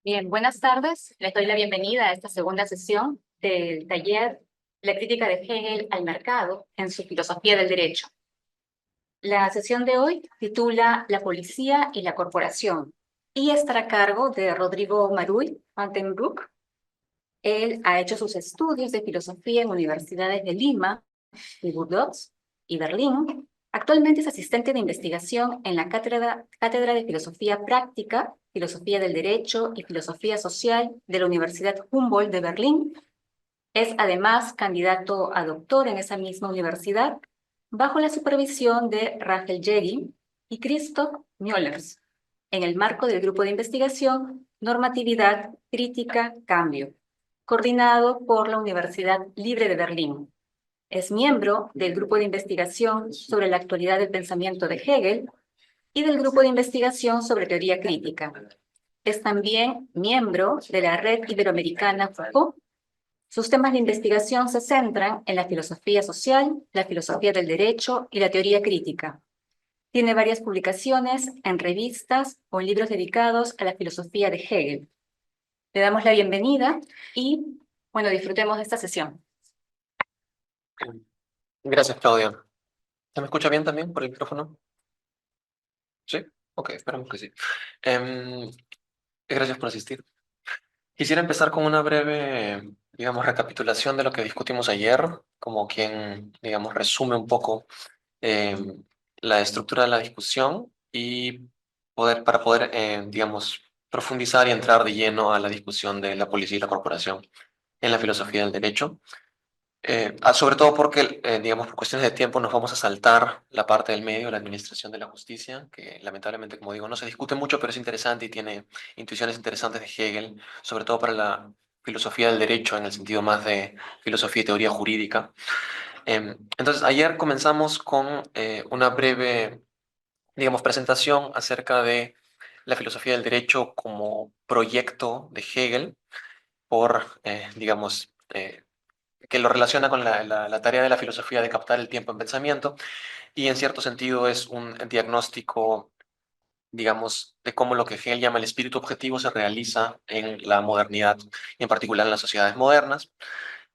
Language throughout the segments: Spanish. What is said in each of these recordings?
Bien, buenas tardes. Les doy la bienvenida a esta segunda sesión del taller La crítica de Hegel al mercado en su filosofía del derecho. La sesión de hoy titula La policía y la corporación y estará a cargo de Rodrigo Maruy Vandenbroek. Él ha hecho sus estudios de filosofía en universidades de Lima y Burdeos y Berlín. Actualmente es asistente de investigación en la Cátedra de Filosofía Práctica, Filosofía del Derecho y Filosofía Social de la Universidad Humboldt de Berlín. Es además candidato a doctor en esa misma universidad, bajo la supervisión de Rachel Yegi y Christoph Müllers, en el marco del grupo de investigación Normatividad, Crítica, Cambio, coordinado por la Universidad Libre de Berlín. Es miembro del grupo de investigación sobre la actualidad del pensamiento de Hegel y del grupo de investigación sobre teoría crítica. Es también miembro de la Red Iberoamericana Foucault. Sus temas de investigación se centran en la filosofía social, la filosofía del derecho y la teoría crítica. Tiene varias publicaciones en revistas o en libros dedicados a la filosofía de Hegel. Le damos la bienvenida y, bueno, disfrutemos de esta sesión. Gracias, Claudia. ¿Se me escucha bien también por el micrófono? ¿Sí? Ok, esperamos que sí. Em, Gracias por asistir. Quisiera empezar con una breve, digamos, recapitulación de lo que discutimos ayer, como quien, digamos, resume un poco em, la estructura de la discusión y para poder, digamos, profundizar y entrar de lleno a la discusión de la policía y la corporación en la filosofía del derecho. Sobre todo porque, digamos, por cuestiones de tiempo nos vamos a saltar la parte del medio, la administración de la justicia, que lamentablemente, como digo, no se discute mucho, pero es interesante y tiene intuiciones interesantes de Hegel, sobre todo para la filosofía del derecho en el sentido más de filosofía y teoría jurídica. Entonces, ayer comenzamos con una breve, digamos, presentación acerca de la filosofía del derecho como proyecto de Hegel por, digamos, que lo relaciona con la tarea de la filosofía de captar el tiempo en pensamiento y en cierto sentido es un diagnóstico, digamos, de cómo lo que Hegel llama el espíritu objetivo se realiza en la modernidad y en particular en las sociedades modernas.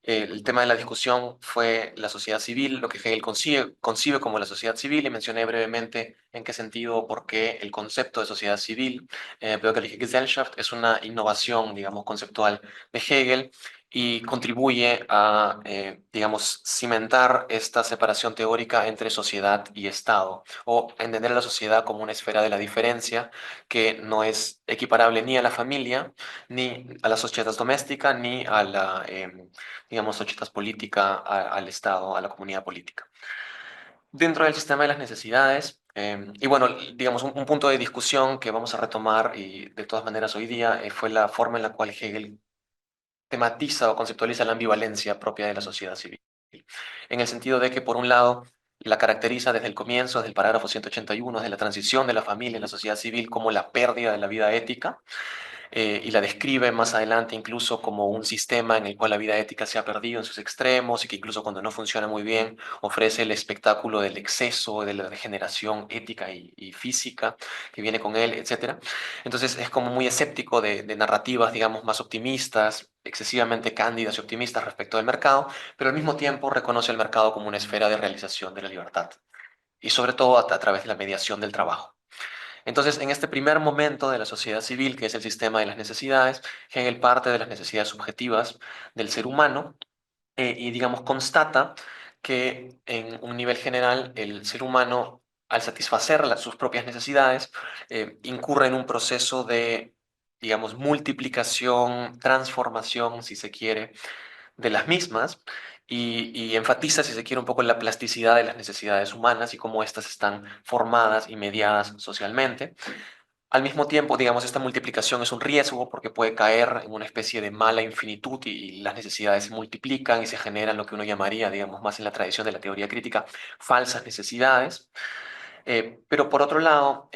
El tema de la discusión fue la sociedad civil, lo que Hegel concibe como la sociedad civil, y mencioné brevemente en qué sentido, por qué el concepto de sociedad civil, Bürgerliche Gesellschaft, es una innovación, digamos, conceptual de Hegel y contribuye a, digamos, cimentar esta separación teórica entre sociedad y Estado, o entender a la sociedad como una esfera de la diferencia que no es equiparable ni a la familia, ni a la sociedad doméstica, ni a la digamos, societas política al Estado, a la comunidad política. Dentro del sistema de las necesidades, y bueno, digamos, un punto de discusión que vamos a retomar y de todas maneras hoy día fue la forma en la cual Hegel tematiza o conceptualiza la ambivalencia propia de la sociedad civil, en el sentido de que, por un lado, la caracteriza desde el comienzo, desde el parágrafo 181, desde la transición de la familia en la sociedad civil como la pérdida de la vida ética, y la describe más adelante incluso como un sistema en el cual la vida ética se ha perdido en sus extremos y que incluso cuando no funciona muy bien ofrece el espectáculo del exceso, de la degeneración ética y física que viene con él, etcétera. Entonces es como muy escéptico de narrativas, digamos, más optimistas, excesivamente cándidas y optimistas respecto del mercado, pero al mismo tiempo reconoce el mercado como una esfera de realización de la libertad y sobre todo a través de la mediación del trabajo. Entonces, en este primer momento de la sociedad civil, que es el sistema de las necesidades, Hegel parte de las necesidades subjetivas del ser humano y, digamos, constata que en un nivel general el ser humano, al satisfacer sus propias necesidades, incurre en un proceso de, digamos, multiplicación, transformación, si se quiere, de las mismas y enfatiza, si se quiere, un poco en la plasticidad de las necesidades humanas y cómo éstas están formadas y mediadas socialmente. Al mismo tiempo, digamos, esta multiplicación es un riesgo porque puede caer en una especie de mala infinitud y las necesidades se multiplican y se generan lo que uno llamaría, digamos, más en la tradición de la teoría crítica, falsas necesidades. Pero por otro lado,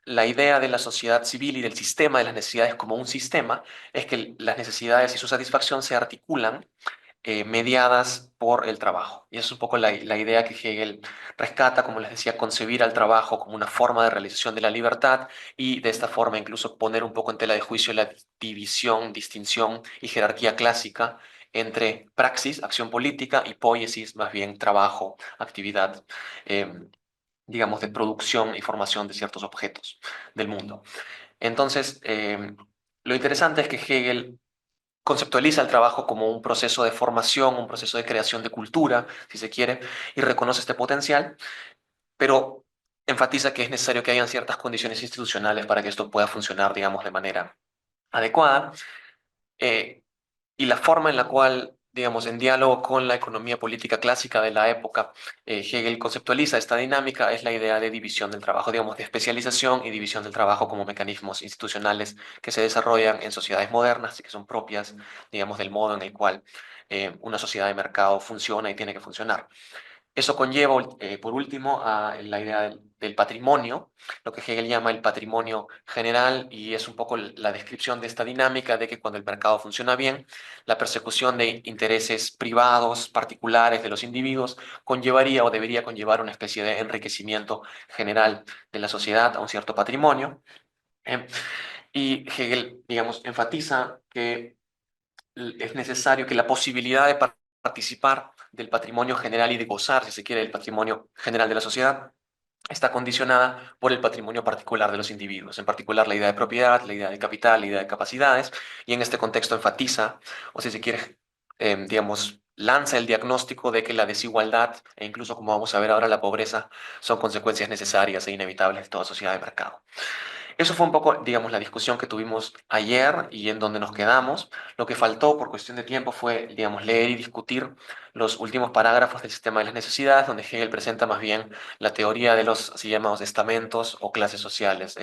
la idea de la sociedad civil y del sistema de las necesidades como un sistema es que las necesidades y su satisfacción se articulan mediadas por el trabajo. Y es un poco la idea que Hegel rescata, como les decía, concebir al trabajo como una forma de realización de la libertad y de esta forma incluso poner un poco en tela de juicio la división, distinción y jerarquía clásica entre praxis, acción política, y poiesis, más bien trabajo, actividad, digamos, de producción y formación de ciertos objetos del mundo. Entonces, lo interesante es que Hegel conceptualiza el trabajo como un proceso de formación, un proceso de creación de cultura, si se quiere, y reconoce este potencial, pero enfatiza que es necesario que hayan ciertas condiciones institucionales para que esto pueda funcionar, digamos, de manera adecuada. Eh, y la forma en la cual, digamos, en diálogo con la economía política clásica de la época, Hegel conceptualiza esta dinámica es la idea de división del trabajo, digamos, de especialización y división del trabajo como mecanismos institucionales que se desarrollan en sociedades modernas y que son propias, digamos, del modo en el cual una sociedad de mercado funciona y tiene que funcionar. Eso conlleva, por último, a la idea del patrimonio, lo que Hegel llama el patrimonio general, y es un poco la descripción de esta dinámica de que cuando el mercado funciona bien, la persecución de intereses privados, particulares de los individuos, conllevaría o debería conllevar una especie de enriquecimiento general de la sociedad a un cierto patrimonio. ¿eh? Y Hegel, digamos, enfatiza que es necesario que la posibilidad de participar del patrimonio general y de gozar, si se quiere, del patrimonio general de la sociedad, está condicionada por el patrimonio particular de los individuos, en particular la idea de propiedad, la idea de capital, la idea de capacidades, y en este contexto enfatiza, o si se quiere, digamos, lanza el diagnóstico de que la desigualdad e incluso, como vamos a ver ahora, la pobreza son consecuencias necesarias e inevitables de toda sociedad de mercado. Eso fue un poco, digamos, la discusión que tuvimos ayer y en donde nos quedamos. Lo que faltó por cuestión de tiempo fue, digamos, leer y discutir los últimos parágrafos del sistema de las necesidades, donde Hegel presenta más bien la teoría de los así llamados estamentos o clases sociales.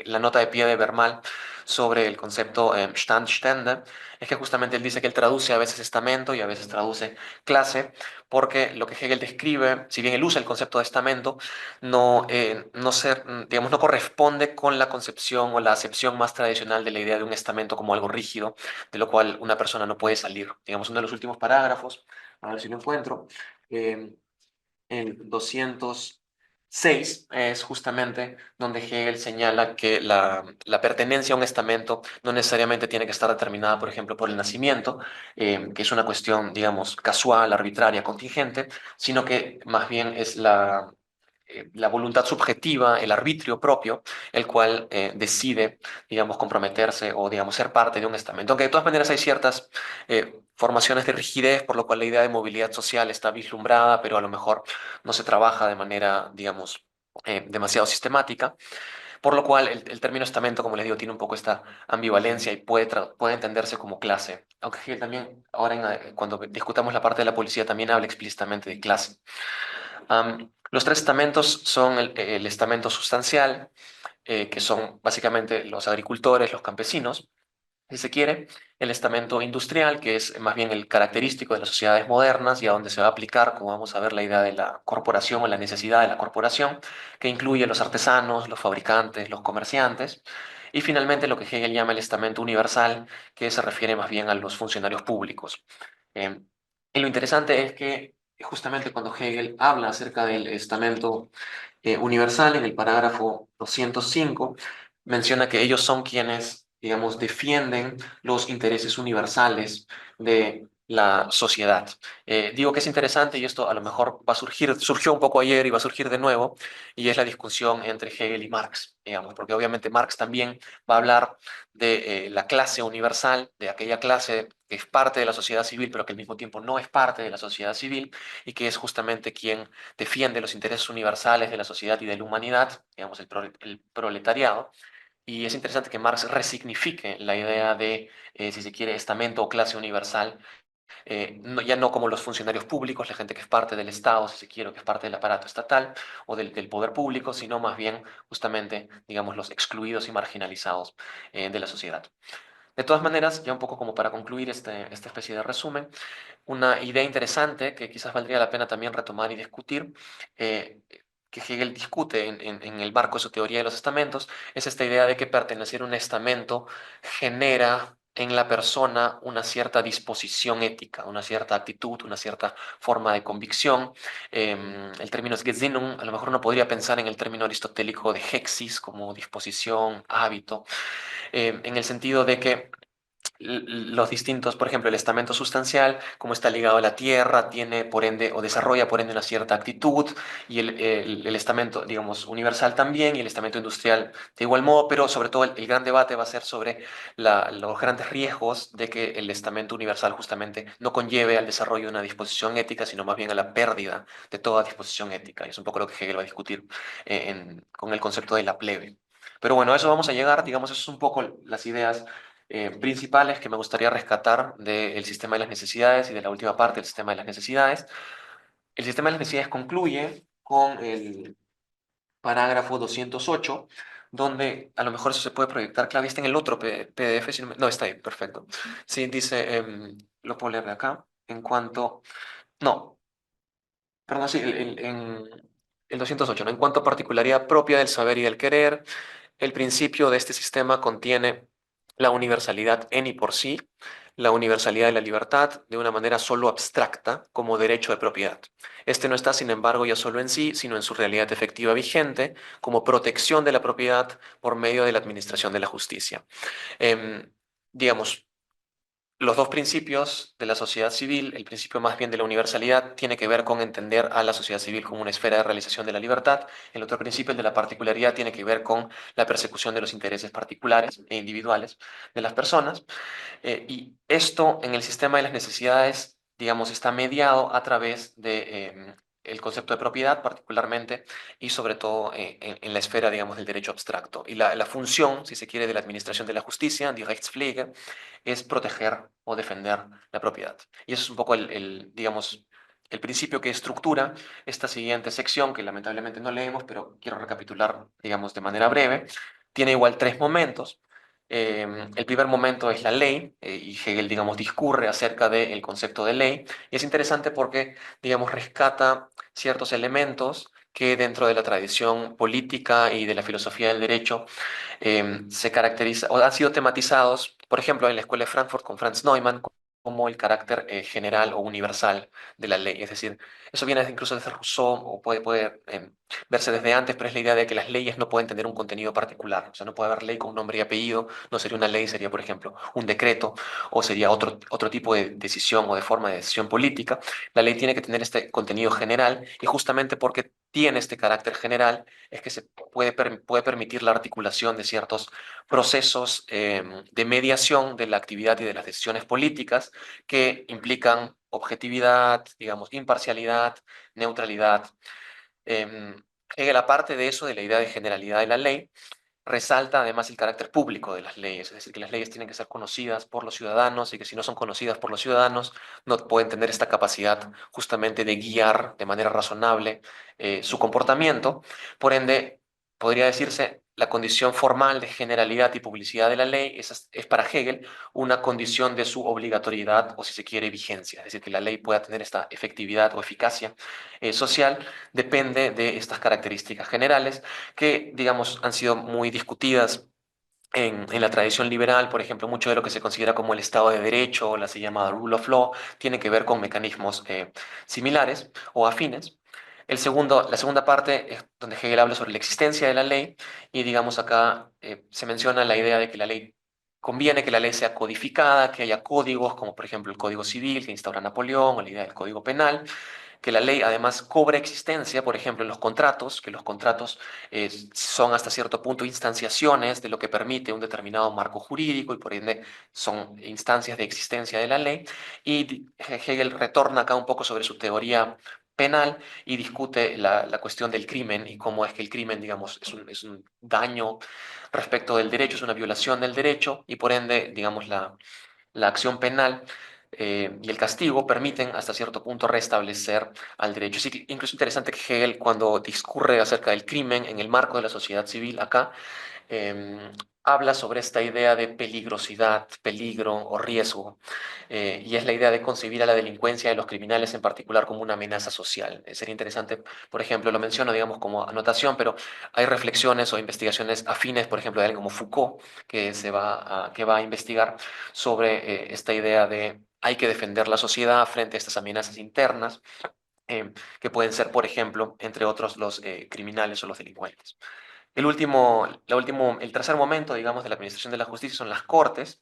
La nota de pie de Vermal sobre el concepto Standstände es que justamente él dice que él traduce a veces estamento y a veces traduce clase, porque lo que Hegel describe, si bien él usa el concepto de estamento, digamos, no corresponde con la concepción o la acepción más tradicional de la idea de un estamento como algo rígido, de lo cual una persona no puede salir. Digamos, uno de los últimos parágrafos, a ver si lo encuentro, eh, en 206 es justamente donde Hegel señala que la pertenencia a un estamento no necesariamente tiene que estar determinada, por ejemplo, por el nacimiento, que es una cuestión, digamos, casual, arbitraria, contingente, sino que más bien es la voluntad subjetiva, el arbitrio propio, el cual decide, digamos, comprometerse o, digamos, ser parte de un estamento. Aunque de todas maneras hay ciertas formaciones de rigidez, por lo cual la idea de movilidad social está vislumbrada, pero a lo mejor no se trabaja de manera, digamos, demasiado sistemática, por lo cual el término estamento, como les digo, tiene un poco esta ambivalencia y puede entenderse como clase. Aunque Hegel también, ahora cuando discutamos la parte de la policía, también habla explícitamente de clase. Los tres estamentos son el estamento sustancial, que son básicamente los agricultores, los campesinos, si se quiere, el estamento industrial, que es más bien el característico de las sociedades modernas y a donde se va a aplicar, como vamos a ver, la idea de la corporación o la necesidad de la corporación, que incluye los artesanos, los fabricantes, los comerciantes, y finalmente lo que Hegel llama el estamento universal, que se refiere más bien a los funcionarios públicos. Eh, y lo interesante es que justamente cuando Hegel habla acerca del estamento universal, en el parágrafo 205, menciona que ellos son quienes, digamos, defienden los intereses universales de la sociedad. Digo que es interesante y esto a lo mejor va a surgió un poco ayer y va a surgir de nuevo, y es la discusión entre Hegel y Marx, digamos, porque obviamente Marx también va a hablar de la clase universal, de aquella clase que es parte de la sociedad civil, pero que al mismo tiempo no es parte de la sociedad civil, y que es justamente quien defiende los intereses universales de la sociedad y de la humanidad, digamos, el proletariado. Y es interesante que Marx resignifique la idea de, si se quiere, estamento o clase universal, ya no como los funcionarios públicos, la gente que es parte del Estado, si se quiere, o que es parte del aparato estatal o del poder público, sino más bien justamente, digamos, los excluidos y marginalizados de la sociedad. De todas maneras, ya un poco como para concluir esta especie de resumen, una idea interesante que quizás valdría la pena también retomar y discutir, eh, que Hegel discute en el marco de su teoría de los estamentos, es esta idea de que pertenecer a un estamento genera en la persona una cierta disposición ética, una cierta actitud, una cierta forma de convicción. El término es Gesinnung, a lo mejor uno podría pensar en el término aristotélico de hexis como disposición, hábito, en el sentido de que los distintos, por ejemplo, el estamento sustancial, como está ligado a la tierra, tiene por ende o desarrolla por ende una cierta actitud, y el estamento, digamos, universal también, y el estamento industrial de igual modo, pero sobre todo el gran debate va a ser sobre los grandes riesgos de que el estamento universal justamente no conlleve al desarrollo de una disposición ética, sino más bien a la pérdida de toda disposición ética. Y es un poco lo que Hegel va a discutir con el concepto de la plebe. Pero bueno, a eso vamos a llegar, digamos, eso es un poco las ideas principales que me gustaría rescatar del sistema de las necesidades y de la última parte del sistema de las necesidades. El sistema de las necesidades concluye con el parágrafo 208, donde a lo mejor eso se puede proyectar, claro, está en el otro PDF, si no, no, está ahí, perfecto. Sí, dice, lo puedo leer de acá, en cuanto, no, perdón, sí, en el 208, ¿no? En cuanto a particularidad propia del saber y del querer, el principio de este sistema contiene la universalidad en y por sí, la universalidad de la libertad de una manera solo abstracta como derecho de propiedad. Este no está, sin embargo, ya solo en sí, sino en su realidad efectiva vigente como protección de la propiedad por medio de la administración de la justicia. Digamos, los dos principios de la sociedad civil, el principio más bien de la universalidad, tiene que ver con entender a la sociedad civil como una esfera de realización de la libertad. El otro principio, el de la particularidad, tiene que ver con la persecución de los intereses particulares e individuales de las personas. Y esto en el sistema de las necesidades, digamos, está mediado a través de el concepto de propiedad particularmente y sobre todo en la esfera, digamos, del derecho abstracto. Y la función, si se quiere, de la administración de la justicia, die Rechtspflege, es proteger o defender la propiedad. Y eso es un poco digamos, el principio que estructura esta siguiente sección, que lamentablemente no leemos, pero quiero recapitular, digamos, de manera breve. Tiene igual tres momentos. El primer momento es la ley, y Hegel, digamos, discurre acerca del concepto de ley, y es interesante porque, digamos, rescata ciertos elementos que dentro de la tradición política y de la filosofía del derecho se caracteriza o han sido tematizados, por ejemplo, en la Escuela de Frankfurt con Franz Neumann, como el carácter general o universal de la ley. Es decir, eso viene incluso desde Rousseau o puede verse desde antes, pero es la idea de que las leyes no pueden tener un contenido particular. O sea, no puede haber ley con nombre y apellido, no sería una ley, sería, por ejemplo, un decreto o sería otro tipo de decisión o de forma de decisión política. La ley tiene que tener este contenido general y justamente porque tiene este carácter general es que se puede permitir la articulación de ciertos procesos de mediación de la actividad y de las decisiones políticas que implican objetividad, digamos, imparcialidad, neutralidad. Hegel, aparte de eso, de la idea de generalidad de la ley, resalta además el carácter público de las leyes, es decir, que las leyes tienen que ser conocidas por los ciudadanos y que si no son conocidas por los ciudadanos no pueden tener esta capacidad justamente de guiar de manera razonable su comportamiento. Por ende, podría decirse, la condición formal de generalidad y publicidad de la ley es para Hegel una condición de su obligatoriedad o si se quiere vigencia, es decir, que la ley pueda tener esta efectividad o eficacia social, depende de estas características generales que, digamos, han sido muy discutidas en la tradición liberal. Por ejemplo, mucho de lo que se considera como el Estado de Derecho o la así llamada Rule of Law tiene que ver con mecanismos similares o afines. La segunda parte es donde Hegel habla sobre la existencia de la ley y digamos acá se menciona la idea de que la ley conviene que la ley sea codificada, que haya códigos como por ejemplo el Código Civil que instaura Napoleón o la idea del Código Penal, que la ley además cobra existencia, por ejemplo, en los contratos, que los contratos son hasta cierto punto instanciaciones de lo que permite un determinado marco jurídico y por ende son instancias de existencia de la ley. Y Hegel retorna acá un poco sobre su teoría penal y discute la cuestión del crimen y cómo es que el crimen, digamos, es un daño respecto del derecho, es una violación del derecho y por ende, digamos, la acción penal y el castigo permiten hasta cierto punto restablecer al derecho. Es incluso interesante que Hegel, cuando discurre acerca del crimen en el marco de la sociedad civil acá, em, habla sobre esta idea de peligrosidad, peligro o riesgo, y es la idea de concebir a la delincuencia de los criminales en particular como una amenaza social. Sería interesante, por ejemplo, lo menciono, digamos, como anotación, pero hay reflexiones o investigaciones afines, por ejemplo, de alguien como Foucault, que va a investigar sobre esta idea de hay que defender la sociedad frente a estas amenazas internas, que pueden ser, por ejemplo, entre otros, los criminales o los delincuentes. El tercer momento, digamos, de la administración de la justicia son las cortes,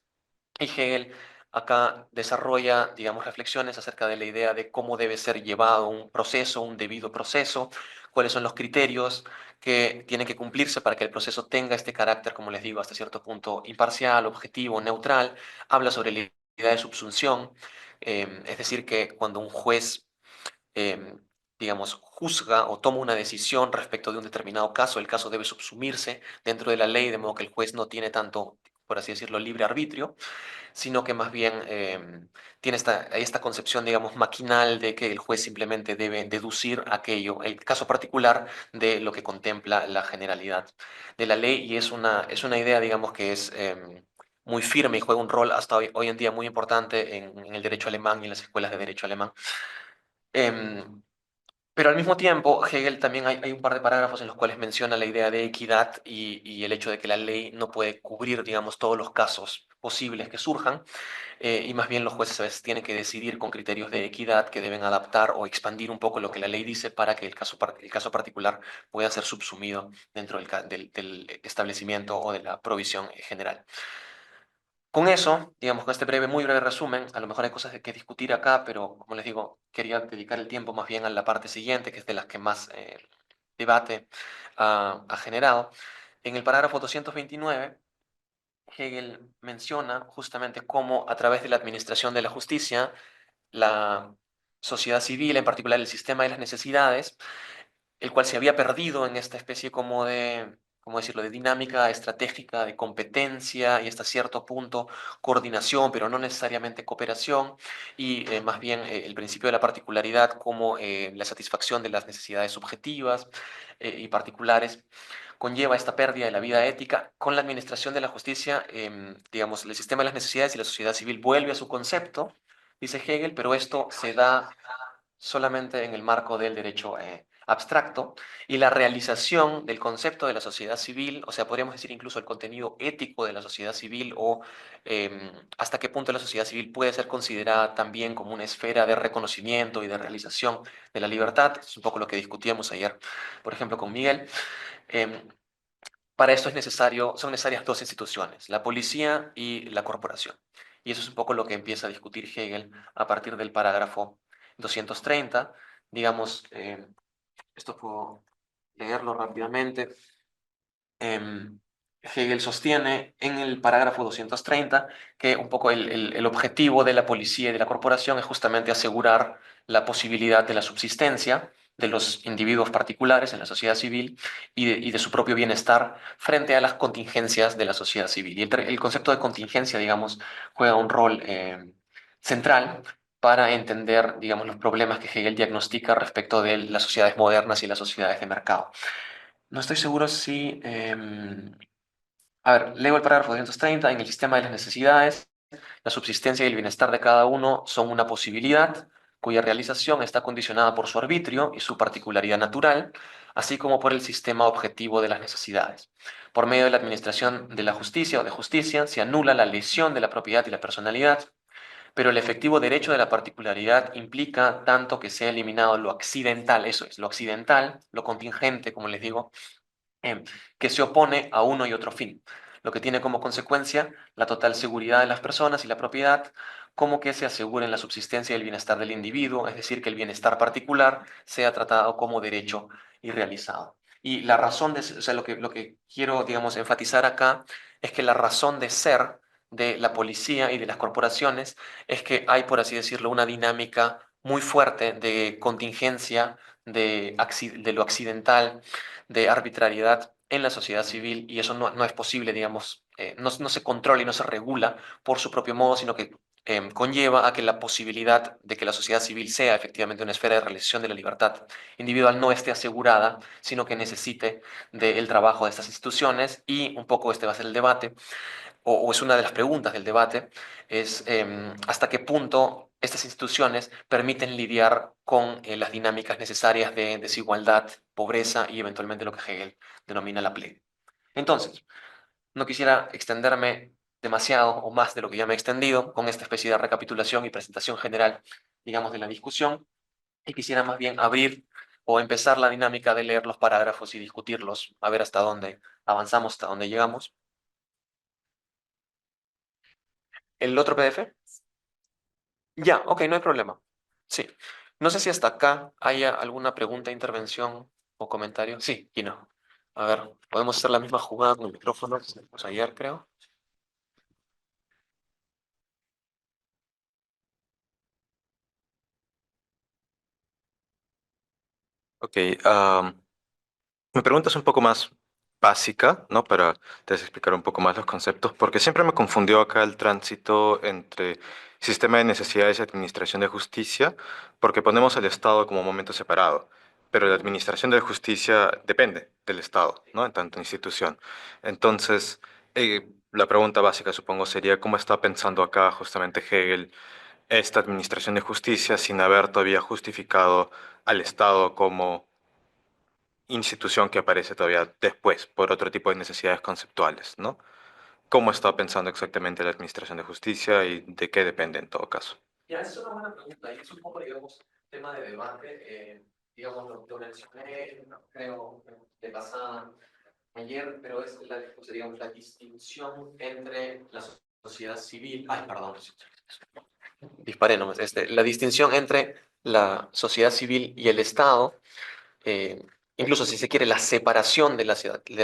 y Hegel acá desarrolla, digamos, reflexiones acerca de la idea de cómo debe ser llevado un proceso, un debido proceso, cuáles son los criterios que tienen que cumplirse para que el proceso tenga este carácter, como les digo, hasta cierto punto imparcial, objetivo, neutral. Habla sobre la idea de subsunción, es decir, que cuando un juez eh, digamos, juzga o toma una decisión respecto de un determinado caso, el caso debe subsumirse dentro de la ley, de modo que el juez no tiene tanto, por así decirlo, libre arbitrio, sino que más bien tiene esta concepción, digamos, maquinal de que el juez simplemente debe deducir aquello, el caso particular, de lo que contempla la generalidad de la ley, y es una idea, digamos, que es muy firme y juega un rol hasta hoy en día muy importante en el derecho alemán y en las escuelas de derecho alemán. Em, pero al mismo tiempo, Hegel también hay un par de parágrafos en los cuales menciona la idea de equidad y el hecho de que la ley no puede cubrir, digamos, todos los casos posibles que surjan, y más bien los jueces a veces tienen que decidir con criterios de equidad que deben adaptar o expandir un poco lo que la ley dice para que el caso particular pueda ser subsumido dentro del establecimiento o de la provisión general. Con eso, digamos, con este muy breve resumen, a lo mejor hay cosas que discutir acá, pero como les digo, quería dedicar el tiempo más bien a la parte siguiente, que es de las que más debate ha generado. En el parágrafo 229, Hegel menciona justamente cómo a través de la administración de la justicia, la sociedad civil, en particular el sistema de las necesidades, el cual se había perdido en esta especie como de, ¿cómo decirlo?, de dinámica estratégica, de competencia y hasta cierto punto coordinación, pero no necesariamente cooperación, y más bien el principio de la particularidad como la satisfacción de las necesidades subjetivas y particulares conlleva esta pérdida de la vida ética. Con la administración de la justicia, digamos, el sistema de las necesidades y la sociedad civil vuelve a su concepto, dice Hegel, pero esto se da solamente en el marco del derecho abstracto, y la realización del concepto de la sociedad civil, o sea, podríamos decir incluso el contenido ético de la sociedad civil, o hasta qué punto la sociedad civil puede ser considerada también como una esfera de reconocimiento y de realización de la libertad. Es un poco lo que discutíamos ayer, por ejemplo, con Miguel. Em, para esto son necesarias dos instituciones, la policía y la corporación. Y eso es un poco lo que empieza a discutir Hegel a partir del parágrafo 230. Digamos, esto puedo leerlo rápidamente. Hegel sostiene en el parágrafo 230 que un poco el objetivo de la policía y de la corporación es justamente asegurar la posibilidad de la subsistencia de los individuos particulares en la sociedad civil y de su propio bienestar frente a las contingencias de la sociedad civil. Y el concepto de contingencia, digamos, juega un rol central para entender, digamos, los problemas que Hegel diagnostica respecto de las sociedades modernas y las sociedades de mercado. No estoy seguro si... a ver, leo el parágrafo 230. En el sistema de las necesidades, la subsistencia y el bienestar de cada uno son una posibilidad cuya realización está condicionada por su arbitrio y su particularidad natural, así como por el sistema objetivo de las necesidades. Por medio de la administración de la justicia o de justicia, se anula la lesión de la propiedad y la personalidad, pero el efectivo derecho de la particularidad implica tanto que sea eliminado lo accidental, eso es, lo accidental, lo contingente, como les digo, eh, que se opone a uno y otro fin, lo que tiene como consecuencia la total seguridad de las personas y la propiedad, como que se aseguren la subsistencia y el bienestar del individuo, es decir, que el bienestar particular sea tratado como derecho y realizado. Y la razón de, o sea, lo que quiero, digamos, enfatizar acá es que la razón de ser de la policía y de las corporaciones es que hay, por así decirlo, una dinámica muy fuerte de contingencia, de lo accidental, de arbitrariedad en la sociedad civil, y eso no es posible, digamos, no se controla y no se regula por su propio modo, sino que conlleva a que la posibilidad de que la sociedad civil sea efectivamente una esfera de realización de la libertad individual no esté asegurada, sino que necesite del trabajo de estas instituciones, y un poco este va a ser el debate, o es una de las preguntas del debate, es hasta qué punto estas instituciones permiten lidiar con las dinámicas necesarias de desigualdad, pobreza y eventualmente lo que Hegel denomina la plebe. Entonces, no quisiera extenderme demasiado o más de lo que ya me he extendido con esta especie de recapitulación y presentación general, digamos, de la discusión, y quisiera más bien abrir o empezar la dinámica de leer los parágrafos y discutirlos, a ver hasta dónde avanzamos, hasta dónde llegamos. ¿El otro PDF? Ya, ok, no hay problema. Sí. No sé si hasta acá haya alguna pregunta, intervención o comentario. Sí, y no. A ver, podemos hacer la misma jugada con el micrófono que hicimos ayer, creo. Ok, mi pregunta es un poco más básica, ¿no? Para explicar un poco más los conceptos, porque siempre me confundió acá el tránsito entre sistema de necesidades y administración de justicia, porque ponemos al Estado como un momento separado, pero la administración de justicia depende del Estado, ¿no? En tanto institución. Entonces, la pregunta básica, supongo, sería cómo está pensando acá justamente Hegel esta administración de justicia sin haber todavía justificado al Estado como institución que aparece todavía después por otro tipo de necesidades conceptuales, ¿no? ¿Cómo está pensando exactamente la Administración de Justicia y de qué depende en todo caso? Ya, esa es una buena pregunta y es un poco, digamos, tema de debate. Digamos, lo mencioné, creo, de pasada ayer, pero es la, o sea, digamos, la distinción entre la sociedad civil. Ay, perdón, disparé nomás. La distinción entre la sociedad civil y el Estado, eh, incluso si se quiere, la separación de la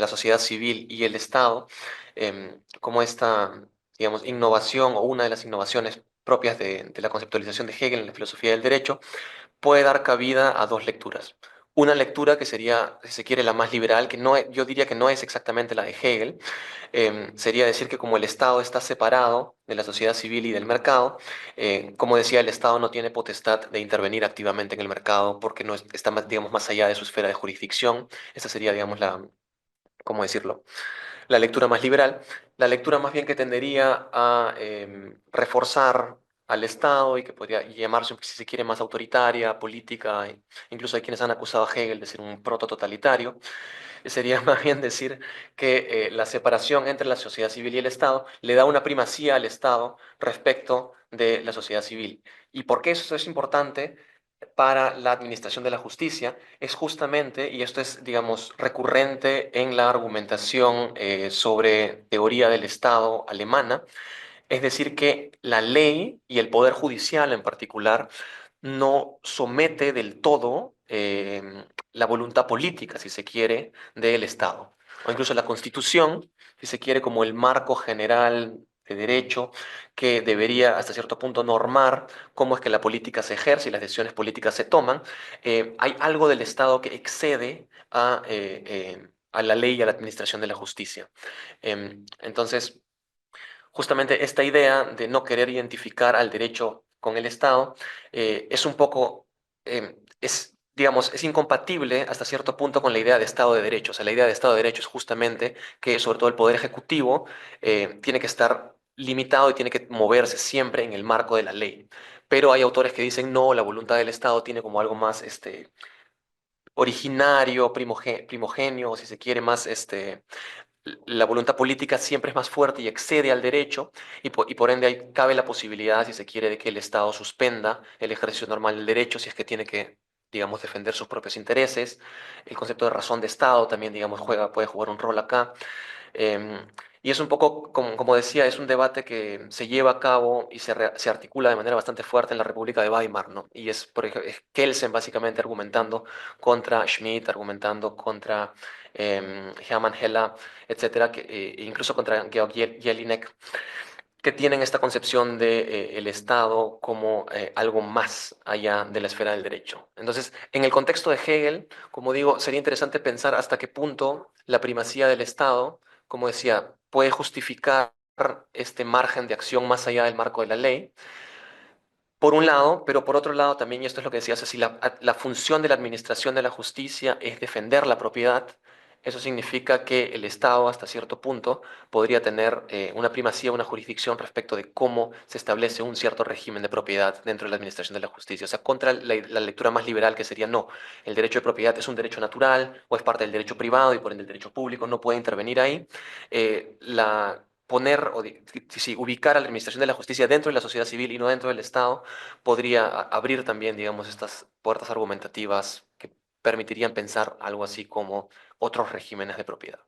sociedad civil y el Estado, como esta, digamos, innovación o una de las innovaciones propias de la conceptualización de Hegel en la filosofía del derecho, puede dar cabida a dos lecturas. Una lectura que sería, si se quiere, la más liberal, que no, yo diría que no es exactamente la de Hegel, sería decir que como el Estado está separado de la sociedad civil y del mercado, como decía, el Estado no tiene potestad de intervenir activamente en el mercado porque no está más, digamos, más allá de su esfera de jurisdicción. Esa sería, digamos, la, ¿cómo decirlo? La lectura más liberal. La lectura más bien que tendería a reforzar al Estado y que podría llamarse, si se quiere, más autoritaria, política. Incluso hay quienes han acusado a Hegel de ser un protototalitario. Sería más bien decir que la separación entre la sociedad civil y el Estado le da una primacía al Estado respecto de la sociedad civil. ¿Y por qué eso es importante para la administración de la justicia? Es justamente, y esto es, digamos, recurrente en la argumentación sobre teoría del Estado alemana, es decir, que la ley y el poder judicial en particular no somete del todo la voluntad política, si se quiere, del Estado. O incluso la Constitución, si se quiere, como el marco general de derecho que debería hasta cierto punto normar cómo es que la política se ejerce y las decisiones políticas se toman, hay algo del Estado que excede a la ley y a la administración de la justicia. Entonces, justamente esta idea de no querer identificar al derecho con el Estado es un poco, digamos, es incompatible hasta cierto punto con la idea de Estado de Derecho. O sea, la idea de Estado de Derecho es justamente que sobre todo el Poder Ejecutivo tiene que estar limitado y tiene que moverse siempre en el marco de la ley. Pero hay autores que dicen, no, la voluntad del Estado tiene como algo más originario, primogenio, o si se quiere, más la voluntad política siempre es más fuerte y excede al derecho, y por ende ahí cabe la posibilidad, si se quiere, de que el Estado suspenda el ejercicio normal del derecho si es que tiene que, digamos, defender sus propios intereses. El concepto de razón de Estado también, digamos, puede jugar un rol acá. Em, y es un poco, como decía, es un debate que se lleva a cabo y se articula de manera bastante fuerte en la República de Weimar, ¿no? Y es, por ejemplo, es Kelsen básicamente argumentando contra Schmitt, argumentando contra Hermann Heller, etcétera, incluso contra Georg Jelinek, que tienen esta concepción de el Estado como algo más allá de la esfera del derecho. Entonces, en el contexto de Hegel, como digo, sería interesante pensar hasta qué punto la primacía del Estado, como decía, puede justificar este margen de acción más allá del marco de la ley, por un lado, pero por otro lado también, y esto es lo que decía Ceci, la función de la administración de la justicia es defender la propiedad. Eso significa que el Estado, hasta cierto punto, podría tener una primacía, una jurisdicción respecto de cómo se establece un cierto régimen de propiedad dentro de la administración de la justicia. O sea, contra la lectura más liberal que sería no, el derecho de propiedad es un derecho natural o es parte del derecho privado y por ende el derecho público no puede intervenir ahí. Poner o ubicar a la administración de la justicia dentro de la sociedad civil y no dentro del Estado podría abrir también, digamos, estas puertas argumentativas que permitirían pensar algo así como otros regímenes de propiedad.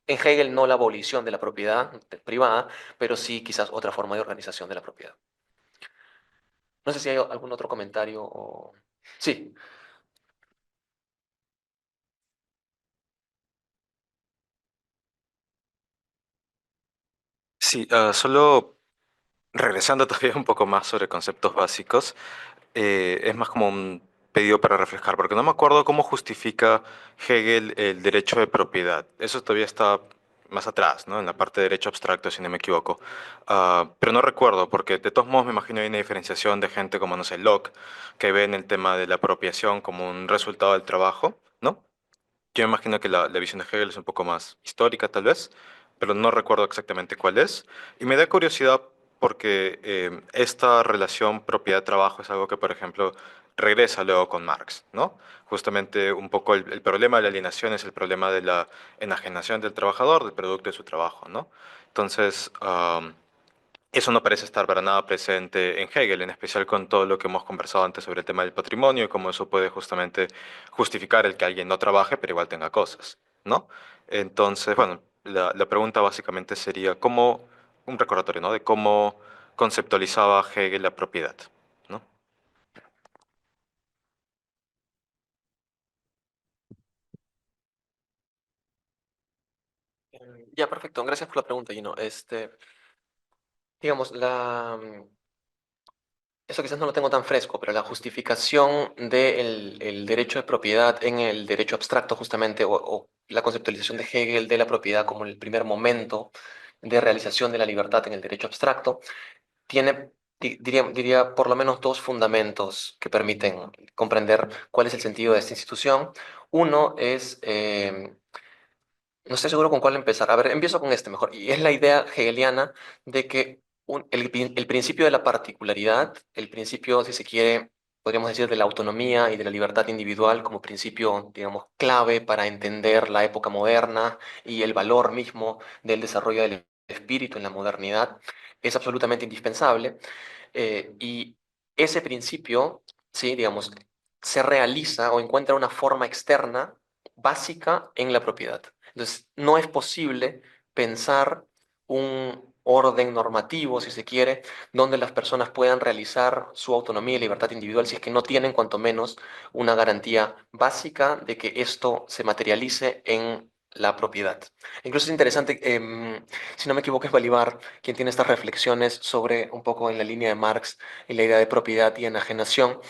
En Hegel no la abolición de la propiedad privada, pero sí quizás otra forma de organización de la propiedad. No sé si hay algún otro comentario o... Sí. Sí, solo regresando todavía un poco más sobre conceptos básicos, es más como un pedido para reflejar, porque no me acuerdo cómo justifica Hegel el derecho de propiedad. Eso todavía está más atrás, ¿no? En la parte de derecho abstracto, si no me equivoco. Pero no recuerdo, porque de todos modos me imagino hay una diferenciación de gente como, no sé, Locke, que ve en el tema de la apropiación como un resultado del trabajo, ¿no? Yo me imagino que la visión de Hegel es un poco más histórica, tal vez, pero no recuerdo exactamente cuál es. Y me da curiosidad porque esta relación propiedad-trabajo es algo que, por ejemplo, regresa luego con Marx, ¿no? Justamente un poco el problema de la alienación es el problema de la enajenación del trabajador, del producto de su trabajo, ¿no? Entonces, eso no parece estar para nada presente en Hegel, en especial con todo lo que hemos conversado antes sobre el tema del patrimonio y cómo eso puede justamente justificar el que alguien no trabaje, pero igual tenga cosas, ¿no? Entonces, bueno, la pregunta básicamente sería cómo, un recordatorio, ¿no? De cómo conceptualizaba Hegel la propiedad, ¿no? Ya, perfecto. Gracias por la pregunta, Gino. Digamos, eso quizás no lo tengo tan fresco, pero la justificación del el derecho de propiedad en el derecho abstracto, justamente, o la conceptualización de Hegel de la propiedad como el primer momento de realización de la libertad en el derecho abstracto, tiene, diría, por lo menos dos fundamentos que permiten comprender cuál es el sentido de esta institución. Uno es, no estoy seguro con cuál empezar. A ver, empiezo con este mejor. Y es la idea hegeliana de que el principio de la particularidad, el principio, si se quiere, podríamos decir, de la autonomía y de la libertad individual como principio, digamos, clave para entender la época moderna y el valor mismo del desarrollo del espíritu en la modernidad, es absolutamente indispensable. Y ese principio, sí, digamos, se realiza o encuentra una forma externa básica en la propiedad. Entonces, no es posible pensar un orden normativo, si se quiere, donde las personas puedan realizar su autonomía y libertad individual si es que no tienen, cuanto menos, una garantía básica de que esto se materialice en la propiedad. Incluso es interesante, si no me equivoco, es Balibar quien tiene estas reflexiones sobre un poco en la línea de Marx y la idea de propiedad y enajenación,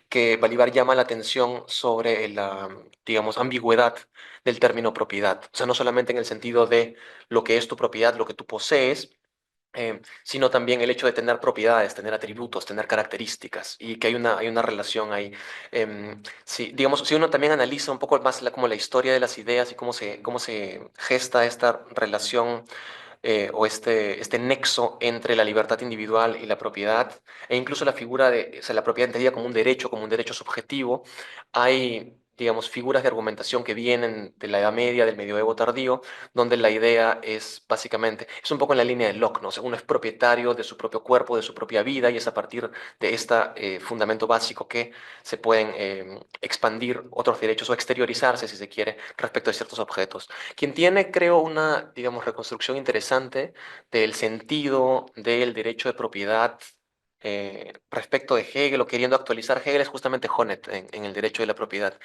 que Balibar llama la atención sobre la, digamos, ambigüedad del término propiedad. O sea, no solamente en el sentido de lo que es tu propiedad, lo que tú posees, sino también el hecho de tener propiedades, tener atributos, tener características, y que hay una relación ahí. Sí, digamos, si uno también analiza un poco más como la historia de las ideas y cómo se gesta esta relación o este nexo entre la libertad individual y la propiedad, e incluso la figura de, o sea, la propiedad entendida como un derecho subjetivo, hay, digamos, figuras de argumentación que vienen de la Edad Media, del Medioevo tardío, donde la idea es básicamente, es un poco en la línea de Locke, ¿no? O sea, uno es propietario de su propio cuerpo, de su propia vida, y es a partir de este fundamento básico que se pueden expandir otros derechos o exteriorizarse, si se quiere, respecto de ciertos objetos. Quien tiene, creo, una, digamos, reconstrucción interesante del sentido del derecho de propiedad respecto de Hegel o queriendo actualizar Hegel es justamente Honneth en el derecho de la propiedad.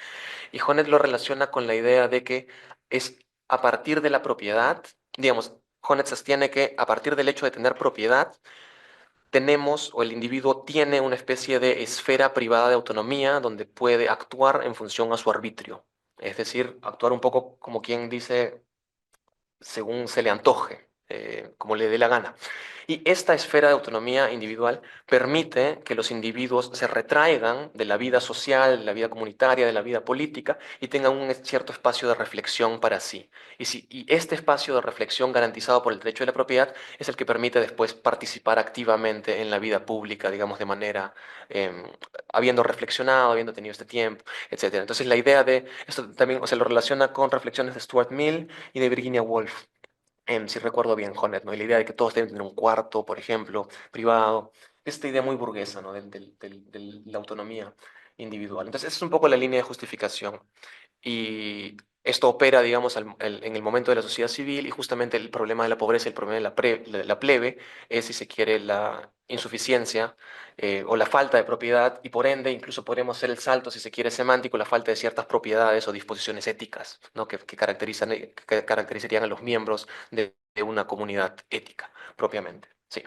Y Honneth lo relaciona con la idea de que es a partir de la propiedad, digamos, Honneth sostiene que a partir del hecho de tener propiedad, tenemos o el individuo tiene una especie de esfera privada de autonomía donde puede actuar en función a su arbitrio. Es decir, actuar un poco como quien dice según se le antoje. como le dé la gana. Y esta esfera de autonomía individual permite que los individuos se retraigan de la vida social, de la vida comunitaria, de la vida política y tengan un cierto espacio de reflexión para sí. Y este espacio de reflexión garantizado por el derecho de la propiedad es el que permite después participar activamente en la vida pública, digamos, de manera, habiendo reflexionado, habiendo tenido este tiempo, etcétera. Entonces la idea de esto también se lo relaciona con reflexiones de Stuart Mill y de Virginia Woolf, si recuerdo bien, Jonet, ¿no? Y la idea de que todos deben tener un cuarto, por ejemplo, privado, esta idea muy burguesa, ¿no? De la autonomía individual. Entonces esa es un poco la línea de justificación. Y esto opera, digamos, en el momento de la sociedad civil, y justamente el problema de la pobreza, el problema de la plebe, es, si se quiere, la insuficiencia o la falta de propiedad, y por ende incluso podríamos hacer el salto, si se quiere, semántico, la falta de ciertas propiedades o disposiciones éticas, ¿no? que caracterizan, que caracterizarían a los miembros de una comunidad ética, propiamente. Sí.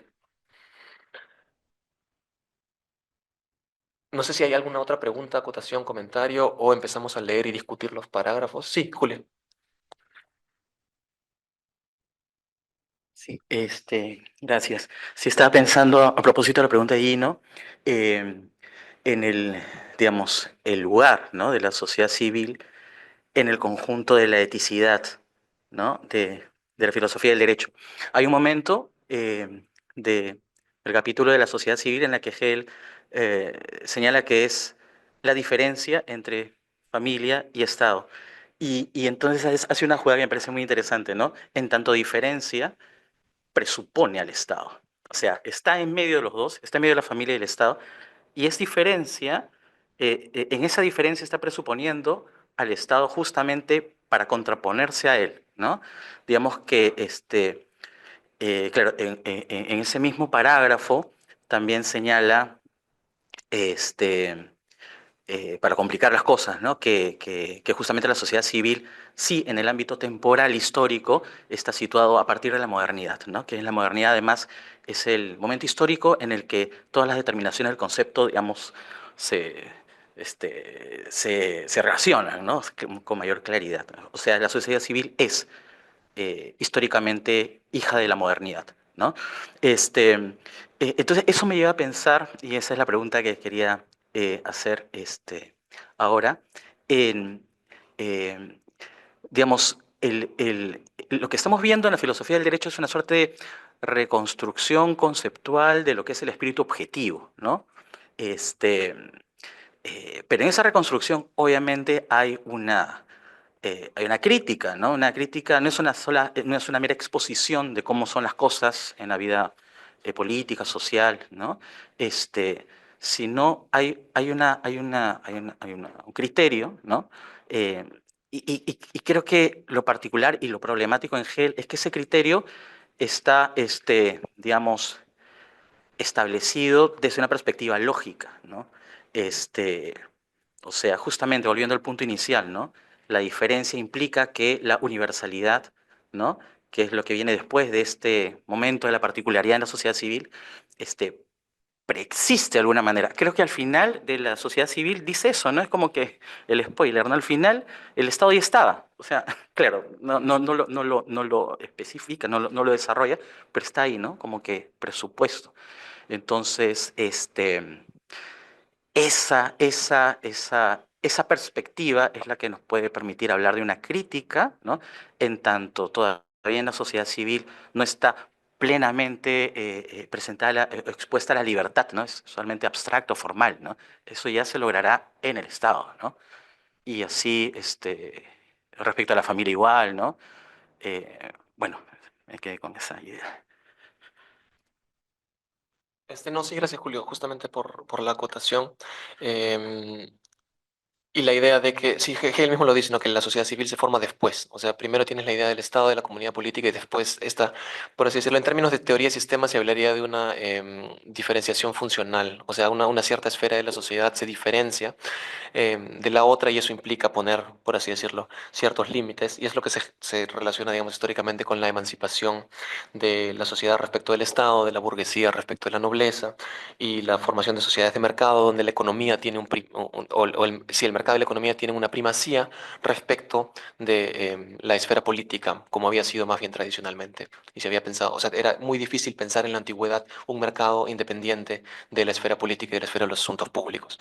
No sé si hay alguna otra pregunta, acotación, comentario, o empezamos a leer y discutir los parágrafos. Sí, Julio. Sí, gracias. Sí, estaba pensando, a propósito de la pregunta de Gino, en el, digamos, el lugar, ¿no?, de la sociedad civil en el conjunto de la eticidad, ¿no?, de la filosofía del derecho. Hay un momento del capítulo de la sociedad civil en la que Hegel señala que es la diferencia entre familia y Estado. Y entonces hace una jugada que me parece muy interesante, ¿no? En tanto diferencia presupone al Estado. O sea, está en medio de los dos, está en medio de la familia y el Estado, y es diferencia, en esa diferencia está presuponiendo al Estado justamente para contraponerse a él, ¿no? Digamos que, claro, en ese mismo parágrafo también señala, este, para complicar las cosas, ¿no?, que justamente la sociedad civil, sí, en el ámbito temporal histórico, está situado a partir de la modernidad, ¿no?, que en la modernidad además es el momento histórico en el que todas las determinaciones del concepto, digamos, se relacionan, ¿no?, con mayor claridad. O sea, la sociedad civil es históricamente hija de la modernidad, ¿no? Entonces, eso me lleva a pensar, y esa es la pregunta que quería hacer ahora, en, eh, digamos, lo que estamos viendo en la filosofía del derecho es una suerte de reconstrucción conceptual de lo que es el espíritu objetivo, ¿no? Pero en esa reconstrucción, obviamente, hay una crítica, ¿no? Una crítica no es no es una mera exposición de cómo son las cosas en la vida política, social, ¿no? Sino un criterio, ¿no? Eh, y creo que lo particular y lo problemático en Hegel es que ese criterio está, digamos, establecido desde una perspectiva lógica, ¿no? Este, o sea, justamente volviendo al punto inicial, ¿no? La diferencia implica que la universalidad, ¿no?, que es lo que viene después de este momento de la particularidad en la sociedad civil, preexiste de alguna manera. Creo que al final de la sociedad civil dice eso, ¿no? Es como que el spoiler, ¿no? Al final el Estado ya estaba. O sea, claro, no lo especifica, no lo desarrolla, pero está ahí, ¿no? Como que presupuesto. Entonces, esa perspectiva es la que nos puede permitir hablar de una crítica, ¿no?, en tanto todavía en la sociedad civil no está plenamente presentada, expuesta a la libertad, ¿no? Es solamente abstracto, formal, ¿no? Eso ya se logrará en el Estado, ¿no? Y así, respecto a la familia igual, ¿no? Bueno, me quedé con esa idea. No, sí, gracias, Julio, justamente por la acotación. Em, y la idea de que, sí, Hegel mismo lo dice, ¿no?, que la sociedad civil se forma después. O sea, primero tienes la idea del Estado, de la comunidad política, y después esta, por así decirlo, en términos de teoría y sistema, se hablaría de una diferenciación funcional. O sea, una cierta esfera de la sociedad se diferencia de la otra, y eso implica poner, por así decirlo, ciertos límites, y es lo que se relaciona, digamos, históricamente con la emancipación de la sociedad respecto del Estado, de la burguesía respecto de la nobleza, y la formación de sociedades de mercado donde la economía tiene si el mercado mercado y la economía tienen una primacía respecto de la esfera política, como había sido más bien tradicionalmente. Y se había pensado, o sea, era muy difícil pensar en la antigüedad un mercado independiente de la esfera política y de la esfera de los asuntos públicos.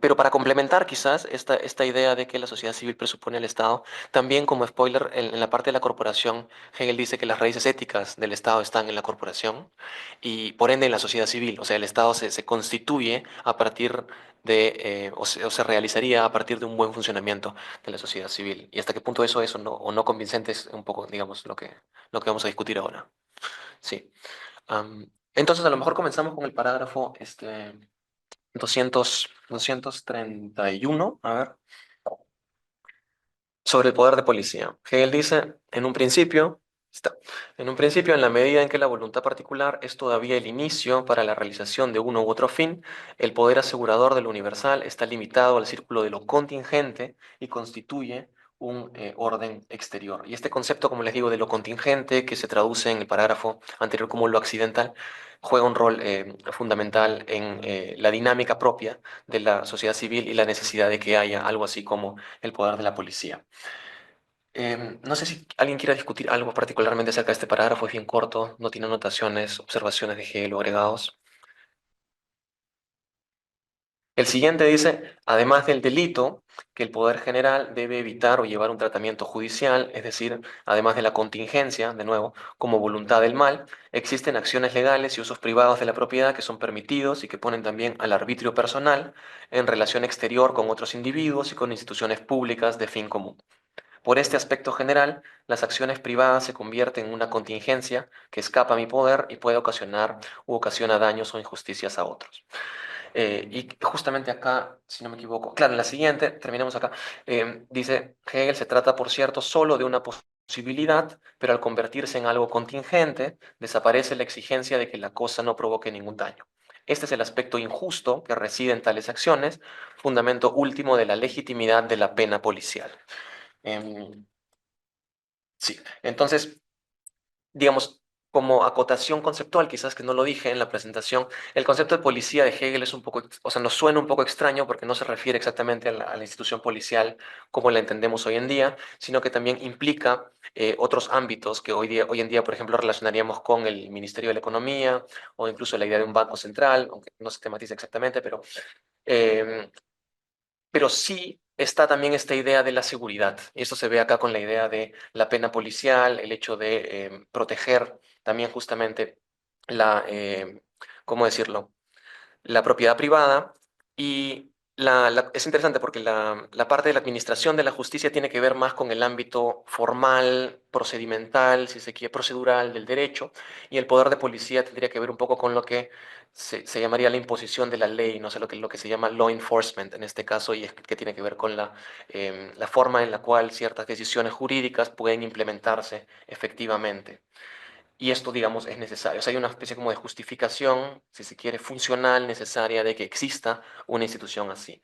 Pero para complementar quizás esta idea de que la sociedad civil presupone al Estado, también como spoiler, en la parte de la corporación, Hegel dice que las raíces éticas del Estado están en la corporación y por ende en la sociedad civil. O sea, el Estado se constituye a partir de, o se realizaría a partir de un buen funcionamiento de la sociedad civil. Y hasta qué punto eso o no convincente es un poco, digamos, lo que vamos a discutir ahora. Sí. Entonces, a lo mejor comenzamos con el parágrafo 231, a ver, sobre el poder de policía. Hegel dice, en un principio, en la medida en que la voluntad particular es todavía el inicio para la realización de uno u otro fin, el poder asegurador de lo universal está limitado al círculo de lo contingente y constituye un orden exterior. Y este concepto, como les digo, de lo contingente, que se traduce en el parágrafo anterior como lo accidental, juega un rol fundamental en la dinámica propia de la sociedad civil y la necesidad de que haya algo así como el poder de la policía. No sé si alguien quiera discutir algo particularmente acerca de este parágrafo, es bien corto, no tiene anotaciones, observaciones de Hegel o agregados. El siguiente dice, además del delito, que el poder general debe evitar o llevar un tratamiento judicial, es decir, además de la contingencia, de nuevo, como voluntad del mal, existen acciones legales y usos privados de la propiedad que son permitidos y que ponen también al arbitrio personal en relación exterior con otros individuos y con instituciones públicas de fin común. Por este aspecto general, las acciones privadas se convierten en una contingencia que escapa a mi poder y puede ocasionar u ocasiona daños o injusticias a otros. Y justamente acá, si no me equivoco, claro, en la siguiente, terminamos acá, dice Hegel, se trata, por cierto, solo de una posibilidad, pero al convertirse en algo contingente, desaparece la exigencia de que la cosa no provoque ningún daño. Este es el aspecto injusto que reside en tales acciones, fundamento último de la legitimidad de la pena policial. Em, sí, entonces, digamos, como acotación conceptual, quizás que no lo dije en la presentación, el concepto de policía de Hegel es un poco, o sea, nos suena un poco extraño porque no se refiere exactamente a la institución policial como la entendemos hoy en día, sino que también implica otros ámbitos que hoy en día, por ejemplo, relacionaríamos con el Ministerio de la Economía o incluso la idea de un banco central, aunque no se tematiza exactamente, em, pero sí está también esta idea de la seguridad. Y esto se ve acá con la idea de la pena policial, el hecho de proteger también justamente ¿cómo decirlo? La propiedad privada y es interesante porque la parte de la administración de la justicia tiene que ver más con el ámbito formal, procedimental, si se quiere, procedural del derecho, y el poder de policía tendría que ver un poco con lo que se llamaría la imposición de la ley, no sé, lo que se llama law enforcement en este caso, y es que tiene que ver con la forma en la cual ciertas decisiones jurídicas pueden implementarse efectivamente. Y esto, digamos, es necesario. O sea, hay una especie como de justificación, si se quiere, funcional, necesaria de que exista una institución así.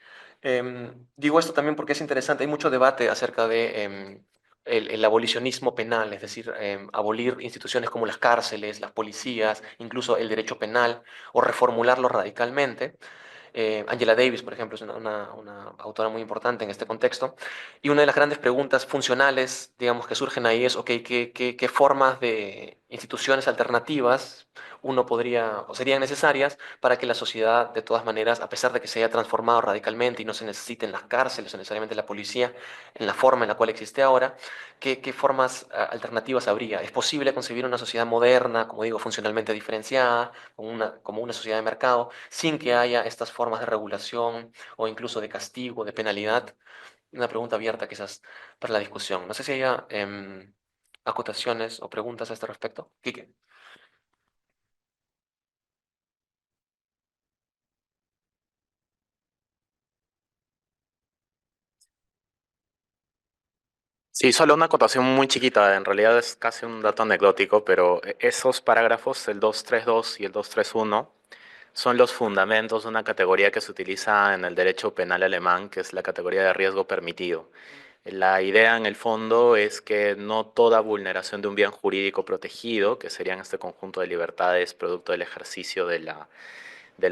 Digo esto también porque es interesante. Hay mucho debate acerca de el abolicionismo penal, es decir, abolir instituciones como las cárceles, las policías, incluso el derecho penal, o reformularlo radicalmente. Angela Davis, por ejemplo, es una autora muy importante en este contexto. Y una de las grandes preguntas funcionales, digamos, que surgen ahí es, ok, ¿qué formas de instituciones alternativas uno podría o serían necesarias para que la sociedad, de todas maneras, a pesar de que se haya transformado radicalmente y no se necesiten las cárceles o necesariamente la policía en la forma en la cual existe ahora, qué formas alternativas habría? ¿Es posible concebir una sociedad moderna, como digo, funcionalmente diferenciada, como una sociedad de mercado, sin que haya estas formas de regulación o incluso de castigo, de penalidad? Una pregunta abierta quizás para la discusión. No sé si haya acotaciones o preguntas a este respecto. Quique. Sí, solo una acotación muy chiquita, en realidad es casi un dato anecdótico, pero esos parágrafos, el 232 y el 231, son los fundamentos de una categoría que se utiliza en el derecho penal alemán, que es la categoría de riesgo permitido. La idea en el fondo es que no toda vulneración de un bien jurídico protegido, que serían este conjunto de libertades producto del ejercicio de la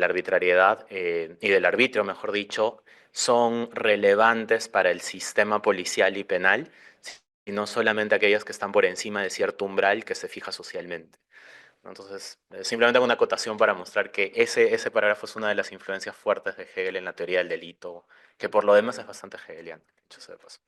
arbitrariedad y del arbitrio, mejor dicho, son relevantes para el sistema policial y penal, y no solamente aquellas que están por encima de cierto umbral que se fija socialmente. Entonces, simplemente hago una acotación para mostrar que ese parágrafo es una de las influencias fuertes de Hegel en la teoría del delito, que por lo demás es bastante hegeliano, dicho sea de paso.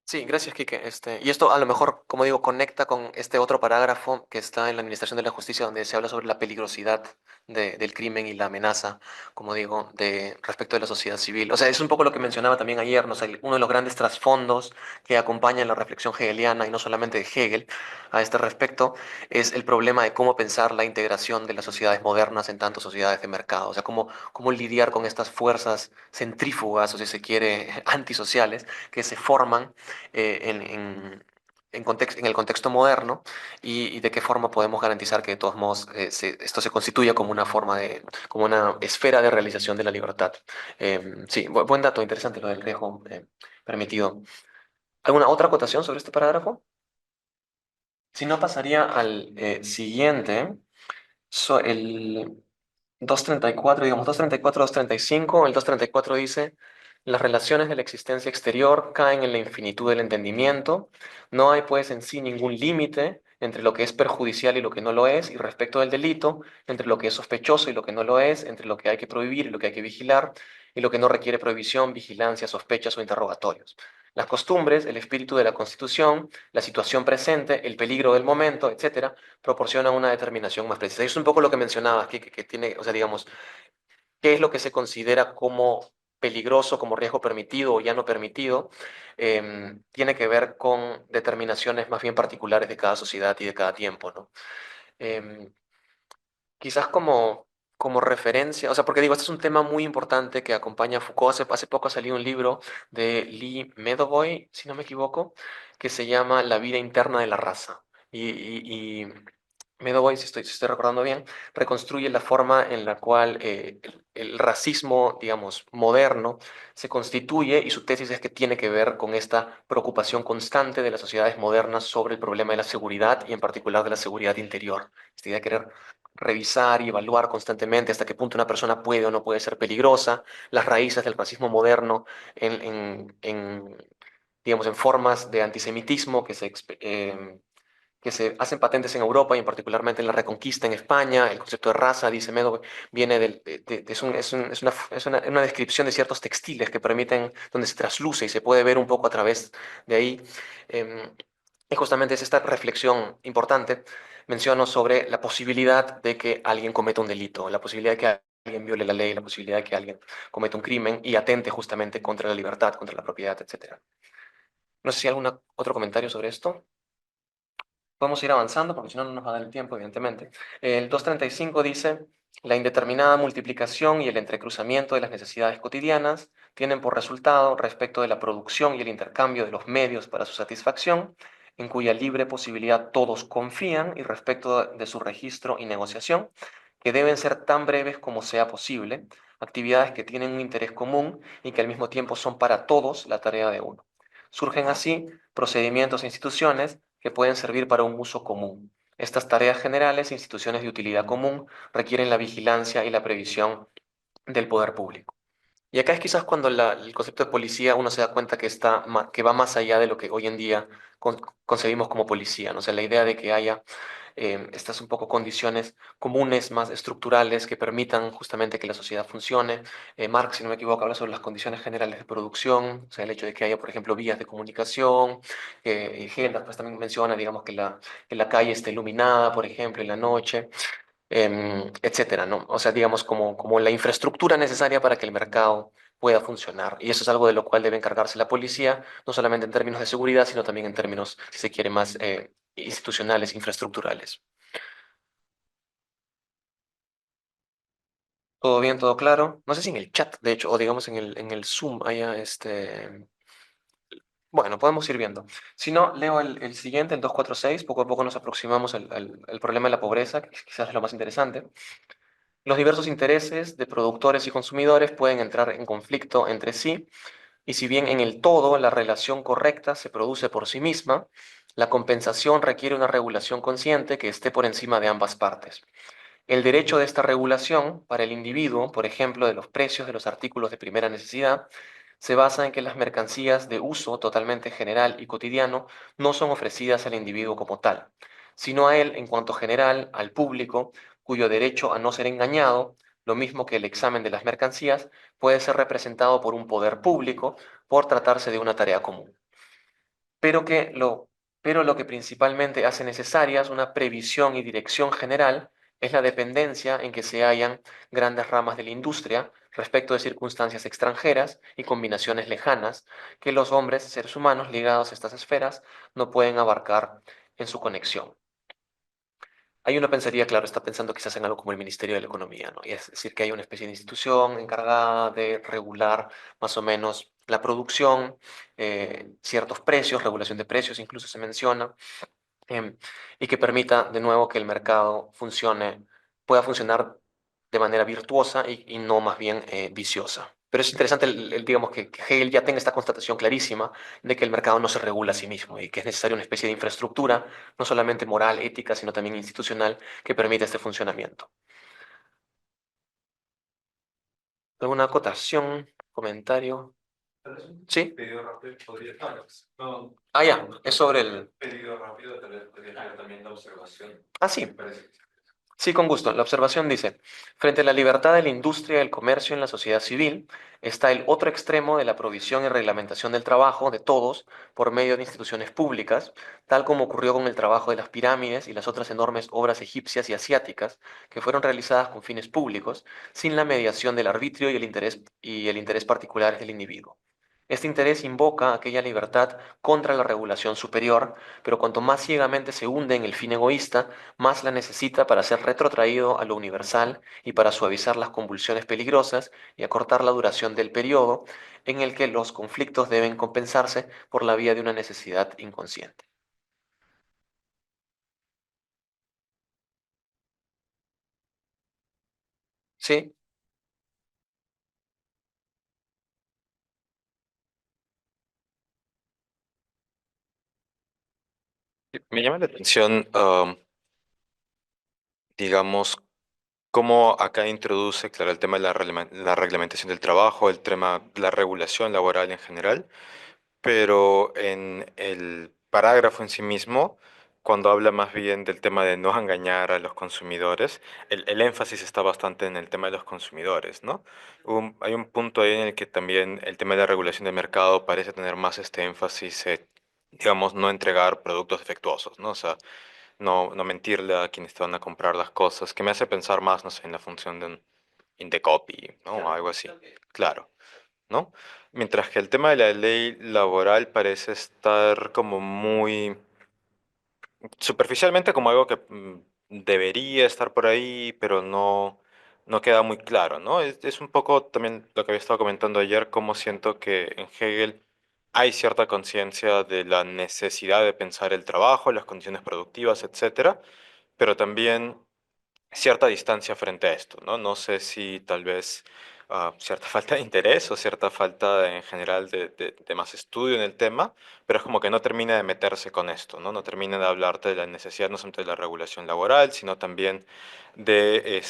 Sí, gracias, Quique. Y esto a lo mejor, como digo, conecta con este otro parágrafo que está en la Administración de la Justicia, donde se habla sobre la peligrosidad del crimen y la amenaza, como digo, respecto de la sociedad civil. O sea, es un poco lo que mencionaba también ayer, ¿no? O sea, uno de los grandes trasfondos que acompañan la reflexión hegeliana, y no solamente de Hegel, a este respecto, es el problema de cómo pensar la integración de las sociedades modernas en tanto sociedades de mercado. O sea, cómo lidiar con estas fuerzas centrífugas, o si se quiere, antisociales, que se forman en el contexto moderno y de qué forma podemos garantizar que de todos modos esto se constituya como una forma como una esfera de realización de la libertad. Sí, buen dato, interesante lo del riesgo permitido. ¿Alguna otra acotación sobre este parágrafo? Si no, pasaría al siguiente, el 234, digamos, 234, 235. El 234 dice, las relaciones de la existencia exterior caen en la infinitud del entendimiento. No hay, pues, en sí ningún límite entre lo que es perjudicial y lo que no lo es, y respecto del delito, entre lo que es sospechoso y lo que no lo es, entre lo que hay que prohibir y lo que hay que vigilar, y lo que no requiere prohibición, vigilancia, sospechas o interrogatorios. Las costumbres, el espíritu de la Constitución, la situación presente, el peligro del momento, etcétera, proporcionan una determinación más precisa. Y es un poco lo que mencionabas aquí, que tiene, o sea, digamos, qué es lo que se considera como peligroso, como riesgo permitido o ya no permitido, tiene que ver con determinaciones más bien particulares de cada sociedad y de cada tiempo, ¿no? Em, Quizás como referencia, o sea, porque digo, este es un tema muy importante que acompaña a Foucault. Hace poco salió un libro de Lee Medaway, si no me equivoco, que se llama La vida interna de la raza. Y Medaway, si estoy recordando bien, reconstruye la forma en la cual el racismo, digamos, moderno se constituye, y su tesis es que tiene que ver con esta preocupación constante de las sociedades modernas sobre el problema de la seguridad y en particular de la seguridad interior. Esta idea de querer revisar y evaluar constantemente hasta qué punto una persona puede o no puede ser peligrosa, las raíces del racismo moderno digamos, en formas de antisemitismo que se hacen patentes en Europa y en particularmente en la Reconquista en España. El concepto de raza, dice Medo, viene es una descripción de ciertos textiles que permiten, donde se trasluce y se puede ver un poco a través de ahí. Em, y justamente es esta reflexión importante, menciono sobre la posibilidad de que alguien cometa un delito, la posibilidad de que alguien viole la ley, la posibilidad de que alguien cometa un crimen y atente justamente contra la libertad, contra la propiedad, etc. No sé si hay algún otro comentario sobre esto. Podemos ir avanzando porque si no, no nos va a dar el tiempo, evidentemente. El 235 dice, la indeterminada multiplicación y el entrecruzamiento de las necesidades cotidianas tienen por resultado, respecto de la producción y el intercambio de los medios para su satisfacción, en cuya libre posibilidad todos confían y respecto de su registro y negociación, que deben ser tan breves como sea posible, actividades que tienen un interés común y que al mismo tiempo son para todos la tarea de uno. Surgen así procedimientos e instituciones que pueden servir para un uso común. Estas tareas generales e instituciones de utilidad común requieren la vigilancia y la previsión del poder público. Y acá es quizás cuando el concepto de policía uno se da cuenta que va más allá de lo que hoy en día concebimos como policía, ¿no? O sea, la idea de que haya estas un poco condiciones comunes, más estructurales, que permitan justamente que la sociedad funcione. Marx, si no me equivoco, habla sobre las condiciones generales de producción, o sea, el hecho de que haya, por ejemplo, vías de comunicación. Hegel pues, también menciona, digamos, que la calle esté iluminada, por ejemplo, en la noche, etcétera, ¿no? O sea, digamos, como la infraestructura necesaria para que el mercado pueda funcionar. Y eso es algo de lo cual debe encargarse la policía, no solamente en términos de seguridad, sino también en términos, si se quiere, más institucionales, infraestructurales. ¿Todo bien, todo claro? No sé si en el chat, de hecho, o digamos en el Zoom haya Bueno, podemos ir viendo. Si no, leo el siguiente, el 246. Poco a poco nos aproximamos al problema de la pobreza, que quizás es lo más interesante. Los diversos intereses de productores y consumidores pueden entrar en conflicto entre sí, y si bien en el todo la relación correcta se produce por sí misma, La compensación requiere una regulación consciente que esté por encima de ambas partes. El derecho de esta regulación para el individuo, por ejemplo, de los precios de los artículos de primera necesidad, se basa en que las mercancías de uso totalmente general y cotidiano no son ofrecidas al individuo como tal, sino a él en cuanto general, al público, cuyo derecho a no ser engañado, lo mismo que el examen de las mercancías, puede ser representado por un poder público por tratarse de una tarea común. Pero pero lo que principalmente hace necesarias una previsión y dirección general es la dependencia en que se hallan grandes ramas de la industria respecto de circunstancias extranjeras y combinaciones lejanas que los hombres, seres humanos ligados a estas esferas, no pueden abarcar en su conexión. Ahí uno pensaría, claro, está pensando quizás en algo como el Ministerio de la Economía, ¿no? Y es decir, que hay una especie de institución encargada de regular más o menos la producción, ciertos precios, regulación de precios incluso se menciona, em, y que permita de nuevo que el mercado pueda funcionar de manera virtuosa y no más bien viciosa. Pero es interesante, digamos, que Hegel ya tenga esta constatación clarísima de que el mercado no se regula a sí mismo y que es necesaria una especie de infraestructura, no solamente moral, ética, sino también institucional, que permita este funcionamiento. ¿Alguna acotación, comentario? ¿Sí? Pedido rápido, podría. No, Ah, ya, es sobre el... pedido rápido, tal vez podría leer también la observación. Ah, sí. Me parece. Sí, con gusto. La observación dice, frente a la libertad de la industria y el comercio en la sociedad civil, está el otro extremo de la provisión y reglamentación del trabajo de todos por medio de instituciones públicas, tal como ocurrió con el trabajo de las pirámides y las otras enormes obras egipcias y asiáticas que fueron realizadas con fines públicos, sin la mediación del arbitrio y el interés particular del individuo. Este interés invoca aquella libertad contra la regulación superior, pero cuanto más ciegamente se hunde en el fin egoísta, más la necesita para ser retrotraído a lo universal y para suavizar las convulsiones peligrosas y acortar la duración del periodo en el que los conflictos deben compensarse por la vía de una necesidad inconsciente. ¿Sí? Me llama la atención, digamos, cómo acá introduce, claro, el tema de la reglamentación del trabajo, el tema de la regulación laboral en general, pero en el parágrafo en sí mismo, cuando habla más bien del tema de no engañar a los consumidores, el énfasis está bastante en el tema de los consumidores, ¿no? Hay un punto ahí en el que también el tema de la regulación de mercado parece tener más este énfasis, digamos, no entregar productos defectuosos, ¿no? O sea, no mentirle a quienes te van a comprar las cosas, que me hace pensar más, no sé, en la función de un in the copy, ¿no? O algo así, claro, ¿no? Mientras que el tema de la ley laboral parece estar como muy superficialmente como algo que debería estar por ahí, pero no queda muy claro, ¿no? Es un poco también lo que había estado comentando ayer, cómo siento que en Hegel hay cierta conciencia de la necesidad de pensar el trabajo, las condiciones productivas, etcétera, pero también cierta distancia frente a esto, ¿no? No sé si tal vez cierta falta de interés o cierta falta en general de más estudio en el tema, pero es como que no termina de meterse con esto, ¿no? No termina de hablarte de la necesidad no solamente de la regulación laboral, sino también de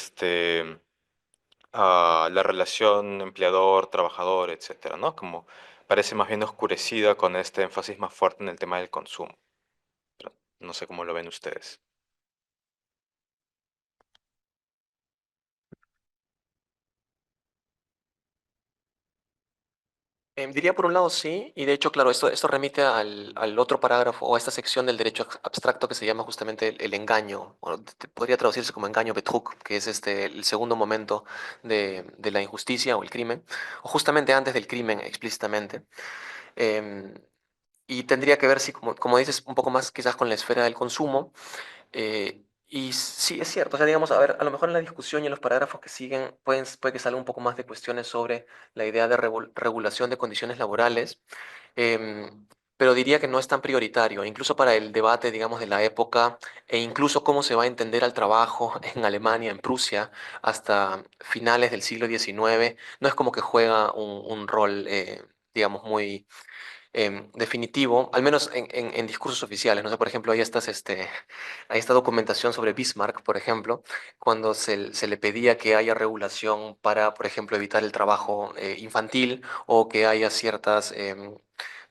la relación empleador-trabajador, etcétera, ¿no? Como parece más bien oscurecida con este énfasis más fuerte en el tema del consumo. Pero no sé cómo lo ven ustedes. Diría por un lado sí, y de hecho, claro, esto remite al otro parágrafo o a esta sección del derecho abstracto que se llama justamente el engaño, o podría traducirse como engaño betrug, que es el segundo momento de la injusticia o el crimen, o justamente antes del crimen explícitamente. Em, y tendría que ver, sí, como dices, un poco más quizás con la esfera del consumo. Y sí, es cierto, o sea, digamos, a ver, a lo mejor en la discusión y en los parágrafos que siguen puede que salga un poco más de cuestiones sobre la idea de regulación de condiciones laborales, em, pero diría que no es tan prioritario, incluso para el debate, digamos, de la época e incluso cómo se va a entender al trabajo en Alemania, en Prusia, hasta finales del siglo XIX, no es como que juega un rol, digamos, muy definitivo, al menos en discursos oficiales. No sé, por ejemplo, hay esta documentación sobre Bismarck, por ejemplo, cuando se le pedía que haya regulación para, por ejemplo, evitar el trabajo infantil o que haya ciertas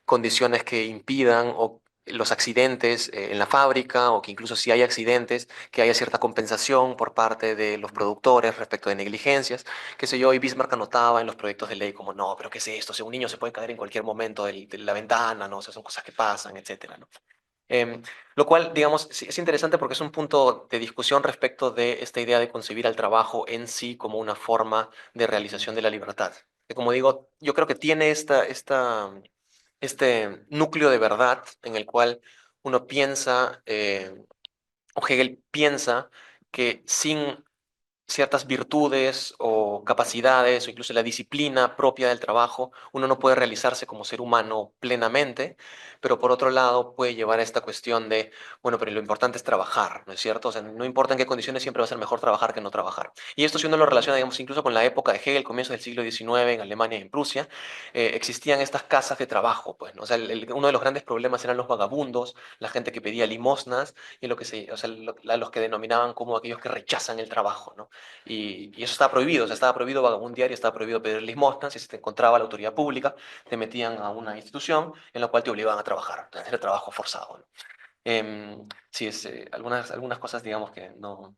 condiciones que impidan o los accidentes en la fábrica o que incluso si hay accidentes, que haya cierta compensación por parte de los productores respecto de negligencias, qué sé yo, y Bismarck anotaba en los proyectos de ley como, no, pero ¿qué es esto? Si un niño se puede caer en cualquier momento de la ventana, ¿no? O sea, son cosas que pasan, etcétera, ¿no? Lo cual, digamos, sí, es interesante porque es un punto de discusión respecto de esta idea de concebir al trabajo en sí como una forma de realización de la libertad. Que como digo, yo creo que tiene este núcleo de verdad en el cual uno piensa, o Hegel piensa, que sin ciertas virtudes o capacidades o incluso la disciplina propia del trabajo, uno no puede realizarse como ser humano plenamente, pero por otro lado puede llevar a esta cuestión de, bueno, pero lo importante es trabajar, ¿no es cierto? O sea, no importa en qué condiciones, siempre va a ser mejor trabajar que no trabajar. Y esto si uno lo relaciona, digamos, incluso con la época de Hegel, comienzo del siglo XIX en Alemania y en Prusia, existían estas casas de trabajo, pues, ¿no? O sea, uno de los grandes problemas eran los vagabundos, la gente que pedía limosnas y o sea, los que denominaban como aquellos que rechazan el trabajo, ¿no? Y eso estaba prohibido, o sea, estaba prohibido vagabundear y estaba prohibido pedir limosnas. Si se te encontraba la autoridad pública, te metían a una institución en la cual te obligaban a trabajar, a hacer trabajo forzado, ¿no? Sí, algunas cosas, digamos, que no,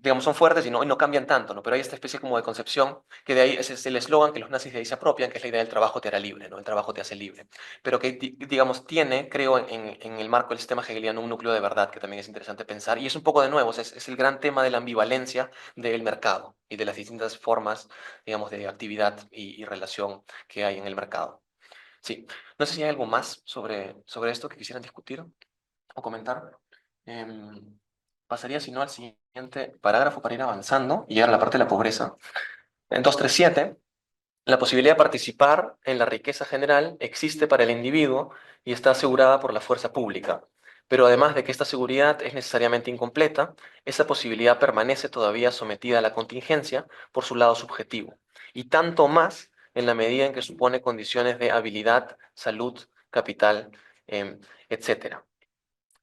digamos, son fuertes y no cambian tanto, ¿no? Pero hay esta especie como de concepción que de ahí, ese es el eslogan que los nazis de ahí se apropian, que es la idea del trabajo te hará libre, ¿no? El trabajo te hace libre. Pero que, digamos, tiene, creo, en el marco del sistema hegeliano un núcleo de verdad que también es interesante pensar. Y es un poco de nuevo, o sea, es el gran tema de la ambivalencia del mercado y de las distintas formas, digamos, de actividad y relación que hay en el mercado. Sí, no sé si hay algo más sobre esto que quisieran discutir o comentar. Em, Pasaría, si no, al siguiente parágrafo para ir avanzando y llegar a la parte de la pobreza. En 237, la posibilidad de participar en la riqueza general existe para el individuo y está asegurada por la fuerza pública. Pero además de que esta seguridad es necesariamente incompleta, esa posibilidad permanece todavía sometida a la contingencia por su lado subjetivo, y tanto más en la medida en que supone condiciones de habilidad, salud, capital, etc.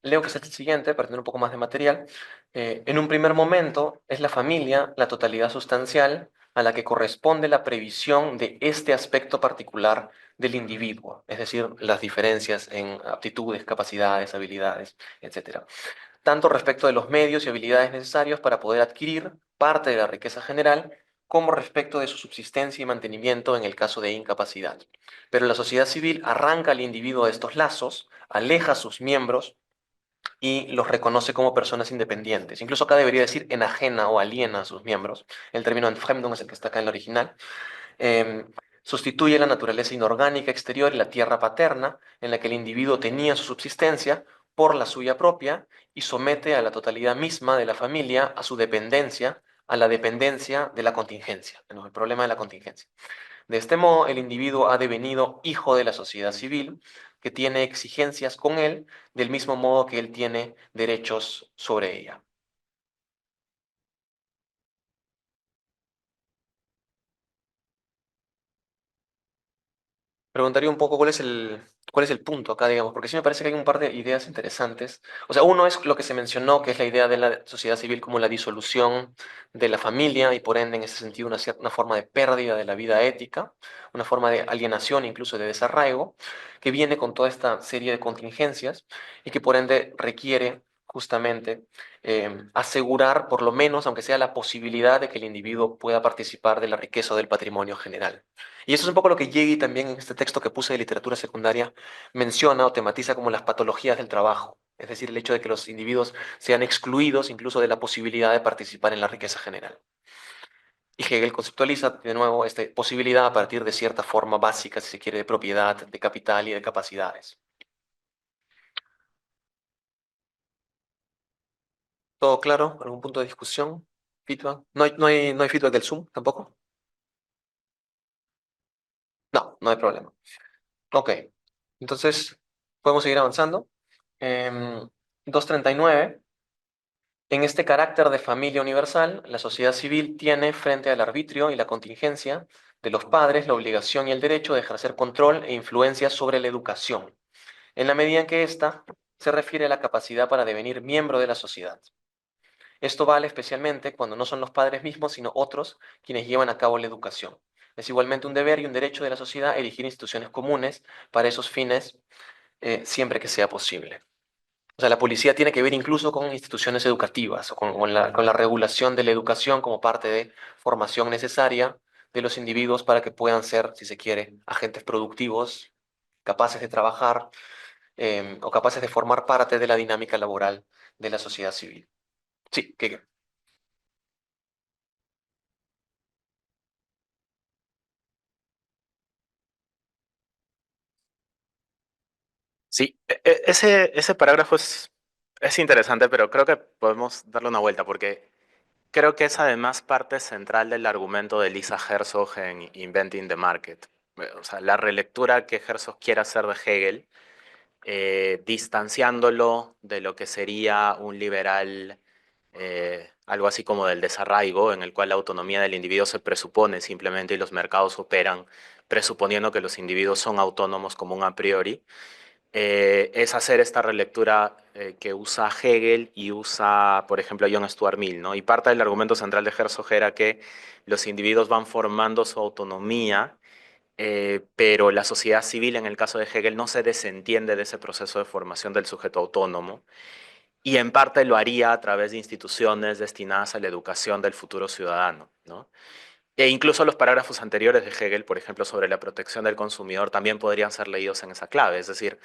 Leo que es el siguiente, para tener un poco más de material. En un primer momento, es la familia la totalidad sustancial a la que corresponde la previsión de este aspecto particular del individuo, es decir, las diferencias en aptitudes, capacidades, habilidades, etcétera, tanto respecto de los medios y habilidades necesarios para poder adquirir parte de la riqueza general, como respecto de su subsistencia y mantenimiento en el caso de incapacidad. Pero la sociedad civil arranca al individuo de estos lazos, aleja a sus miembros y los reconoce como personas independientes. Incluso acá debería decir enajena o aliena a sus miembros. El término Entfremdung es el que está acá en el original. Sustituye la naturaleza inorgánica exterior y la tierra paterna, en la que el individuo tenía su subsistencia, por la suya propia, y somete a la totalidad misma de la familia a su dependencia, a la dependencia de la contingencia, el problema de la contingencia. De este modo, el individuo ha devenido hijo de la sociedad civil, que tiene exigencias con él, del mismo modo que él tiene derechos sobre ella. Preguntaría un poco cuál es el punto acá, digamos, porque sí me parece que hay un par de ideas interesantes. O sea, uno es lo que se mencionó, que es la idea de la sociedad civil como la disolución de la familia y por ende, en ese sentido, una forma de pérdida de la vida ética, una forma de alienación, incluso de desarraigo, que viene con toda esta serie de contingencias y que por ende requiere justamente asegurar, por lo menos, aunque sea la posibilidad de que el individuo pueda participar de la riqueza o del patrimonio general. Y eso es un poco lo que Yegi también en este texto que puse de literatura secundaria menciona o tematiza como las patologías del trabajo, es decir, el hecho de que los individuos sean excluidos incluso de la posibilidad de participar en la riqueza general. Y Hegel conceptualiza de nuevo esta posibilidad a partir de cierta forma básica, si se quiere, de propiedad, de capital y de capacidades. ¿Todo claro? ¿Algún punto de discusión? ¿Feedback? ¿No hay feedback del Zoom tampoco? No, no hay problema. Ok, entonces podemos seguir avanzando. 239. En este carácter de familia universal, la sociedad civil tiene frente al arbitrio y la contingencia de los padres la obligación y el derecho de ejercer control e influencia sobre la educación, en la medida en que ésta se refiere a la capacidad para devenir miembro de la sociedad. Esto vale especialmente cuando no son los padres mismos, sino otros quienes llevan a cabo la educación. Es igualmente un deber y un derecho de la sociedad erigir instituciones comunes para esos fines, siempre que sea posible. O sea, la policía tiene que ver incluso con instituciones educativas o con la regulación de la educación como parte de formación necesaria de los individuos para que puedan ser, si se quiere, agentes productivos, capaces de trabajar, o capaces de formar parte de la dinámica laboral de la sociedad civil. Sí, que Sí, ese parágrafo es interesante, pero creo que podemos darle una vuelta porque creo que es además parte central del argumento de Lisa Herzog en Inventing the Market. O sea, la relectura que Herzog quiere hacer de Hegel, distanciándolo de lo que sería un liberal, algo así como del desarraigo, en el cual la autonomía del individuo se presupone simplemente y los mercados operan presuponiendo que los individuos son autónomos como un a priori, es hacer esta relectura que usa Hegel y usa, por ejemplo, a John Stuart Mill, ¿no? Y parte del argumento central de Herzog era que los individuos van formando su autonomía, pero la sociedad civil, en el caso de Hegel, no se desentiende de ese proceso de formación del sujeto autónomo y en parte lo haría a través de instituciones destinadas a la educación del futuro ciudadano, ¿no? E incluso los parágrafos anteriores de Hegel, por ejemplo, sobre la protección del consumidor, también podrían ser leídos en esa clave, es decir,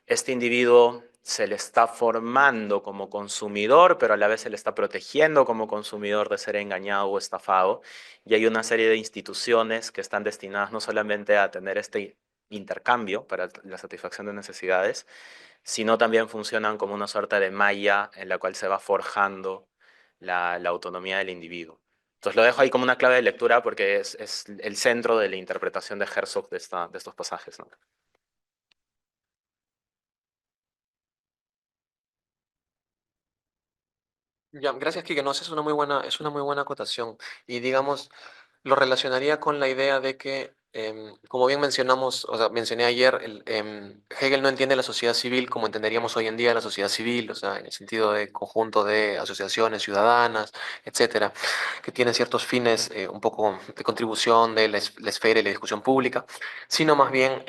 este individuo se le está formando como consumidor, pero a la vez se le está protegiendo como consumidor de ser engañado o estafado. Y hay una serie de instituciones que están destinadas no solamente a tener este intercambio para la satisfacción de necesidades, sino también funcionan como una suerte de malla en la cual se va forjando la autonomía del individuo. Entonces lo dejo ahí como una clave de lectura porque es el centro de la interpretación de Herzog de estos pasajes, ¿no? ya, gracias, Kike. No, esa es una muy buena acotación. Y digamos, lo relacionaría con la idea de que, como bien mencionamos, o sea, mencioné ayer, Hegel no entiende la sociedad civil como entenderíamos hoy en día la sociedad civil, o sea, en el sentido de conjunto de asociaciones ciudadanas, etcétera, que tienen ciertos fines, un poco de contribución de la esfera y la discusión pública, sino más bien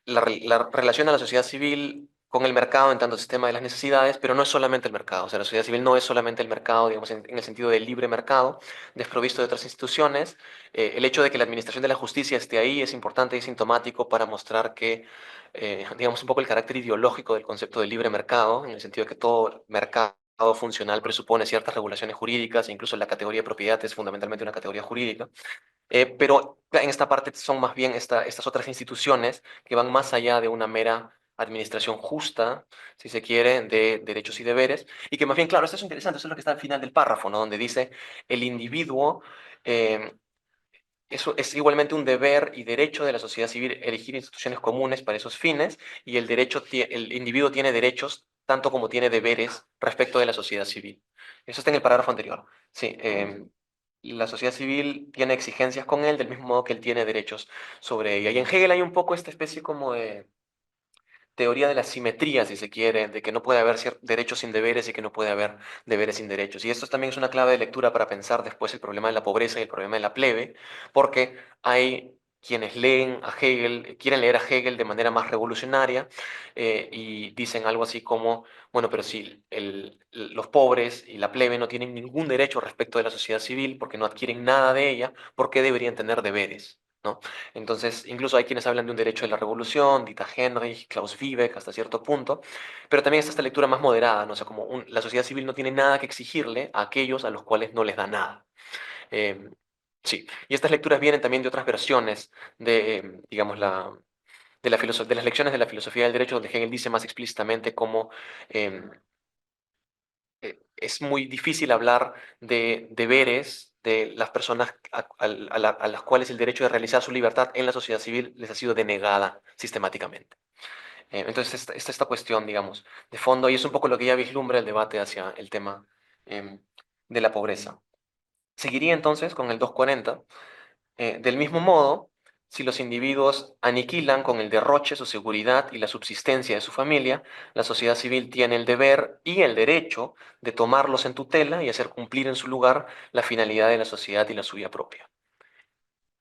la relación a la sociedad civil con el mercado en tanto sistema de las necesidades, pero no es solamente el mercado. O sea, la sociedad civil no es solamente el mercado, digamos, en el sentido del libre mercado, desprovisto de otras instituciones. El hecho de que la administración de la justicia esté ahí es importante y sintomático para mostrar que, digamos, un poco el carácter ideológico del concepto del libre mercado, en el sentido de que todo mercado funcional presupone ciertas regulaciones jurídicas, e incluso la categoría de propiedad es fundamentalmente una categoría jurídica. Pero en esta parte son más bien estas otras instituciones que van más allá de una mera administración justa, si se quiere, de derechos y deberes, y que más bien, claro, esto es interesante, eso es lo que está al final del párrafo, ¿no? Donde dice, el individuo, eh, eso es igualmente un deber y derecho de la sociedad civil elegir instituciones comunes para esos fines, y el individuo tiene derechos tanto como tiene deberes respecto de la sociedad civil. Eso está en el parágrafo anterior. Sí, la sociedad civil tiene exigencias con él del mismo modo que él tiene derechos sobre ella. Y en Hegel hay un poco esta especie como de teoría de la simetría, si se quiere, de que no puede haber derechos sin deberes y que no puede haber deberes sin derechos. Y esto también es una clave de lectura para pensar después el problema de la pobreza y el problema de la plebe, porque hay quienes leen a Hegel, quieren leer a Hegel de manera más revolucionaria, y dicen algo así como, bueno, pero si los pobres y la plebe no tienen ningún derecho respecto de la sociedad civil porque no adquieren nada de ella, ¿por qué deberían tener deberes? ¿No? Entonces, incluso hay quienes hablan de un derecho de la revolución, Dita Henrich, Klaus Wiebeck, hasta cierto punto, pero también está esta lectura más moderada, ¿no? O sea, como la sociedad civil no tiene nada que exigirle a aquellos a los cuales no les da nada. Eh, sí, y estas lecturas vienen también de otras versiones de, digamos, de las lecciones de la filosofía del derecho, donde Hegel dice más explícitamente cómo es muy difícil hablar de deberes de las personas a las cuales el derecho de realizar su libertad en la sociedad civil les ha sido denegada sistemáticamente. Entonces, esta cuestión, digamos, de fondo, y es un poco lo que ya vislumbra el debate hacia el tema de la pobreza. Seguiría entonces con el 240, Del mismo modo, si los individuos aniquilan con el derroche su seguridad y la subsistencia de su familia, la sociedad civil tiene el deber y el derecho de tomarlos en tutela y hacer cumplir en su lugar la finalidad de la sociedad y la suya propia.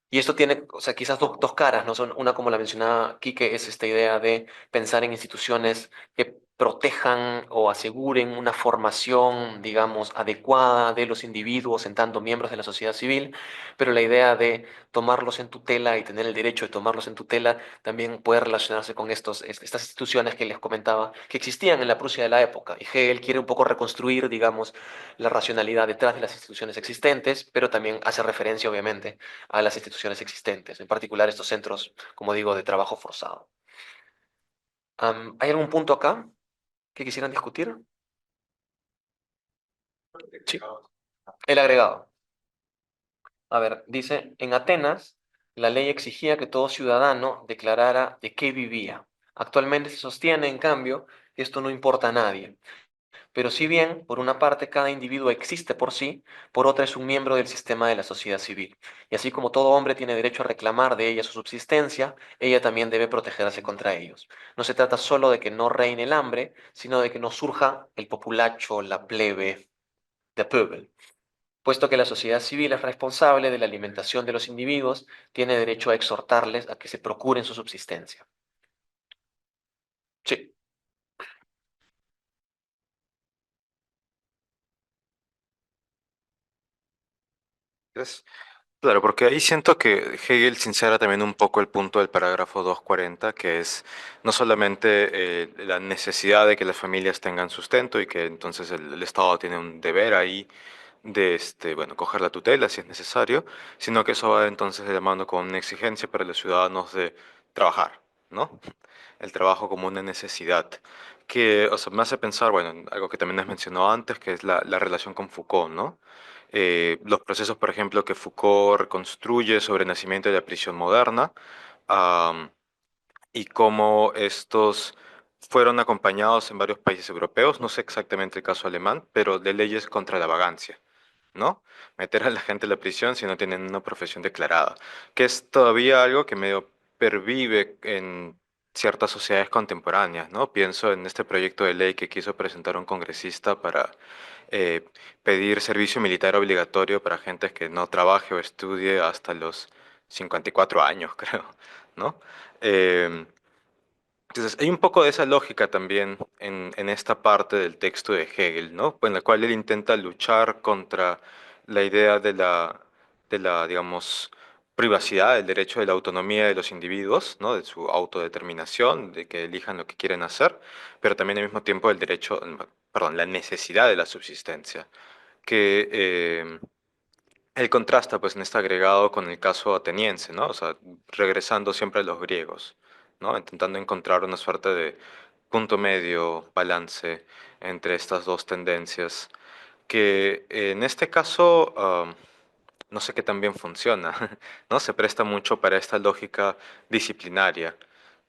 Y esto tiene, o sea, quizás dos caras, ¿no? Son una, como la mencionaba Quique, es esta idea de pensar en instituciones que protejan o aseguren una formación, digamos, adecuada de los individuos en tanto miembros de la sociedad civil, pero la idea de tomarlos en tutela y tener el derecho de tomarlos en tutela también puede relacionarse con estas instituciones que les comentaba, que existían en la Prusia de la época. Y Hegel quiere un poco reconstruir, digamos, la racionalidad detrás de las instituciones existentes, pero también hace referencia, obviamente, a las instituciones existentes, en particular estos centros, como digo, de trabajo forzado. ¿Hay algún punto acá que quisieran discutir? Sí. El agregado. A ver, dice, en Atenas, la ley exigía que todo ciudadano declarara de qué vivía. Actualmente se sostiene, en cambio, que esto no importa a nadie. Pero si bien, por una parte, cada individuo existe por sí, por otra es un miembro del sistema de la sociedad civil. Y así como todo hombre tiene derecho a reclamar de ella su subsistencia, ella también debe protegerse contra ellos. No se trata solo de que no reine el hambre, sino de que no surja el populacho, la plebe, the peuple. Puesto que la sociedad civil es responsable de la alimentación de los individuos, tiene derecho a exhortarles a que se procuren su subsistencia. Sí. Es- Claro, porque ahí siento que Hegel sincera también un poco el punto del parágrafo 240, que es no solamente la necesidad de que las familias tengan sustento y que entonces el Estado tiene un deber ahí de bueno, coger la tutela si es necesario, sino que eso va entonces de la mano con una exigencia para los ciudadanos de trabajar, ¿no? El trabajo como una necesidad. Que, o sea, me hace pensar, bueno, en algo que también has mencionado antes, que es la relación con Foucault, ¿no? Los procesos, por ejemplo, que Foucault reconstruye sobre el nacimiento de la prisión moderna, am, y cómo estos fueron acompañados en varios países europeos, no sé exactamente el caso alemán, pero de leyes contra la vagancia, ¿no? Meter a la gente en la prisión si no tienen una profesión declarada, que es todavía algo que medio pervive en ciertas sociedades contemporáneas, ¿no? Pienso en este proyecto de ley que quiso presentar un congresista para eh, pedir servicio militar obligatorio para gente que no trabaje o estudie hasta los 54 años, creo, ¿no? Em, entonces, hay un poco de esa lógica también en esta parte del texto de Hegel, ¿no? En la cual él intenta luchar contra la idea digamos, privacidad, el derecho de la autonomía de los individuos, ¿no? De su autodeterminación, de que elijan lo que quieren hacer, pero también al mismo tiempo el derecho, perdón, la necesidad de la subsistencia, que él contrasta pues en este agregado con el caso ateniense, ¿no? O sea, regresando siempre a los griegos, ¿no? Intentando encontrar una suerte de punto medio, balance entre estas dos tendencias, que en este caso no sé qué tan bien funciona, ¿no? Se presta mucho para esta lógica disciplinaria,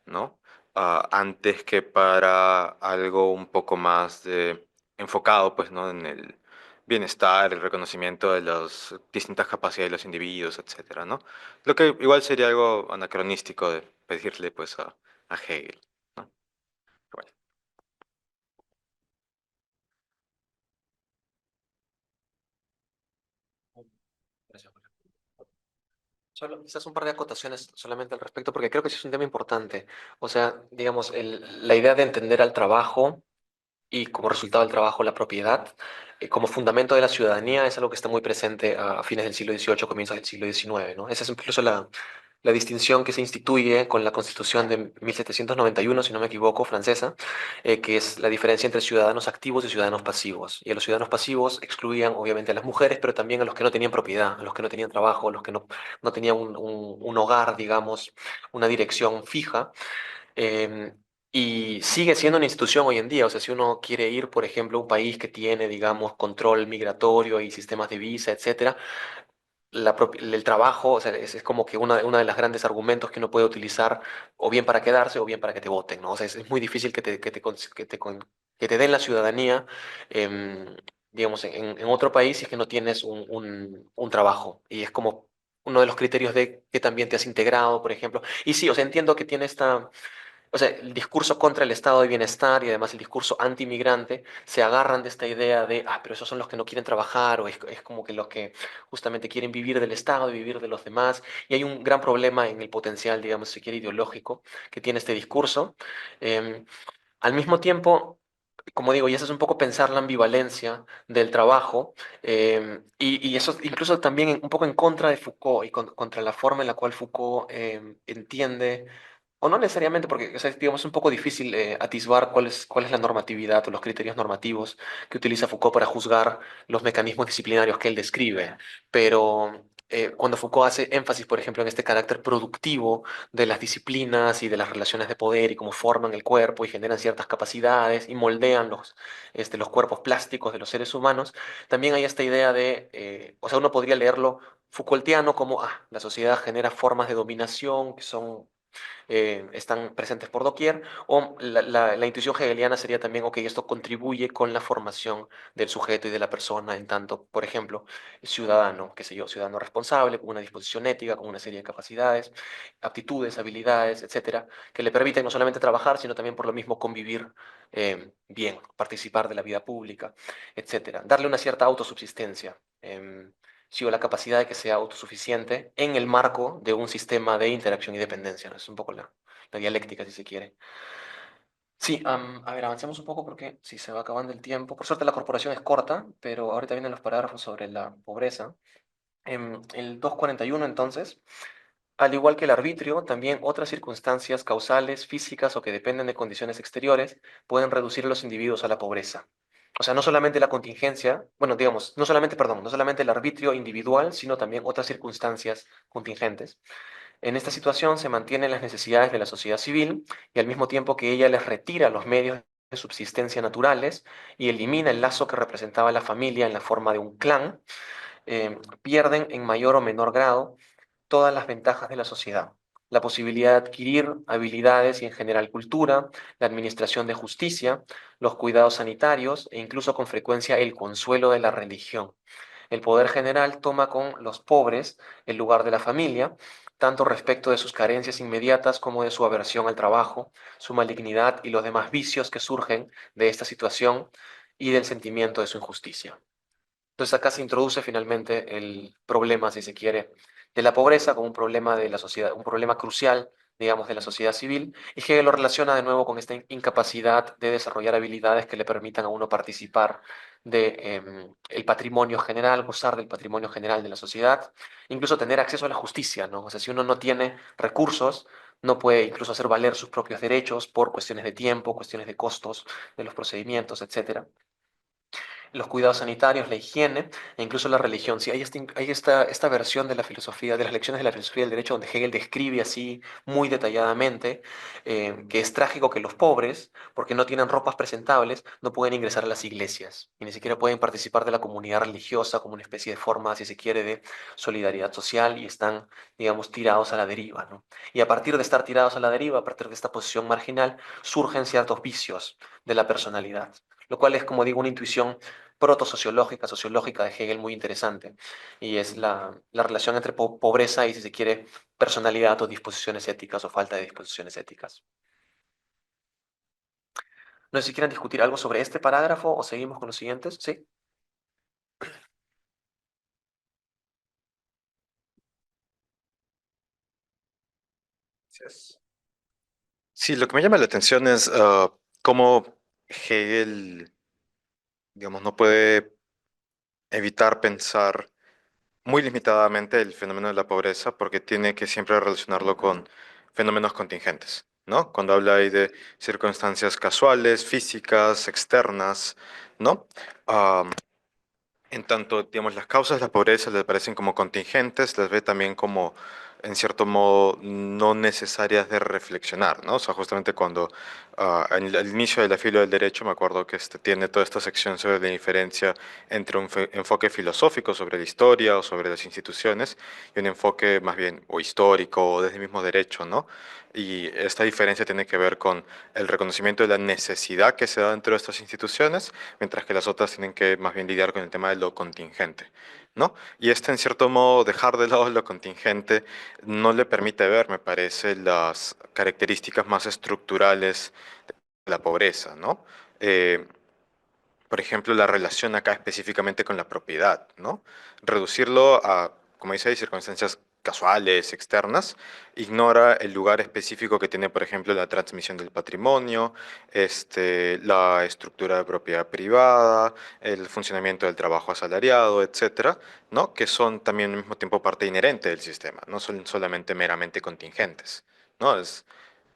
¿no? Antes que para algo un poco más enfocado, pues, ¿no? En el bienestar, el reconocimiento de las distintas capacidades de los individuos, etcétera, ¿no? Lo que igual sería algo anacronístico de pedirle, pues, a Hegel, ¿no? Bueno. Gracias, Julia. Solo, quizás un par de acotaciones solamente al respecto, porque creo que sí es un tema importante. O sea, digamos, la idea de entender al trabajo y como resultado del trabajo la propiedad como fundamento de la ciudadanía es algo que está muy presente a fines del siglo XVIII, comienzos del siglo XIX, ¿no? Esa es incluso la distinción que se instituye con la Constitución de 1791, si no me equivoco, francesa, que es la diferencia entre ciudadanos activos y ciudadanos pasivos. Y a los ciudadanos pasivos excluían obviamente a las mujeres, pero también a los que no tenían propiedad, a los que no tenían trabajo, a los que no tenían un hogar, digamos, una dirección fija. Em, y sigue siendo una institución hoy en día. O sea, si uno quiere ir, por ejemplo, a un país que tiene, digamos, control migratorio y sistemas de visa, etcétera, el trabajo, o sea, es como que una de las grandes argumentos que uno puede utilizar o bien para quedarse o bien para que te voten, ¿no? O sea, es muy difícil que te den la ciudadanía, em, digamos, en otro país si es que no tienes un trabajo. Y es como uno de los criterios de que también te has integrado, por ejemplo. Y sí, o sea, entiendo que tiene esta, o sea, el discurso contra el estado de bienestar y además el discurso anti-migrante se agarran de esta idea de, ah, pero esos son los que no quieren trabajar o es como que los que justamente quieren vivir del Estado y vivir de los demás. Y hay un gran problema en el potencial, digamos, si se quiere, ideológico que tiene este discurso. Em, Al mismo tiempo, como digo, y eso es un poco pensar la ambivalencia del trabajo, y eso incluso también un poco en contra de Foucault y contra la forma en la cual Foucault entiende o no necesariamente, porque o sea, digamos, es un poco difícil atisbar cuál es la normatividad o los criterios normativos que utiliza Foucault para juzgar los mecanismos disciplinarios que él describe. Pero cuando Foucault hace énfasis, por ejemplo, en este carácter productivo de las disciplinas y de las relaciones de poder y cómo forman el cuerpo y generan ciertas capacidades y moldean los cuerpos plásticos de los seres humanos, también hay esta idea de, o sea, uno podría leerlo Foucaultiano como, ah, la sociedad genera formas de dominación que son están presentes por doquier, o la intuición hegeliana sería también, ok, esto contribuye con la formación del sujeto y de la persona en tanto, por ejemplo, ciudadano, qué sé yo, ciudadano responsable, con una disposición ética, con una serie de capacidades, aptitudes, habilidades, etcétera, que le permiten no solamente trabajar, sino también por lo mismo convivir bien, participar de la vida pública, etcétera. Darle una cierta autosubsistencia. Sí, o la capacidad de que sea autosuficiente en el marco de un sistema de interacción y dependencia, ¿no? Es un poco la dialéctica, si se quiere. Sí, a ver, avancemos un poco porque sí, se va acabando el tiempo. Por suerte la corporación es corta, pero ahorita vienen los parágrafos sobre la pobreza. El 241, entonces, al igual que el arbitrio, también otras circunstancias causales, físicas o que dependen de condiciones exteriores pueden reducir a los individuos a la pobreza. O sea, no solamente la contingencia, bueno, digamos, no solamente, perdón, no solamente el arbitrio individual, sino también otras circunstancias contingentes. En esta situación se mantienen las necesidades de la sociedad civil y al mismo tiempo que ella les retira los medios de subsistencia naturales y elimina el lazo que representaba la familia en la forma de un clan, pierden en mayor o menor grado todas las ventajas de la sociedad. La posibilidad de adquirir habilidades y en general cultura, la administración de justicia, los cuidados sanitarios e incluso con frecuencia el consuelo de la religión. El poder general toma con los pobres el lugar de la familia, tanto respecto de sus carencias inmediatas como de su aversión al trabajo, su malignidad y los demás vicios que surgen de esta situación y del sentimiento de su injusticia. Entonces acá se introduce finalmente el problema, si se quiere, de la pobreza como un problema de la sociedad, un problema crucial, digamos, de la sociedad civil, y Hegel lo relaciona de nuevo con esta incapacidad de desarrollar habilidades que le permitan a uno participar de el patrimonio general, gozar del patrimonio general de la sociedad, incluso tener acceso a la justicia, ¿no? O sea, si uno no tiene recursos, no puede incluso hacer valer sus propios derechos por cuestiones de tiempo, cuestiones de costos de los procedimientos, etcétera. Los cuidados sanitarios, la higiene e incluso la religión. Sí, hay esta versión de la filosofía, de las lecciones de la filosofía del derecho, donde Hegel describe así muy detalladamente que es trágico que los pobres, porque no tienen ropas presentables, no pueden ingresar a las iglesias y ni siquiera pueden participar de la comunidad religiosa como una especie de forma, si se quiere, de solidaridad social y están, digamos, tirados a la deriva, ¿no? Y a partir de estar tirados a la deriva, a partir de esta posición marginal, surgen ciertos vicios de la personalidad, lo cual es, como digo, una intuición protosociológica, sociológica de Hegel muy interesante, y es la relación entre pobreza y, si se quiere, personalidad o disposiciones éticas o falta de disposiciones éticas. No sé si quieren discutir algo sobre este parágrafo o seguimos con los siguientes. Sí. Gracias. Sí, lo que me llama la atención es cómo Hegel, digamos, no puede evitar pensar muy limitadamente el fenómeno de la pobreza porque tiene que siempre relacionarlo con fenómenos contingentes, ¿no? Cuando habla ahí de circunstancias casuales, físicas, externas, ¿no? En tanto, digamos, las causas de la pobreza le parecen como contingentes, las ve también como, en cierto modo, no necesarias de reflexionar, ¿no? O sea, justamente cuando, al inicio de la filo del derecho, me acuerdo que tiene toda esta sección sobre la diferencia entre un enfoque filosófico sobre la historia o sobre las instituciones y un enfoque más bien o histórico o desde el mismo derecho, ¿no? Y esta diferencia tiene que ver con el reconocimiento de la necesidad que se da dentro de estas instituciones, mientras que las otras tienen que más bien lidiar con el tema de lo contingente, ¿no? Y este, en cierto modo, dejar de lado lo contingente no le permite ver, me parece, las características más estructurales de la pobreza, ¿no? Eh, por ejemplo, la relación acá específicamente con la propiedad, ¿no? Reducirlo a, como dice ahí, circunstancias casuales, externas, ignora el lugar específico que tiene, por ejemplo, la transmisión del patrimonio, la estructura de propiedad privada, el funcionamiento del trabajo asalariado, etcétera, ¿no? Que son también al mismo tiempo parte inherente del sistema, no son solamente meramente contingentes, ¿no? Es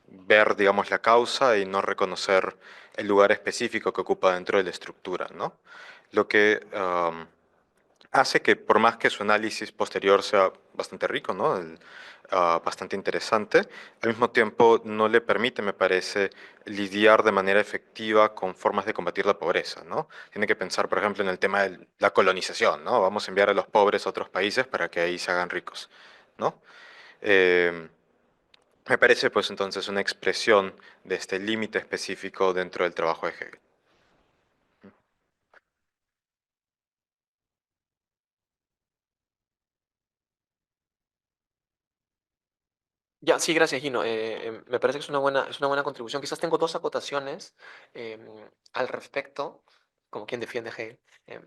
ver, digamos, la causa y no reconocer el lugar específico que ocupa dentro de la estructura, ¿no? Lo que hace que, por más que su análisis posterior sea bastante rico, ¿no? Bastante interesante, al mismo tiempo no le permite, me parece, lidiar de manera efectiva con formas de combatir la pobreza, ¿no? Tiene que pensar, por ejemplo, en el tema de la colonización, ¿no? Vamos a enviar a los pobres a otros países para que ahí se hagan ricos, ¿no? Eh, Me parece pues entonces una expresión de este límite específico dentro del trabajo de Hegel. Ya, sí, gracias, Gino. Me parece que es una buena contribución. Quizás tengo dos acotaciones em, al respecto, como quien defiende a Hegel.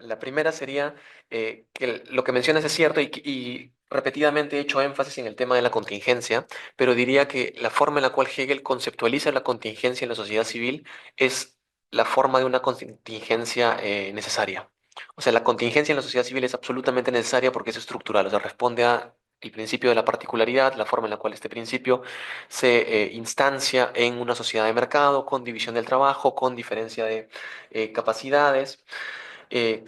La primera sería que lo que mencionas es cierto y repetidamente he hecho énfasis en el tema de la contingencia, pero diría que la forma en la cual Hegel conceptualiza la contingencia en la sociedad civil es la forma de una contingencia necesaria. O sea, la contingencia en la sociedad civil es absolutamente necesaria porque es estructural, o sea, responde a el principio de la particularidad, la forma en la cual este principio se instancia en una sociedad de mercado, con división del trabajo, con diferencia de capacidades, eh,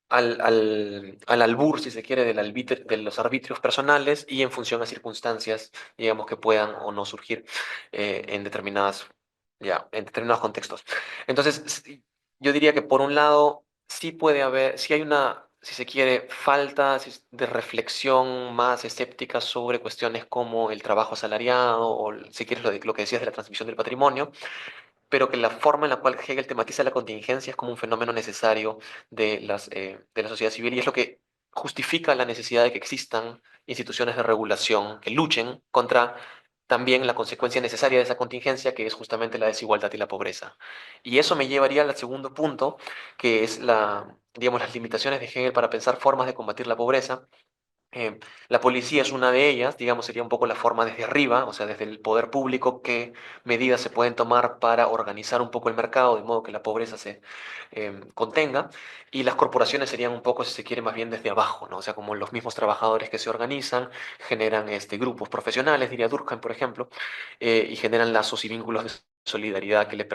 al albur, si se quiere, de los arbitrios personales y en función a circunstancias, digamos, que puedan o no surgir en en determinados contextos. Entonces, yo diría que por un lado, sí puede haber, sí hay una, si se quiere, falta de reflexión más escéptica sobre cuestiones como el trabajo asalariado o, si quieres, lo que decías de la transmisión del patrimonio, pero que la forma en la cual Hegel tematiza la contingencia es como un fenómeno necesario de la sociedad civil y es lo que justifica la necesidad de que existan instituciones de regulación que luchen contra también la consecuencia necesaria de esa contingencia, que es justamente la desigualdad y la pobreza. Y eso me llevaría al segundo punto, que es digamos, las limitaciones de Hegel para pensar formas de combatir la pobreza. La policía es una de ellas, digamos, sería un poco la forma desde arriba, o sea, desde el poder público, qué medidas se pueden tomar para organizar un poco el mercado de modo que la pobreza se contenga. Y las corporaciones serían un poco, si se quiere, más bien desde abajo, ¿no? O sea, como los mismos trabajadores que se organizan, generan grupos profesionales, diría Durkheim, por ejemplo, y generan lazos y vínculos de solidaridad que les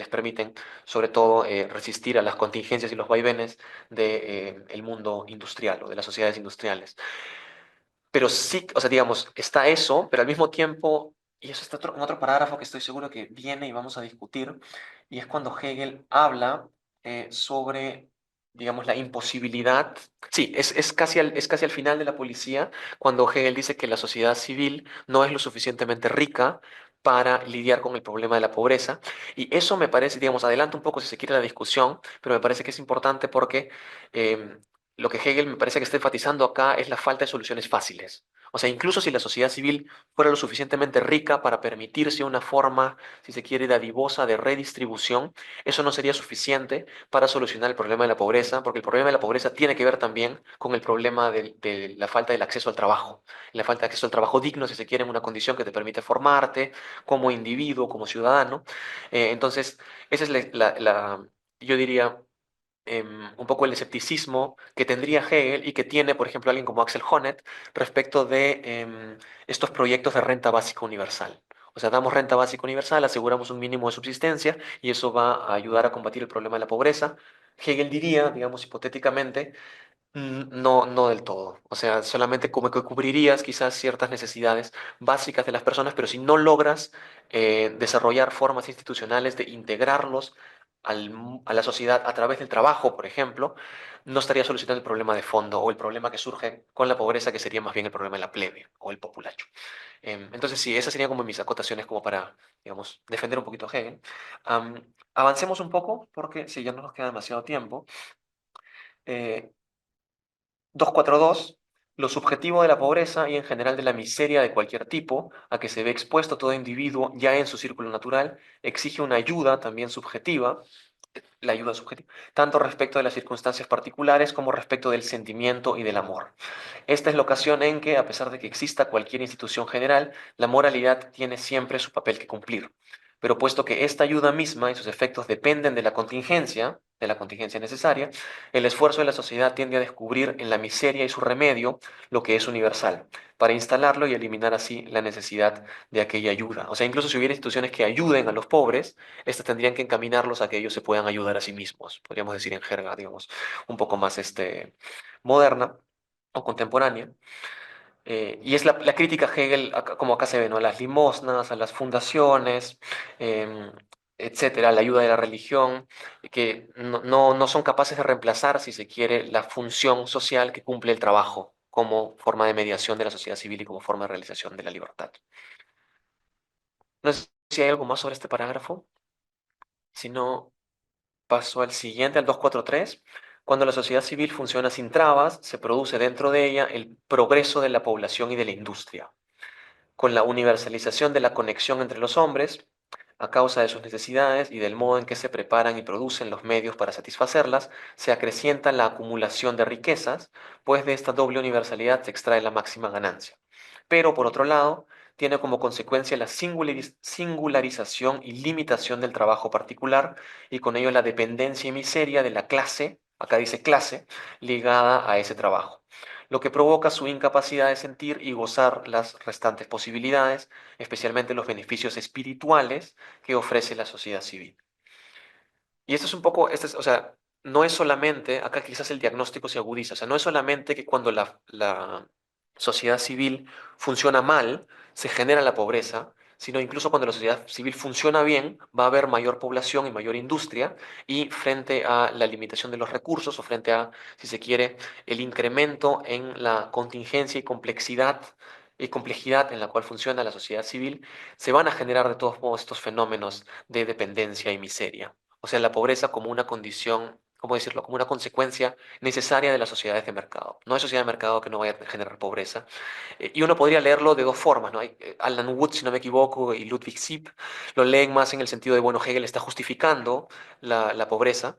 permiten, sobre todo, resistir a las contingencias y los vaivenes del el mundo industrial o de las sociedades industriales. Pero sí, o sea, digamos, está eso, pero al mismo tiempo, y eso está en otro parágrafo que estoy seguro que viene y vamos a discutir, y es cuando Hegel habla sobre, digamos, la imposibilidad. Sí, es casi al final de la policía, cuando Hegel dice que la sociedad civil no es lo suficientemente rica para lidiar con el problema de la pobreza. Y eso me parece, digamos, adelanta un poco si se quiere la discusión, pero me parece que es importante porque lo que Hegel me parece que está enfatizando acá es la falta de soluciones fáciles. O sea, incluso si la sociedad civil fuera lo suficientemente rica para permitirse una forma, si se quiere, dadivosa de redistribución, eso no sería suficiente para solucionar el problema de la pobreza, porque el problema de la pobreza tiene que ver también con el problema de la falta del acceso al trabajo, la falta de acceso al trabajo digno, si se quiere, en una condición que te permite formarte como individuo, como ciudadano. Entonces, esa es yo diría, un poco el escepticismo que tendría Hegel y que tiene, por ejemplo, alguien como Axel Honneth respecto de estos proyectos de renta básica universal. O sea, damos renta básica universal, aseguramos un mínimo de subsistencia y eso va a ayudar a combatir el problema de la pobreza. Hegel diría, digamos hipotéticamente, no, no del todo. O sea, solamente como que cubrirías quizás ciertas necesidades básicas de las personas, pero si no logras desarrollar formas institucionales de integrarlos a la sociedad a través del trabajo, por ejemplo, no estaría solucionando el problema de fondo o el problema que surge con la pobreza, que sería más bien el problema de la plebe o el populacho. Entonces, sí, esas serían como mis acotaciones como para, digamos, defender un poquito a Hegel. Avancemos un poco porque si ya no nos queda demasiado tiempo. Eh, 242, lo subjetivo de la pobreza y en general de la miseria de cualquier tipo a que se ve expuesto todo individuo ya en su círculo natural, exige una ayuda también subjetiva, la ayuda subjetiva, tanto respecto de las circunstancias particulares como respecto del sentimiento y del amor. Esta es la ocasión en que, a pesar de que exista cualquier institución general, la moralidad tiene siempre su papel que cumplir. Pero puesto que esta ayuda misma y sus efectos dependen de la contingencia necesaria, el esfuerzo de la sociedad tiende a descubrir en la miseria y su remedio lo que es universal, para instalarlo y eliminar así la necesidad de aquella ayuda. O sea, incluso si hubiera instituciones que ayuden a los pobres, estas tendrían que encaminarlos a que ellos se puedan ayudar a sí mismos, podríamos decir en jerga, digamos, un poco más moderna o contemporánea. Y es la crítica a Hegel, como acá se ve, ¿no? A las limosnas, a las fundaciones, em, etcétera, a la ayuda de la religión, que no son capaces de reemplazar, si se quiere, la función social que cumple el trabajo como forma de mediación de la sociedad civil y como forma de realización de la libertad. No sé si hay algo más sobre este parágrafo. Si no, paso al siguiente, al 243. Cuando la sociedad civil funciona sin trabas, se produce dentro de ella el progreso de la población y de la industria. Con la universalización de la conexión entre los hombres, a causa de sus necesidades y del modo en que se preparan y producen los medios para satisfacerlas, se acrecienta la acumulación de riquezas, pues de esta doble universalidad se extrae la máxima ganancia. Pero, por otro lado, tiene como consecuencia la singularización y limitación del trabajo particular y con ello la dependencia y miseria de la clase, acá dice clase, ligada a ese trabajo, lo que provoca su incapacidad de sentir y gozar las restantes posibilidades, especialmente los beneficios espirituales que ofrece la sociedad civil. Y esto es un poco, o sea, no es solamente, acá quizás el diagnóstico se agudiza, o sea, no es solamente que cuando la sociedad civil funciona mal, se genera la pobreza, sino incluso cuando la sociedad civil funciona bien, va a haber mayor población y mayor industria, y frente a la limitación de los recursos o frente a, si se quiere, el incremento en la contingencia y complejidad en la cual funciona la sociedad civil, se van a generar de todos modos estos fenómenos de dependencia y miseria. O sea, la pobreza como una condición, ¿cómo decirlo? Como una consecuencia necesaria de las sociedades de mercado. No hay sociedad de mercado que no vaya a generar pobreza. Y uno podría leerlo de dos formas, ¿no? Hay, Alan Wood, si no me equivoco, y Ludwig Sipp lo leen más en el sentido de, bueno, Hegel está justificando la pobreza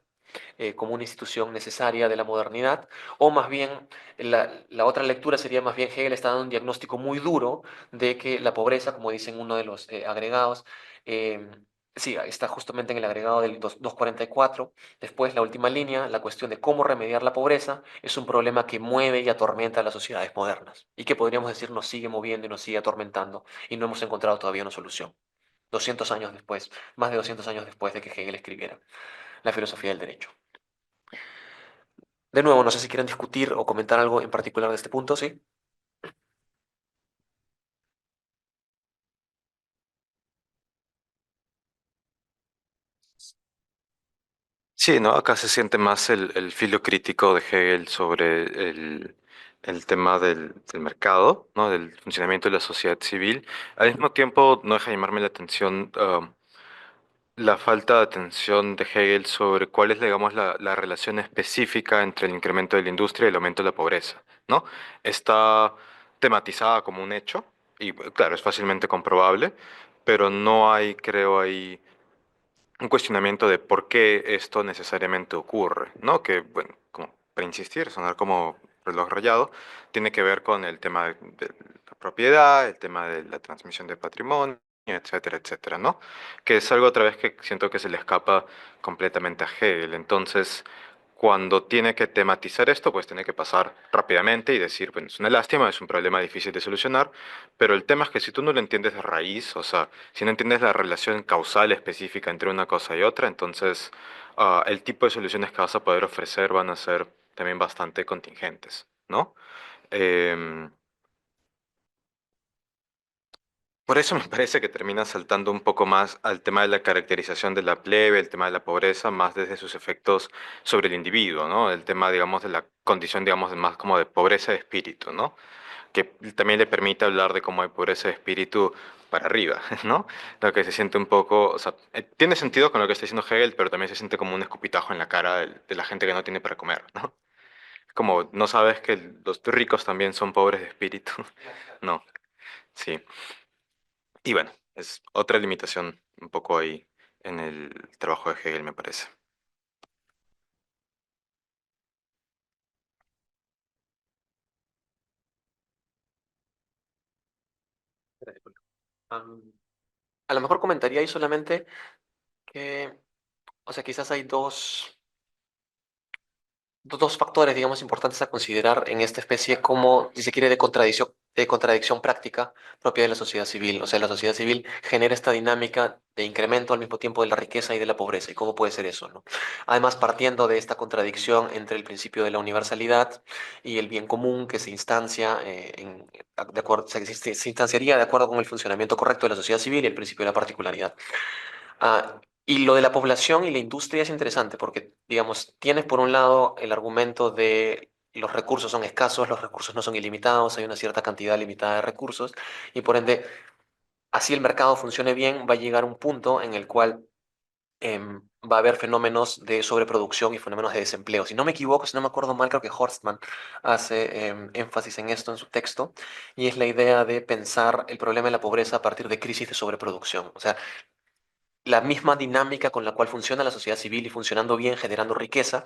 como una institución necesaria de la modernidad, o más bien la otra lectura sería más bien Hegel está dando un diagnóstico muy duro de que la pobreza, como dicen uno de los agregados, eh, sí, está justamente en el agregado del 244. Después, la última línea, la cuestión de cómo remediar la pobreza, es un problema que mueve y atormenta a las sociedades modernas y que podríamos decir nos sigue moviendo y nos sigue atormentando y no hemos encontrado todavía una solución. 200 años después, más de 200 años después de que Hegel escribiera la filosofía del derecho. De nuevo, no sé si quieren discutir o comentar algo en particular de este punto, ¿sí? Sí, ¿no? Acá se siente más el filo crítico de Hegel sobre el tema del mercado, ¿no? Del funcionamiento de la sociedad civil. Al mismo tiempo, no deja de llamarme la atención la falta de atención de Hegel sobre cuál es, digamos, la relación específica entre el incremento de la industria y el aumento de la pobreza, ¿no? Está tematizada como un hecho y, claro, es fácilmente comprobable, pero no hay, creo, ahí un cuestionamiento de por qué esto necesariamente ocurre, ¿no? Que, bueno, como para insistir, sonar como reloj rayado, tiene que ver con el tema de la propiedad, el tema de la transmisión de patrimonio, etcétera, etcétera, ¿no? Que es algo otra vez que siento que se le escapa completamente a Hegel. Entonces, cuando tiene que tematizar esto, pues tiene que pasar rápidamente y decir, bueno, es una lástima, es un problema difícil de solucionar, pero el tema es que si tú no lo entiendes de raíz, o sea, si no entiendes la relación causal específica entre una cosa y otra, entonces el tipo de soluciones que vas a poder ofrecer van a ser también bastante contingentes, ¿no? Em, Por eso me parece que termina saltando un poco más al tema de la caracterización de la plebe, el tema de la pobreza, más desde sus efectos sobre el individuo, ¿no? El tema, digamos, de la condición, digamos, más como de pobreza de espíritu, ¿no? Que también le permite hablar de cómo hay pobreza de espíritu para arriba, ¿no? Lo que se siente un poco, o sea, tiene sentido con lo que está diciendo Hegel, pero también se siente como un escupitajo en la cara de la gente que no tiene para comer, ¿no? Como no sabes que los ricos también son pobres de espíritu. No, sí. Y bueno, es otra limitación un poco ahí en el trabajo de Hegel, me parece. Gracias, Julio. A lo mejor comentaría ahí solamente que, o sea, quizás hay dos factores, digamos, importantes a considerar en esta especie como, si se quiere, de contradicción práctica propia de la sociedad civil. O sea, la sociedad civil genera esta dinámica de incremento al mismo tiempo de la riqueza y de la pobreza. ¿Y cómo puede ser eso, no? Además, partiendo de esta contradicción entre el principio de la universalidad y el bien común que se instancia, de acuerdo, se instanciaría de acuerdo con el funcionamiento correcto de la sociedad civil y el principio de la particularidad. Y lo de la población y la industria es interesante porque, digamos, tienes por un lado el argumento de los recursos son escasos, los recursos no son ilimitados, hay una cierta cantidad limitada de recursos y por ende, así el mercado funcione bien, va a llegar un punto en el cual va a haber fenómenos de sobreproducción y fenómenos de desempleo. Si no me equivoco, si no me acuerdo mal, creo que Horstman hace énfasis en esto en su texto y es la idea de pensar el problema de la pobreza a partir de crisis de sobreproducción. O sea, la misma dinámica con la cual funciona la sociedad civil y funcionando bien, generando riqueza,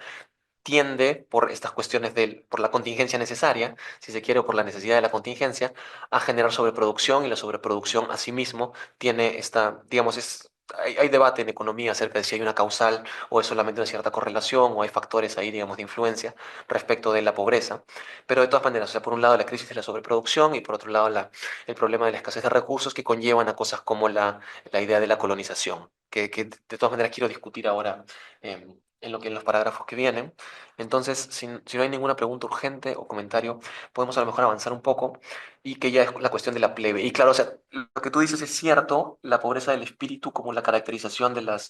tiende, por estas cuestiones por la contingencia necesaria, si se quiere, o por la necesidad de la contingencia, a generar sobreproducción y la sobreproducción asimismo tiene esta, digamos, hay debate en economía acerca de si hay una causal o es solamente una cierta correlación o hay factores ahí, digamos, de influencia respecto de la pobreza. Pero de todas maneras, o sea, por un lado la crisis de la sobreproducción y por otro lado el problema de la escasez de recursos que conllevan a cosas como la idea de la colonización, que de todas maneras quiero discutir ahora en los parágrafos que vienen. Entonces, si no hay ninguna pregunta urgente o comentario, podemos a lo mejor avanzar un poco y que ya es la cuestión de la plebe. Y claro, o sea, lo que tú dices es cierto, la pobreza del espíritu como la caracterización de las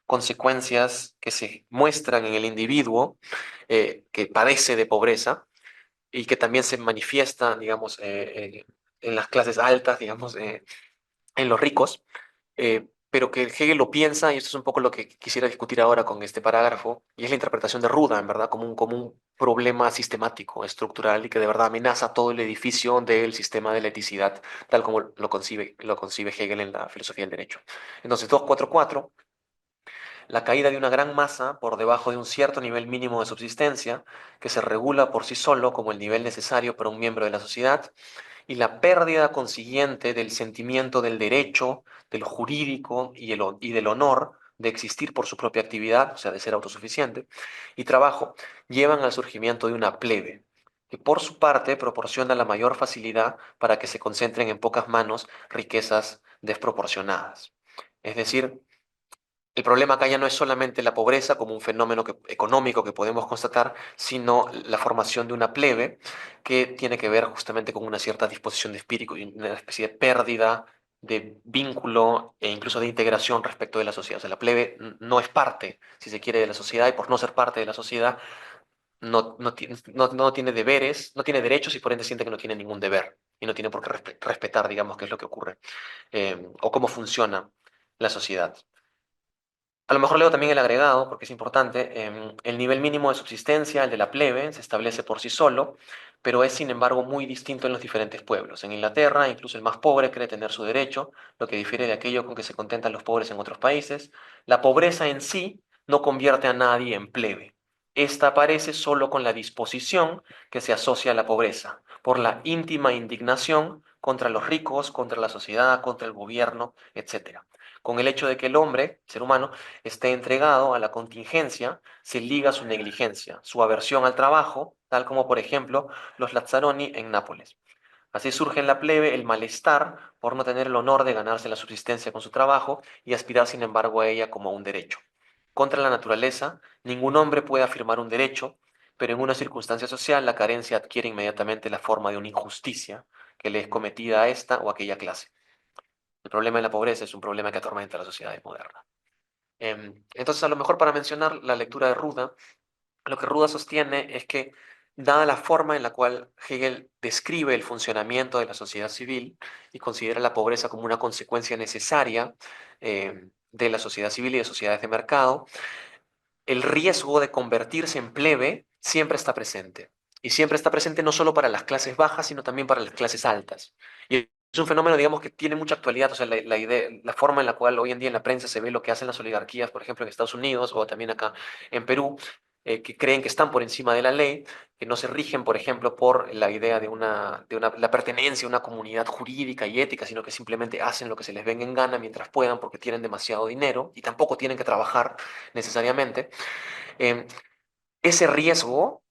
consecuencias que se muestran en el individuo que padece de pobreza y que también se manifiesta, digamos, en las clases altas, digamos, en los ricos, pero que Hegel lo piensa, y esto es un poco lo que quisiera discutir ahora con este parágrafo, y es la interpretación de Ruda, en verdad, como un problema sistemático, estructural, y que de verdad amenaza todo el edificio del sistema de la eticidad, tal como lo concibe Hegel en la filosofía del derecho. Entonces, 244, la caída de una gran masa por debajo de un cierto nivel mínimo de subsistencia, que se regula por sí solo como el nivel necesario para un miembro de la sociedad, y la pérdida consiguiente del sentimiento del derecho, del jurídico y del honor de existir por su propia actividad, o sea, de ser autosuficiente, y trabajo, llevan al surgimiento de una plebe, que por su parte proporciona la mayor facilidad para que se concentren en pocas manos riquezas desproporcionadas. Es decir, el problema acá ya no es solamente la pobreza como un fenómeno económico que podemos constatar, sino la formación de una plebe que tiene que ver justamente con una cierta disposición de espíritu y una especie de pérdida de vínculo e incluso de integración respecto de la sociedad. O sea, la plebe no es parte, si se quiere, de la sociedad y por no ser parte de la sociedad no tiene deberes, no tiene derechos y por ende siente que no tiene ningún deber y no tiene por qué respetar, digamos, qué es lo que ocurre o cómo funciona la sociedad. A lo mejor leo también el agregado, porque es importante. El nivel mínimo de subsistencia, el de la plebe, se establece por sí solo, pero es sin embargo muy distinto en los diferentes pueblos. En Inglaterra, incluso el más pobre cree tener su derecho, lo que difiere de aquello con que se contentan los pobres en otros países. La pobreza en sí no convierte a nadie en plebe. Esta aparece solo con la disposición que se asocia a la pobreza, por la íntima indignación contra los ricos, contra la sociedad, contra el gobierno, etcétera. Con el hecho de que el hombre, ser humano, esté entregado a la contingencia, se liga su negligencia, su aversión al trabajo, tal como por ejemplo los Lazzaroni en Nápoles. Así surge en la plebe el malestar por no tener el honor de ganarse la subsistencia con su trabajo y aspirar sin embargo a ella como a un derecho. Contra la naturaleza, ningún hombre puede afirmar un derecho, pero en una circunstancia social la carencia adquiere inmediatamente la forma de una injusticia que le es cometida a esta o aquella clase. El problema de la pobreza es un problema que atormenta a las sociedades modernas. Entonces, a lo mejor para mencionar la lectura de Ruda, lo que Ruda sostiene es que, dada la forma en la cual Hegel describe el funcionamiento de la sociedad civil y considera la pobreza como una consecuencia necesaria de la sociedad civil y de sociedades de mercado, el riesgo de convertirse en plebe siempre está presente. Y siempre está presente no solo para las clases bajas, sino también para las clases altas. Y es un fenómeno, digamos, que tiene mucha actualidad. O sea, la idea, la forma en la cual hoy en día en la prensa se ve lo que hacen las oligarquías, por ejemplo, en Estados Unidos o también acá en Perú, que creen que están por encima de la ley, que no se rigen, por ejemplo, por la idea la pertenencia a una comunidad jurídica y ética, sino que simplemente hacen lo que se les venga en gana mientras puedan porque tienen demasiado dinero y tampoco tienen que trabajar necesariamente. Eh, Ese riesgo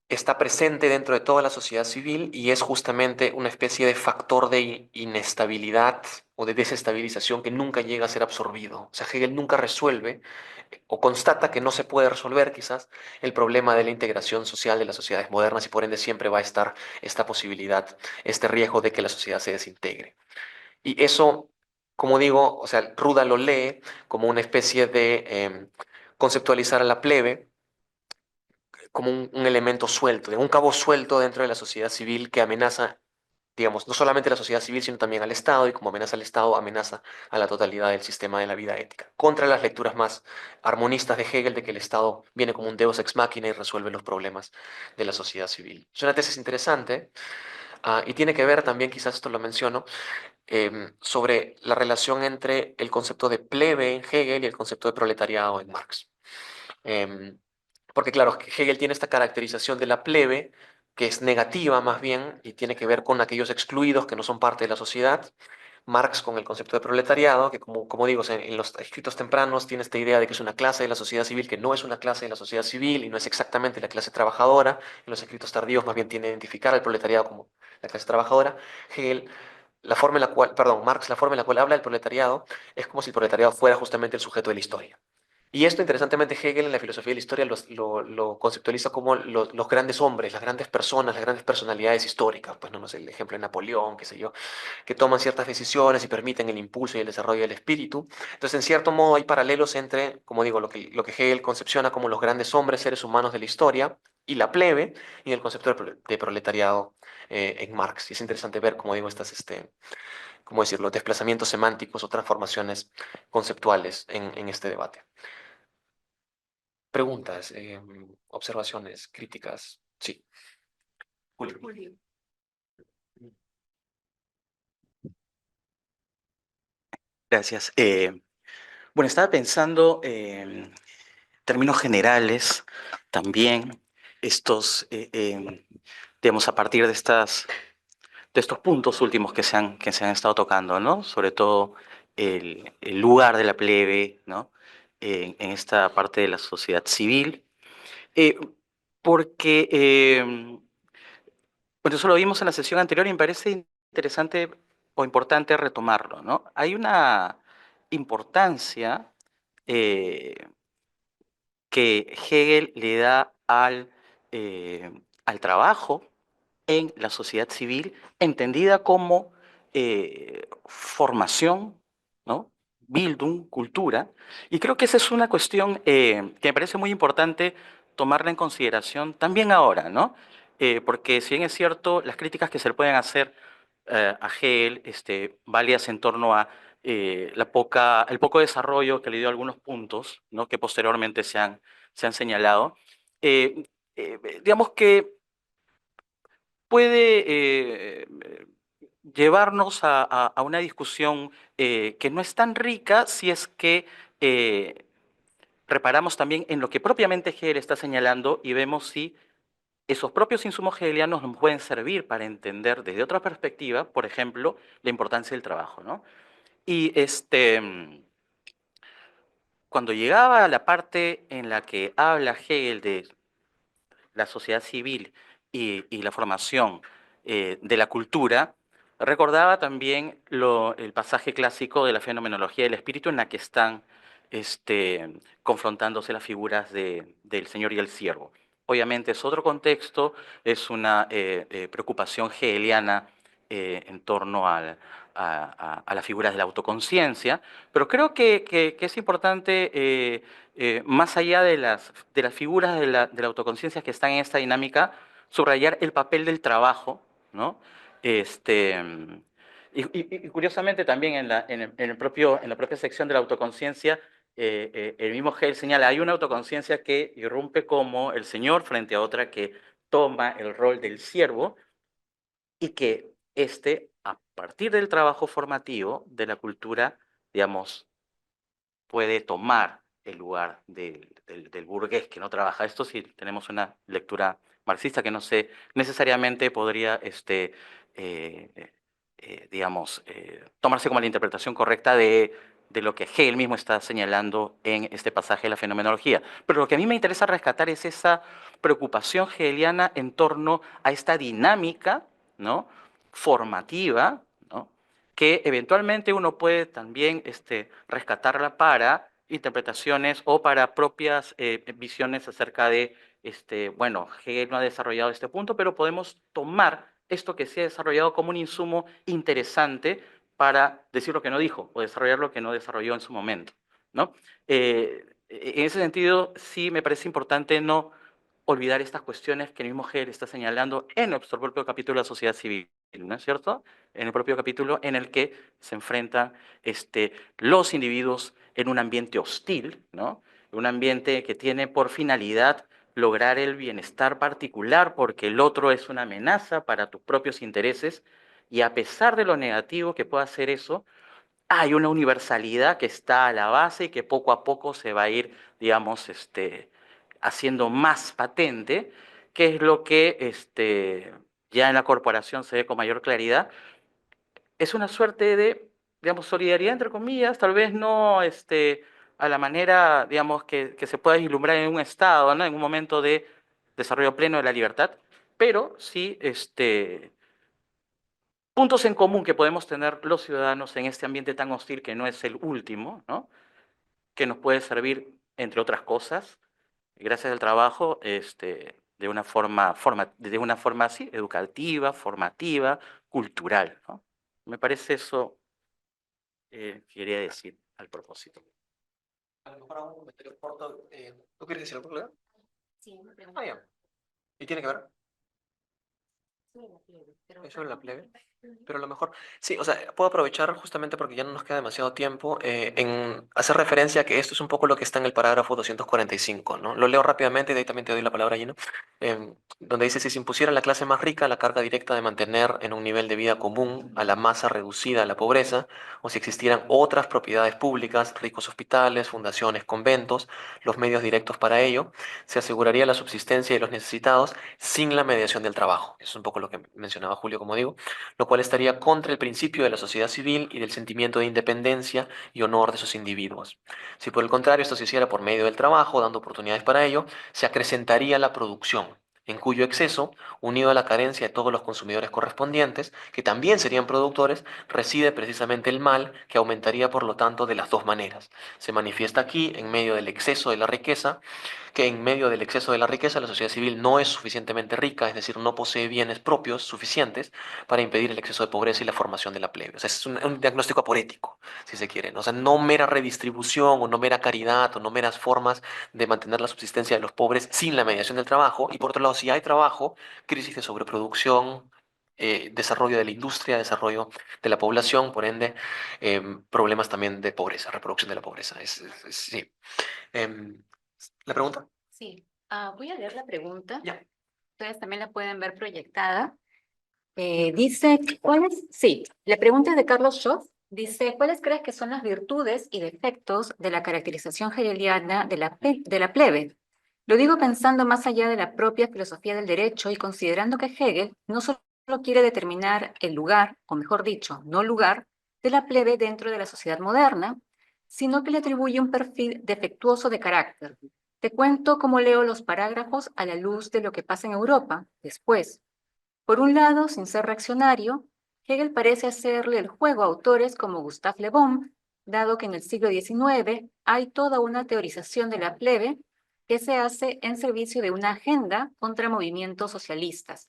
está presente dentro de toda la sociedad civil y es justamente una especie de factor de inestabilidad o de desestabilización que nunca llega a ser absorbido. O sea, Hegel nunca resuelve o constata que no se puede resolver quizás el problema de la integración social de las sociedades modernas y por ende siempre va a estar esta posibilidad, este riesgo de que la sociedad se desintegre. Y eso, como digo, o sea, Ruda lo lee como una especie de conceptualizar a la plebe como un elemento suelto, de un cabo suelto dentro de la sociedad civil que amenaza, digamos, no solamente a la sociedad civil, sino también al Estado, y como amenaza al Estado, amenaza a la totalidad del sistema de la vida ética. Contra las lecturas más armonistas de Hegel de que el Estado viene como un deus ex machina y resuelve los problemas de la sociedad civil. Es una tesis interesante y tiene que ver también, quizás esto lo menciono, sobre la relación entre el concepto de plebe en Hegel y el concepto de proletariado en Marx. Em, Porque claro, Hegel tiene esta caracterización de la plebe, que es negativa más bien, y tiene que ver con aquellos excluidos que no son parte de la sociedad. Marx con el concepto de proletariado, que como digo, en los escritos tempranos tiene esta idea de que es una clase de la sociedad civil que no es una clase de la sociedad civil y no es exactamente la clase trabajadora. En los escritos tardíos más bien tiene que identificar al proletariado como la clase trabajadora. Hegel, la forma en la cual, perdón, Marx, la forma en la cual habla del proletariado es como si el proletariado fuera justamente el sujeto de la historia. Y esto, interesantemente, Hegel en la filosofía de la historia lo conceptualiza como los grandes hombres, las grandes personas, las grandes personalidades históricas. Pues no sé, el ejemplo de Napoleón, qué sé yo, que toman ciertas decisiones y permiten el impulso y el desarrollo del espíritu. Entonces, en cierto modo, hay paralelos entre, como digo, lo que Hegel concepciona como los grandes hombres, seres humanos de la historia, y la plebe, y el concepto de proletariado en Marx. Y es interesante ver, como digo, ¿cómo decirlo?, desplazamientos semánticos o transformaciones conceptuales en este debate. Preguntas, observaciones, críticas. Sí. Julio. Gracias. Bueno, estaba pensando en términos generales también digamos, a partir de estos puntos últimos que se han estado tocando, ¿no? Sobre todo el lugar de la plebe, ¿no? En esta parte de la sociedad civil. Eh, Porque, bueno, eso lo vimos en la sesión anterior y me parece interesante o importante retomarlo, ¿no? Hay una importancia eh, que Hegel le da al trabajo en la sociedad civil, entendida como formación, ¿no? Bildung, cultura. Y creo que esa es una cuestión que me parece muy importante tomarla en consideración también ahora, ¿no? Porque si bien es cierto, las críticas que se le pueden hacer a Hegel, válidas en torno a el poco desarrollo que le dio a algunos puntos, ¿no? Que posteriormente se han señalado, digamos que puede llevarnos a una discusión que no es tan rica si es que reparamos también en lo que propiamente Hegel está señalando y vemos si esos propios insumos hegelianos nos pueden servir para entender desde otra perspectiva, por ejemplo, la importancia del trabajo, ¿no? Y cuando llegaba a la parte en la que habla Hegel de la sociedad civil y la formación de la cultura, recordaba también el pasaje clásico de la fenomenología del espíritu en la que están confrontándose las figuras del Señor y el siervo. Obviamente es otro contexto, es una preocupación hegeliana en torno a las figuras de la autoconciencia, pero creo que es importante, más allá de las figuras de la autoconciencia que están en esta dinámica, subrayar el papel del trabajo, ¿no? Y curiosamente también en la propia sección de la autoconciencia, el mismo Hegel señala, hay una autoconciencia que irrumpe como el señor frente a otra que toma el rol del siervo y que a partir del trabajo formativo de la cultura, digamos, puede tomar el lugar del burgués que no trabaja. Esto sí tenemos una lectura marxista que no sé, necesariamente podría, digamos, tomarse como la interpretación correcta de lo que Hegel mismo está señalando en este pasaje de la fenomenología. Pero lo que a mí me interesa rescatar es esa preocupación hegeliana en torno a esta dinámica, ¿no?, formativa, ¿no?, que eventualmente uno puede también rescatarla para interpretaciones o para propias visiones acerca de, bueno, Hegel no ha desarrollado este punto, pero podemos tomar esto que se ha desarrollado como un insumo interesante para decir lo que no dijo o desarrollar lo que no desarrolló en su momento, ¿no? En ese sentido, sí me parece importante no olvidar estas cuestiones que el mismo Hegel está señalando en nuestro propio capítulo de la sociedad civil, ¿no es cierto? En el propio capítulo en el que se enfrentan los individuos en un ambiente hostil, ¿no? Un ambiente que tiene por finalidad lograr el bienestar particular porque el otro es una amenaza para tus propios intereses y a pesar de lo negativo que pueda hacer eso, hay una universalidad que está a la base y que poco a poco se va a ir, digamos, haciendo más patente, que es lo que ya en la corporación se ve con mayor claridad. Es una suerte de, digamos, solidaridad, entre comillas, tal vez no a la manera, digamos, que se pueda vislumbrar en un Estado, ¿no?, en un momento de desarrollo pleno de la libertad, pero sí puntos en común que podemos tener los ciudadanos en este ambiente tan hostil que no es el último, ¿no?, que nos puede servir, entre otras cosas, gracias al trabajo, de una forma así, educativa, formativa, cultural, ¿no? Me parece eso quería decir al propósito. A lo mejor hago un comentario corto. ¿Tú quieres decir algo, Claudia? Sí, una Ah, pregunta. ya. ¿Y tiene que ver? Sobre la plebe, pero ¿Eso de la plebe? Ujú. Pero a lo mejor, sí, o sea, puedo aprovechar justamente porque ya no nos queda demasiado tiempo en hacer referencia a que esto es un poco lo que está en el parágrafo 245, ¿no? Lo leo rápidamente y de ahí también te doy la palabra, Gino. Donde dice, si se impusiera a la clase más rica la carga directa de mantener en un nivel de vida común a la masa reducida a la pobreza, o si existieran otras propiedades públicas, ricos hospitales, fundaciones, conventos, los medios directos para ello, se aseguraría la subsistencia de los necesitados sin la mediación del trabajo. Eso es un poco lo que mencionaba Julio, como digo, lo cual estaría contra el principio de la sociedad civil y del sentimiento de independencia y honor de sus individuos. Si por el contrario esto se hiciera por medio del trabajo, dando oportunidades para ello, se acrecentaría la producción, en cuyo exceso, unido a la carencia de todos los consumidores correspondientes, que también serían productores, reside precisamente el mal, que aumentaría por lo tanto de las dos maneras. Se manifiesta aquí en medio del exceso de la riqueza, que en medio del exceso de la riqueza la sociedad civil no es suficientemente rica, es decir, no posee bienes propios suficientes para impedir el exceso de pobreza y la formación de la plebe. O sea, es un diagnóstico aporético, si se quiere, ¿no? O sea, no mera redistribución o no mera caridad o no meras formas de mantener la subsistencia de los pobres sin la mediación del trabajo. Y por otro lado, si hay trabajo, crisis de sobreproducción, desarrollo de la industria, desarrollo de la población, por ende, problemas también de pobreza, reproducción de la pobreza. Sí. Em, ¿La pregunta? Sí, voy a leer la pregunta. Ya. Ustedes también la pueden ver proyectada. Dice, Sí, la pregunta es de Carlos Schoff. Dice, ¿cuáles crees que son las virtudes y defectos de la caracterización hegeliana de la plebe? Lo digo pensando más allá de la propia filosofía del derecho y considerando que Hegel no solo quiere determinar el lugar, o mejor dicho, no lugar, de la plebe dentro de la sociedad moderna, sino que le atribuye un perfil defectuoso de carácter. Te cuento cómo leo los parágrafos a la luz de lo que pasa en Europa después. Por un lado, sin ser reaccionario, Hegel parece hacerle el juego a autores como Gustave Le Bon, dado que en el siglo XIX hay toda una teorización de la plebe que se hace en servicio de una agenda contra movimientos socialistas.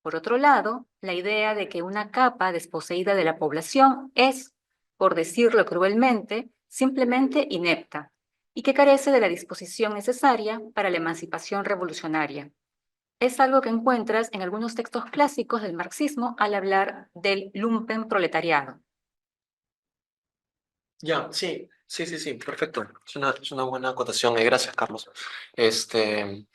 Por otro lado, la idea de que una capa desposeída de la población es, por decirlo cruelmente, simplemente inepta y que carece de la disposición necesaria para la emancipación revolucionaria. Es algo que encuentras en algunos textos clásicos del marxismo al hablar del lumpenproletariado. Ya, sí, perfecto. Es una buena acotación. Gracias, Carlos. Este,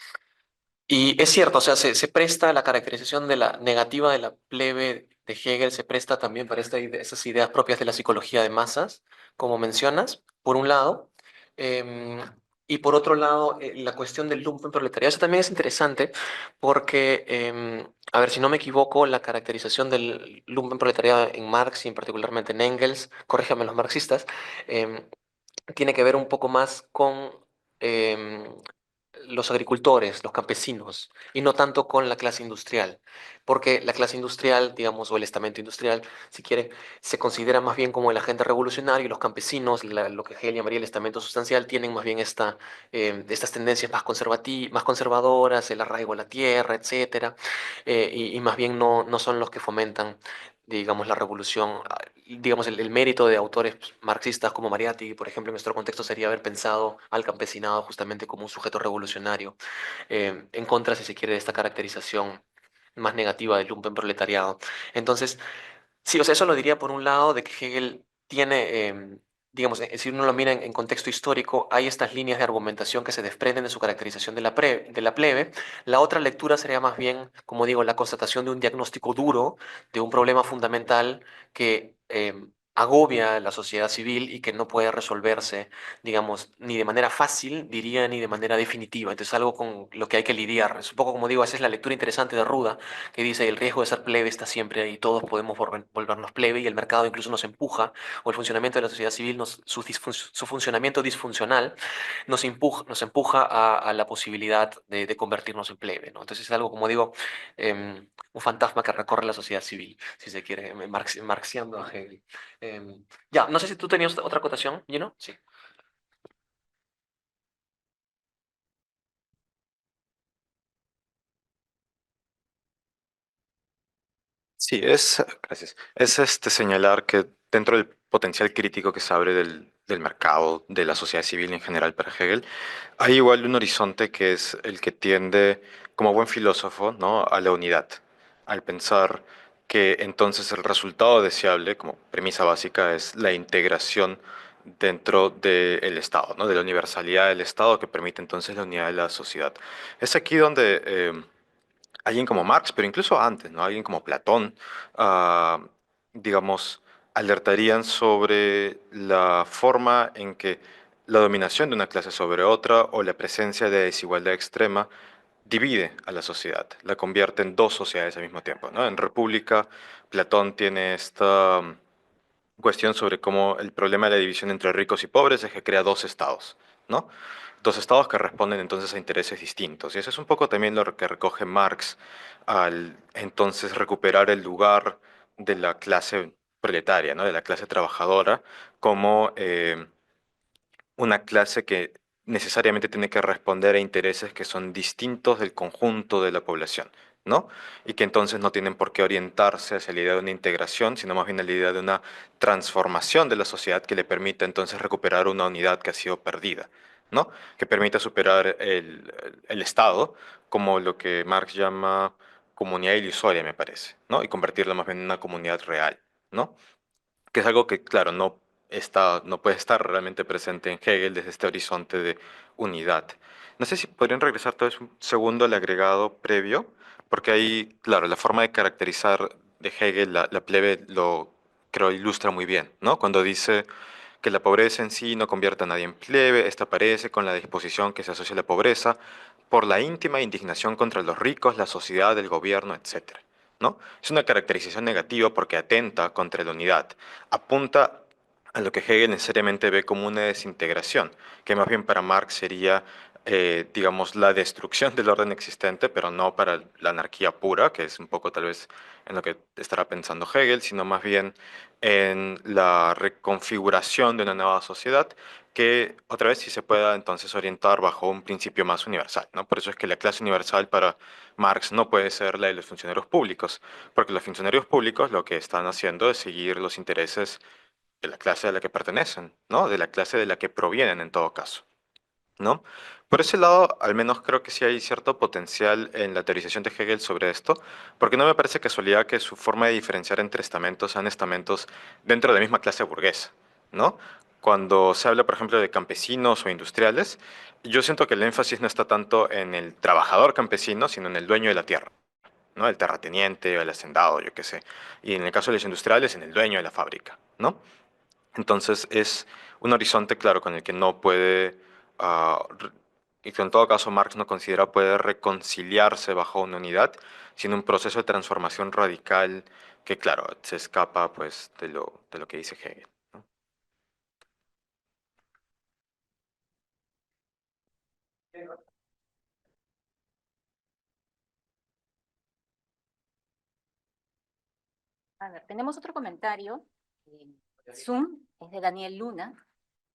y es cierto, o sea, se presta la caracterización de la negativa de la plebe de Hegel, se presta también para esas ideas propias de la psicología de masas, como mencionas, por un lado. Em, y por otro lado, la cuestión del lumpenproletariado, eso también es interesante porque, a ver, si no me equivoco, la caracterización del lumpenproletariado en Marx y particularmente en Engels, corríjame los marxistas, em, tiene que ver un poco más con em, los agricultores, los campesinos, y no tanto con la clase industrial, porque la clase industrial, digamos, o el estamento industrial, si quiere, se considera más bien como el agente revolucionario, y los campesinos, lo que Hegel llamaría el estamento sustancial, tienen más bien estas tendencias más conservadoras, el arraigo a la tierra, etcétera, y más bien no son los que fomentan, digamos, la revolución. Digamos, el mérito de autores marxistas como Mariátegui, por ejemplo, en nuestro contexto sería haber pensado al campesinado justamente como un sujeto revolucionario, en contra, si se quiere, de esta caracterización más negativa del lumpenproletariado. Entonces, sí, o sea, eso lo diría por un lado de que Hegel tiene, digamos, si uno lo mira en contexto histórico, hay estas líneas de argumentación que se desprenden de su caracterización de la plebe. La otra lectura sería más bien, como digo, la constatación de un diagnóstico duro, de un problema fundamental que agobia a la sociedad civil y que no puede resolverse, digamos, ni de manera fácil, diría, ni de manera definitiva. Entonces, algo con lo que hay que lidiar. Es un poco, como digo, esa es la lectura interesante de Ruda, que dice el riesgo de ser plebe está siempre ahí, todos podemos volvernos plebe y el mercado incluso nos empuja, o el funcionamiento de la sociedad civil, su funcionamiento disfuncional nos empuja a la posibilidad de convertirnos en plebe, ¿no? Entonces es algo, como digo, un fantasma que recorre la sociedad civil, si se quiere, marxiando a Hegel. Ya, no sé si tú tenías otra acotación, Gino. Sí. Sí, gracias. Es señalar que dentro del potencial crítico que se abre del mercado, de la sociedad civil en general para Hegel, hay igual un horizonte que es el que tiende, como buen filósofo, ¿no?, a la unidad, al pensar que entonces el resultado deseable, como premisa básica, es la integración dentro del Estado, ¿no?, de la universalidad del Estado que permite entonces la unidad de la sociedad. Es aquí donde alguien como Marx, pero incluso antes, ¿no?, alguien como Platón, ah, digamos, alertarían sobre la forma en que la dominación de una clase sobre otra o la presencia de desigualdad extrema divide a la sociedad, la convierte en dos sociedades al mismo tiempo, ¿no? En República, Platón tiene esta cuestión sobre cómo el problema de la división entre ricos y pobres es que crea dos estados, ¿no? Dos estados que responden entonces a intereses distintos. Y eso es un poco también lo que recoge Marx al entonces recuperar el lugar de la clase proletaria, ¿no?, de la clase trabajadora, como una clase que necesariamente tiene que responder a intereses que son distintos del conjunto de la población, ¿no? Y que entonces no tienen por qué orientarse hacia la idea de una integración, sino más bien a la idea de una transformación de la sociedad que le permita entonces recuperar una unidad que ha sido perdida, ¿no? Que permita superar el Estado como lo que Marx llama comunidad ilusoria, me parece, ¿no? Y convertirla más bien en una comunidad real, ¿no? Que es algo que, claro, no puede estar realmente presente en Hegel desde este horizonte de unidad. No sé si podrían regresar tal vez un segundo al agregado previo, porque ahí, claro, la forma de caracterizar de Hegel la plebe lo creo ilustra muy bien, ¿no? Cuando dice que la pobreza en sí no convierte a nadie en plebe, esta aparece con la disposición que se asocia a la pobreza por la íntima indignación contra los ricos, la sociedad, el gobierno, etcétera, ¿no? Es una caracterización negativa porque atenta contra la unidad, apunta a lo que Hegel necesariamente ve como una desintegración, que más bien para Marx sería digamos, la destrucción del orden existente, pero no para la anarquía pura, que es un poco tal vez en lo que estará pensando Hegel, sino más bien en la reconfiguración de una nueva sociedad que otra vez sí se pueda entonces orientar bajo un principio más universal, ¿no? Por eso es que la clase universal para Marx no puede ser la de los funcionarios públicos, porque los funcionarios públicos lo que están haciendo es seguir los intereses de la clase a la que pertenecen, ¿no? De la clase de la que provienen en todo caso, ¿no? Por ese lado, al menos creo que sí hay cierto potencial en la teorización de Hegel sobre esto, porque no me parece casualidad que su forma de diferenciar entre estamentos sean estamentos dentro de la misma clase burguesa, ¿no? Cuando se habla, por ejemplo, de campesinos o industriales, yo siento que el énfasis no está tanto en el trabajador campesino, sino en el dueño de la tierra, ¿no? El terrateniente o el hacendado, yo qué sé. Y en el caso de los industriales, en el dueño de la fábrica, ¿no? Entonces es un horizonte, claro, con el que no puede, y que en todo caso Marx no considera puede reconciliarse bajo una unidad, sino un proceso de transformación radical que, claro, se escapa pues de lo que dice Hegel, ¿no? A ver, tenemos otro comentario. Zoom, es de Daniel Luna.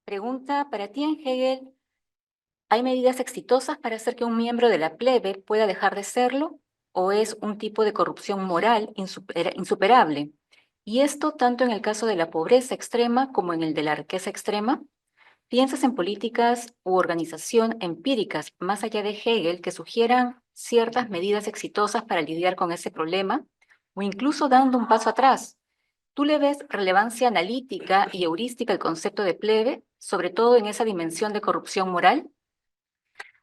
Pregunta, ¿para ti en Hegel hay medidas exitosas para hacer que un miembro de la plebe pueda dejar de serlo? ¿O es un tipo de corrupción moral insuperable? Y esto tanto en el caso de la pobreza extrema como en el de la riqueza extrema. ¿Piensas en políticas u organización empíricas más allá de Hegel que sugieran ciertas medidas exitosas para lidiar con ese problema? O incluso dando un paso atrás, ¿tú le ves relevancia analítica y heurística al concepto de plebe, sobre todo en esa dimensión de corrupción moral?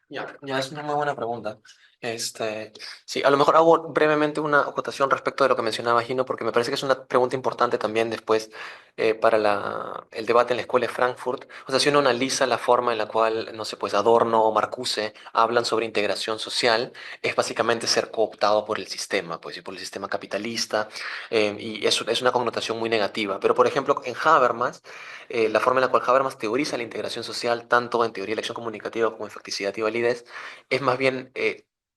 Ya es una muy buena pregunta. Sí, a lo mejor hago brevemente una acotación respecto de lo que mencionaba Gino, porque me parece que es una pregunta importante también después para el debate en la Escuela de Frankfurt. O sea, si uno analiza la forma en la cual, no sé, pues Adorno o Marcuse hablan sobre integración social, es básicamente ser cooptado por el sistema, pues, y por el sistema capitalista, y eso es una connotación muy negativa. Pero, por ejemplo, en Habermas, la forma en la cual Habermas teoriza la integración social, tanto en teoría de la acción comunicativa como en facticidad y validez, es más bien,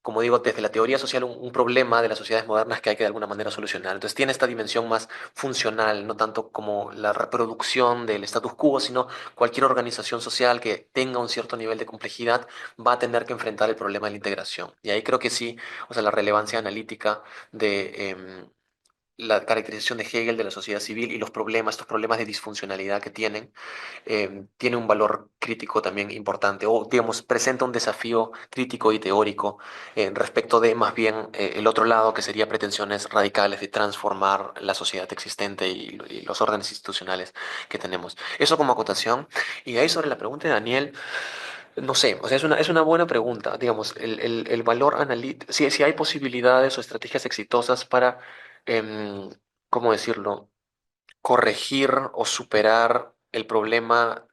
como digo, desde la teoría social, un problema de las sociedades modernas que hay que de alguna manera solucionar. Entonces tiene esta dimensión más funcional, no tanto como la reproducción del status quo, sino cualquier organización social que tenga un cierto nivel de complejidad va a tener que enfrentar el problema de la integración. Y ahí creo que sí, o sea, la relevancia analítica de la caracterización de Hegel de la sociedad civil y los problemas, estos problemas de disfuncionalidad que tienen, tiene un valor crítico también importante, o digamos, presenta un desafío crítico y teórico respecto de más bien el otro lado, que sería pretensiones radicales de transformar la sociedad existente y los órdenes institucionales que tenemos. Eso como acotación. Y de ahí sobre la pregunta de Daniel, no sé, o sea, es una buena pregunta, digamos, el valor analítico, si hay posibilidades o estrategias exitosas para, em, ¿cómo decirlo?, corregir o superar el problema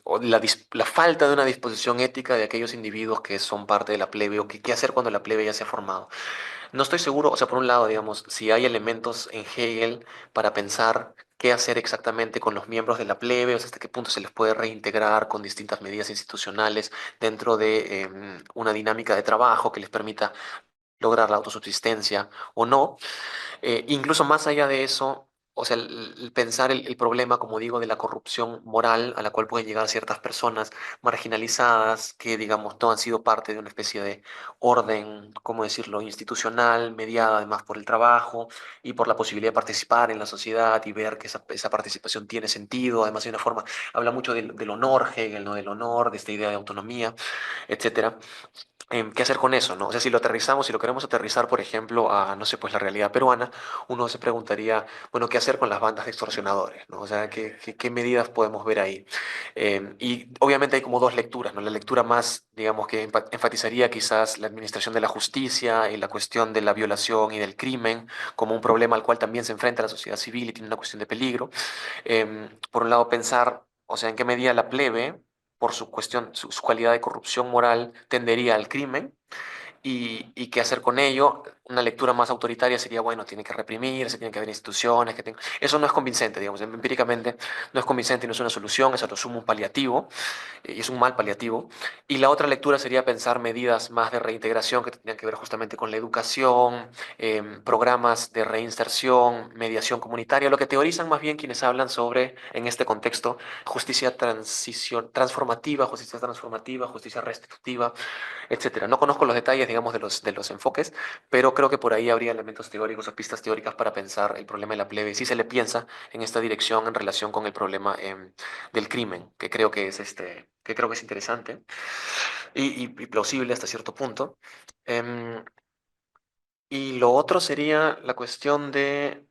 o la falta de una disposición ética de aquellos individuos que son parte de la plebe o qué hacer cuando la plebe ya se ha formado. No estoy seguro, o sea, por un lado, digamos, si hay elementos en Hegel para pensar qué hacer exactamente con los miembros de la plebe, o sea, hasta qué punto se les puede reintegrar con distintas medidas institucionales dentro de una dinámica de trabajo que les permita lograr la autosubsistencia o no. Incluso más allá de eso, o sea, el pensar el problema, como digo, de la corrupción moral a la cual pueden llegar ciertas personas marginalizadas que, digamos, no han sido parte de una especie de orden, ¿cómo decirlo?, institucional, mediada además por el trabajo y por la posibilidad de participar en la sociedad y ver que esa participación tiene sentido. Además, de una forma, habla mucho del honor, Hegel, ¿no? Del honor, de esta idea de autonomía, etcétera. ¿Qué hacer con eso, no? O sea, si lo aterrizamos, si lo queremos aterrizar, por ejemplo, a, no sé, pues la realidad peruana, uno se preguntaría, bueno, ¿qué hacer con las bandas de extorsionadores, no? O sea, ¿qué medidas podemos ver ahí? Y obviamente hay como dos lecturas, ¿no? La lectura más, digamos, que enfatizaría quizás la administración de la justicia y la cuestión de la violación y del crimen como un problema al cual también se enfrenta la sociedad civil y tiene una cuestión de peligro. Por un lado, pensar, o sea, en qué medida la plebe por su cuestión, su cualidad de corrupción moral, tendería al crimen y qué hacer con ello. una lectura más autoritaria sería, bueno, tiene que reprimirse, tiene que haber instituciones, eso no es convincente, digamos, empíricamente no es convincente y no es una solución, es a lo sumo un paliativo, y es un mal paliativo. Y la otra lectura sería pensar medidas más de reintegración que tendrían que ver justamente con la educación, programas de reinserción, mediación comunitaria, lo que teorizan más bien quienes hablan sobre, en este contexto, justicia transformativa, justicia restitutiva, etcétera. No conozco los detalles, digamos, de los enfoques, pero creo que por ahí habría elementos teóricos o pistas teóricas para pensar el problema de la plebe, si se le piensa en esta dirección en relación con el problema del crimen, que creo que es que creo que es interesante y plausible hasta cierto punto. Em, y lo otro sería la cuestión de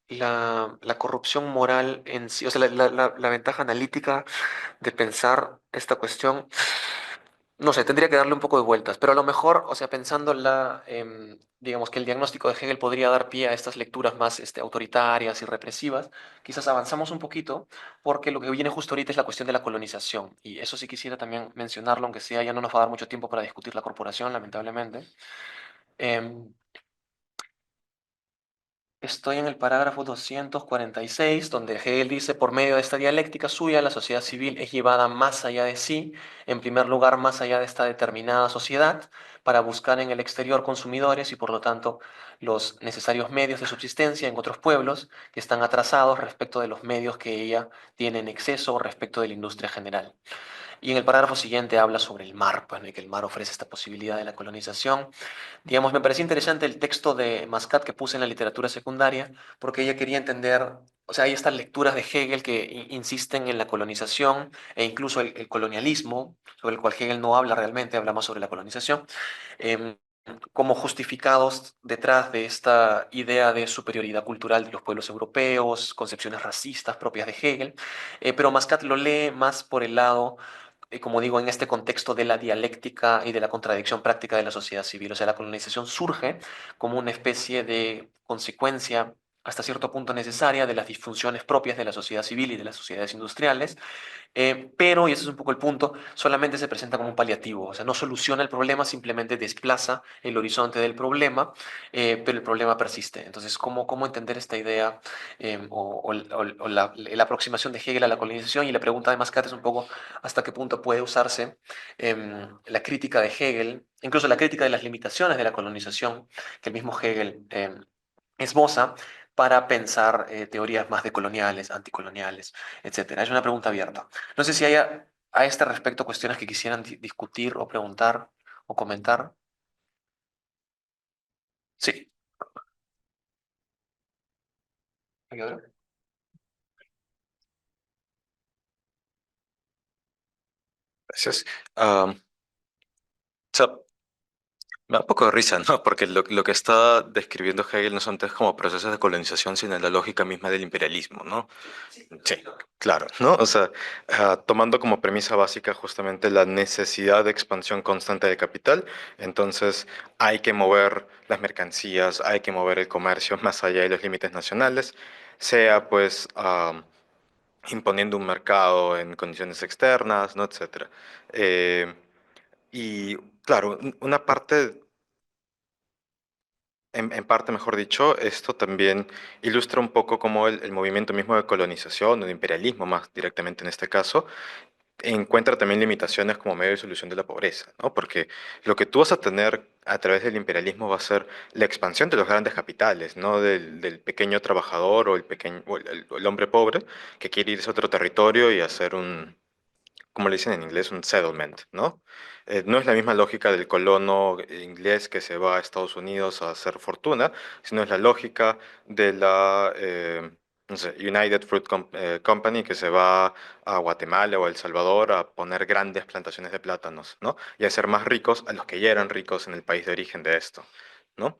la corrupción moral en sí, o sea, la ventaja analítica de pensar esta cuestión. No sé, tendría que darle un poco de vueltas, pero a lo mejor, o sea, pensando digamos que el diagnóstico de Hegel podría dar pie a estas lecturas más autoritarias y represivas, quizás avanzamos un poquito, porque lo que viene justo ahorita es la cuestión de la colonización, y eso sí quisiera también mencionarlo, aunque sea, ya no nos va a dar mucho tiempo para discutir la corporación, lamentablemente. Em, Estoy en el parágrafo 246, donde Hegel dice, por medio de esta dialéctica suya, la sociedad civil es llevada más allá de sí, en primer lugar, más allá de esta determinada sociedad, para buscar en el exterior consumidores y, por lo tanto, los necesarios medios de subsistencia en otros pueblos que están atrasados respecto de los medios que ella tiene en exceso respecto de la industria general. Y en el parágrafo siguiente habla sobre el mar, pues, ¿no? Y que el mar ofrece esta posibilidad de la colonización. Digamos, me parecía interesante el texto de Mascat que puse en la literatura secundaria, porque ella quería entender, o sea, hay estas lecturas de Hegel que insisten en la colonización e incluso el colonialismo, sobre el cual Hegel no habla realmente, habla más sobre la colonización, em, como justificados detrás de esta idea de superioridad cultural de los pueblos europeos, concepciones racistas propias de Hegel, pero Mascat lo lee más por el lado como digo, en este contexto de la dialéctica y de la contradicción práctica de la sociedad civil. O sea, la colonización surge como una especie de consecuencia hasta cierto punto necesaria de las disfunciones propias de la sociedad civil y de las sociedades industriales, pero, y ese es un poco el punto, solamente se presenta como un paliativo, o sea, no soluciona el problema, simplemente desplaza el horizonte del problema, pero el problema persiste. Entonces, ¿cómo entender esta idea o la aproximación de Hegel a la colonización? Y la pregunta de Mascat es un poco hasta qué punto puede usarse la crítica de Hegel, incluso la crítica de las limitaciones de la colonización, que el mismo Hegel esboza para pensar teorías más decoloniales, anticoloniales, etcétera. Es una pregunta abierta. No sé si hay a este respecto cuestiones que quisieran discutir o preguntar o comentar. Sí. ¿Hay otro? Gracias. O sea, me da un poco de risa, ¿no? Porque lo que está describiendo Hegel no son como procesos de colonización, sino la lógica misma del imperialismo, ¿no? Sí, claro, ¿no? O sea, tomando como premisa básica justamente la necesidad de expansión constante de capital, entonces hay que mover las mercancías, hay que mover el comercio más allá de los límites nacionales, sea pues imponiendo un mercado en condiciones externas, ¿no? Etcétera. Eh, y claro, una parte en parte, mejor dicho, esto también ilustra un poco cómo el movimiento mismo de colonización o de imperialismo, más directamente en este caso, encuentra también limitaciones como medio de solución de la pobreza, ¿no? Porque lo que tú vas a tener a través del imperialismo va a ser la expansión de los grandes capitales, no del pequeño trabajador o el pequeño o el hombre pobre que quiere irse a otro territorio y hacer un, como le dicen en inglés, un settlement, ¿no? No es la misma lógica del colono inglés que se va a Estados Unidos a hacer fortuna, sino es la lógica de la, no sé, United Company que se va a Guatemala o a El Salvador a poner grandes plantaciones de plátanos, ¿no? Y a hacer más ricos a los que ya eran ricos en el país de origen de esto, ¿no?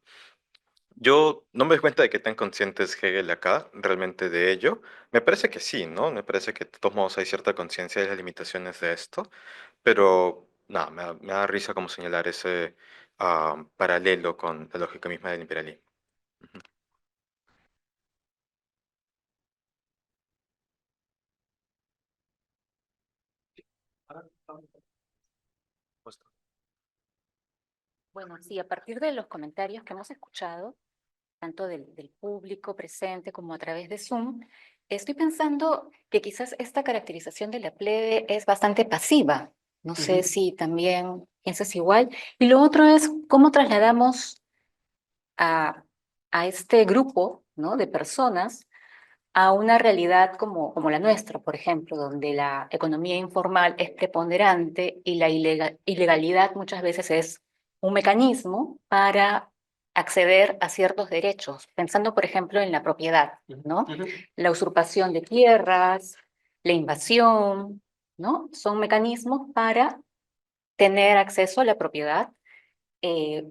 Yo no me doy cuenta de qué tan consciente es Hegel acá, realmente de ello. Me parece que sí, ¿no? Me parece que de todos modos hay cierta conciencia de las limitaciones de esto, pero nada, me da risa como señalar ese paralelo con la lógica misma del imperialismo. Ujú. Puesto. Bueno, sí, a partir de los comentarios que hemos escuchado, tanto del público presente como a través de Zoom, estoy pensando que quizás esta caracterización de la plebe es bastante pasiva. No sé si también piensas igual. Y lo otro es cómo trasladamos a, a este grupo, ¿no?, de personas a una realidad como la nuestra, por ejemplo, donde la economía informal es preponderante y la ilegalidad muchas veces es un mecanismo para acceder a ciertos derechos, pensando, por ejemplo, en la propiedad, ¿no? La usurpación de tierras, la invasión, ¿no? Son mecanismos para tener acceso a la propiedad, eh,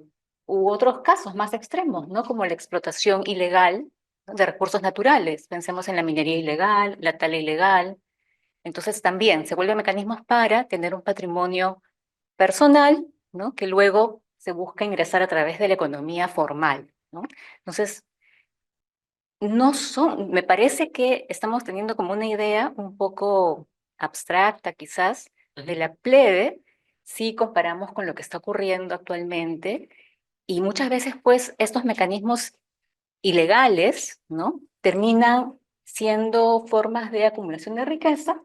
u otros casos más extremos, ¿no? Como la explotación ilegal, ¿no?, de recursos naturales. Pensemos en la minería ilegal, la tala ilegal. Entonces también se vuelven mecanismos para tener un patrimonio personal, ¿no?, que luego se busca ingresar a través de la economía formal, ¿no? Entonces, no son, me parece que estamos teniendo como una idea un poco abstracta quizás de la plebe si comparamos con lo que está ocurriendo actualmente, y muchas veces pues estos mecanismos ilegales, ¿no?, terminan siendo formas de acumulación de riqueza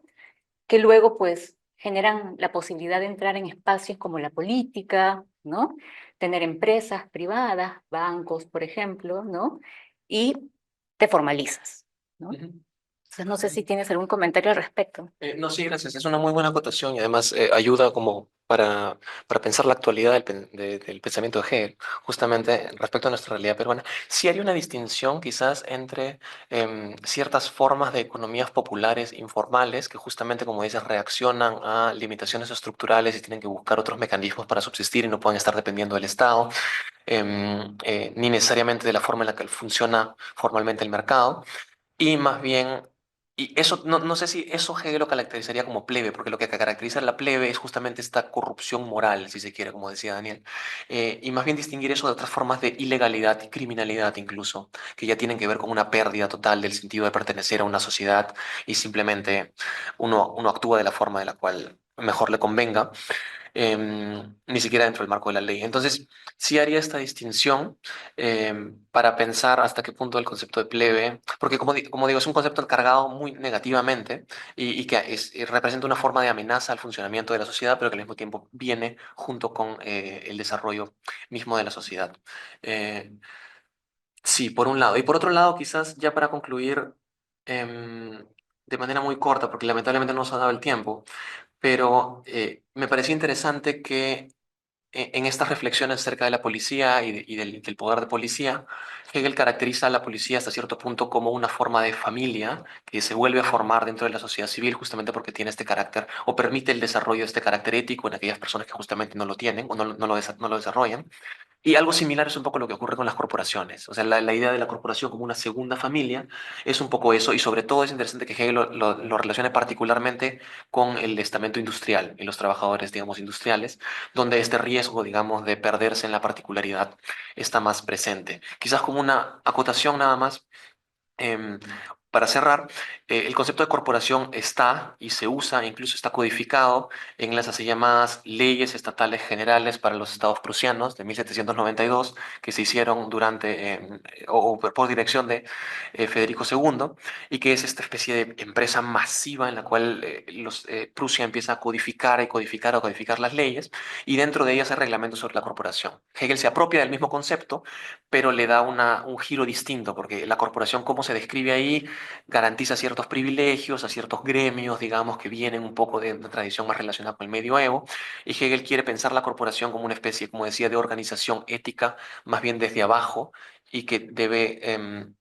que luego pues generan la posibilidad de entrar en espacios como la política, ¿no?, tener empresas privadas, bancos, por ejemplo, ¿no?, y te formalizas, ¿no? Entonces no sé si tienes algún comentario al respecto. No, sí, gracias. Es una muy buena acotación y además ayuda como para pensar la actualidad del pensamiento de Hegel, justamente respecto a nuestra realidad peruana. Sí hay una distinción quizás entre ciertas formas de economías populares informales que justamente, como dices, reaccionan a limitaciones estructurales y tienen que buscar otros mecanismos para subsistir y no pueden estar dependiendo del Estado, ni necesariamente de la forma en la que funciona formalmente el mercado. Y más bien, y eso, no sé si eso Hegel lo caracterizaría como plebe, porque lo que caracteriza a la plebe es justamente esta corrupción moral, si se quiere, como decía Daniel. Y más bien distinguir eso de otras formas de ilegalidad y criminalidad incluso, que ya tienen que ver con una pérdida total del sentido de pertenecer a una sociedad y simplemente uno actúa de la forma de la cual mejor le convenga, ni siquiera dentro del marco de la ley. Entonces, sí haría esta distinción para pensar hasta qué punto el concepto de plebe, porque como digo, es un concepto cargado muy negativamente y que representa una forma de amenaza al funcionamiento de la sociedad, pero que al mismo tiempo viene junto con el desarrollo mismo de la sociedad. Eh, sí, por un lado. Y por otro lado, quizás ya para concluir de manera muy corta, porque lamentablemente no nos ha dado el tiempo, pero me pareció interesante que en estas reflexiones acerca de la policía y del poder de policía, Hegel caracteriza a la policía hasta cierto punto como una forma de familia que se vuelve a formar dentro de la sociedad civil justamente porque tiene este carácter o permite el desarrollo de este carácter ético en aquellas personas que justamente no lo tienen o no lo desarrollan. Y algo similar es un poco lo que ocurre con las corporaciones. O sea, la idea de la corporación como una segunda familia es un poco eso, y sobre todo es interesante que Hegel lo relacione particularmente con el estamento industrial y los trabajadores, digamos, industriales, donde este riesgo, digamos, de perderse en la particularidad está más presente. Quizás como una acotación nada más. Em, para cerrar, el concepto de corporación está y se usa, incluso está codificado en las así llamadas leyes estatales generales para los estados prusianos de 1792, que se hicieron durante o por dirección de Federico II, y que es esta especie de empresa masiva en la cual Prusia empieza a codificar las leyes, y dentro de ellas hay reglamentos sobre la corporación. Hegel se apropia del mismo concepto, pero le da un giro distinto, porque la corporación, como se describe ahí, garantiza ciertos privilegios a ciertos gremios, digamos, que vienen un poco de una tradición más relacionada con el medioevo, y Hegel quiere pensar la corporación como una especie, como decía, de organización ética, más bien desde abajo, y que debe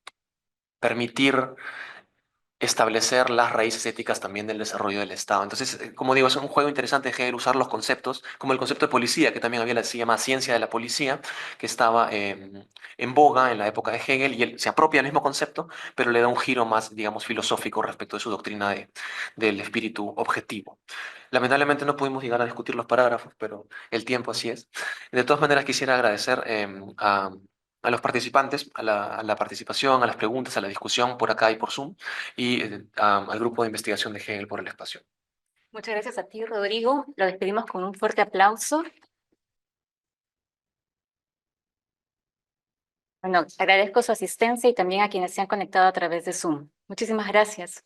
permitir establecer las raíces éticas también del desarrollo del Estado. Entonces, como digo, es un juego interesante de Hegel usar los conceptos, como el concepto de policía, que también se llama ciencia de la policía, que estaba en boga en la época de Hegel, y él se apropia del mismo concepto, pero le da un giro más, digamos, filosófico respecto de su doctrina del espíritu objetivo. Lamentablemente no pudimos llegar a discutir los parágrafos, pero el tiempo así es. De todas maneras, quisiera agradecer a los participantes, a la participación, a las preguntas, a la discusión por acá y por Zoom, y al grupo de investigación de Hegel por el espacio. Muchas gracias a ti, Rodrigo. Lo despedimos con un fuerte aplauso. Bueno, agradezco su asistencia y también a quienes se han conectado a través de Zoom. Muchísimas gracias.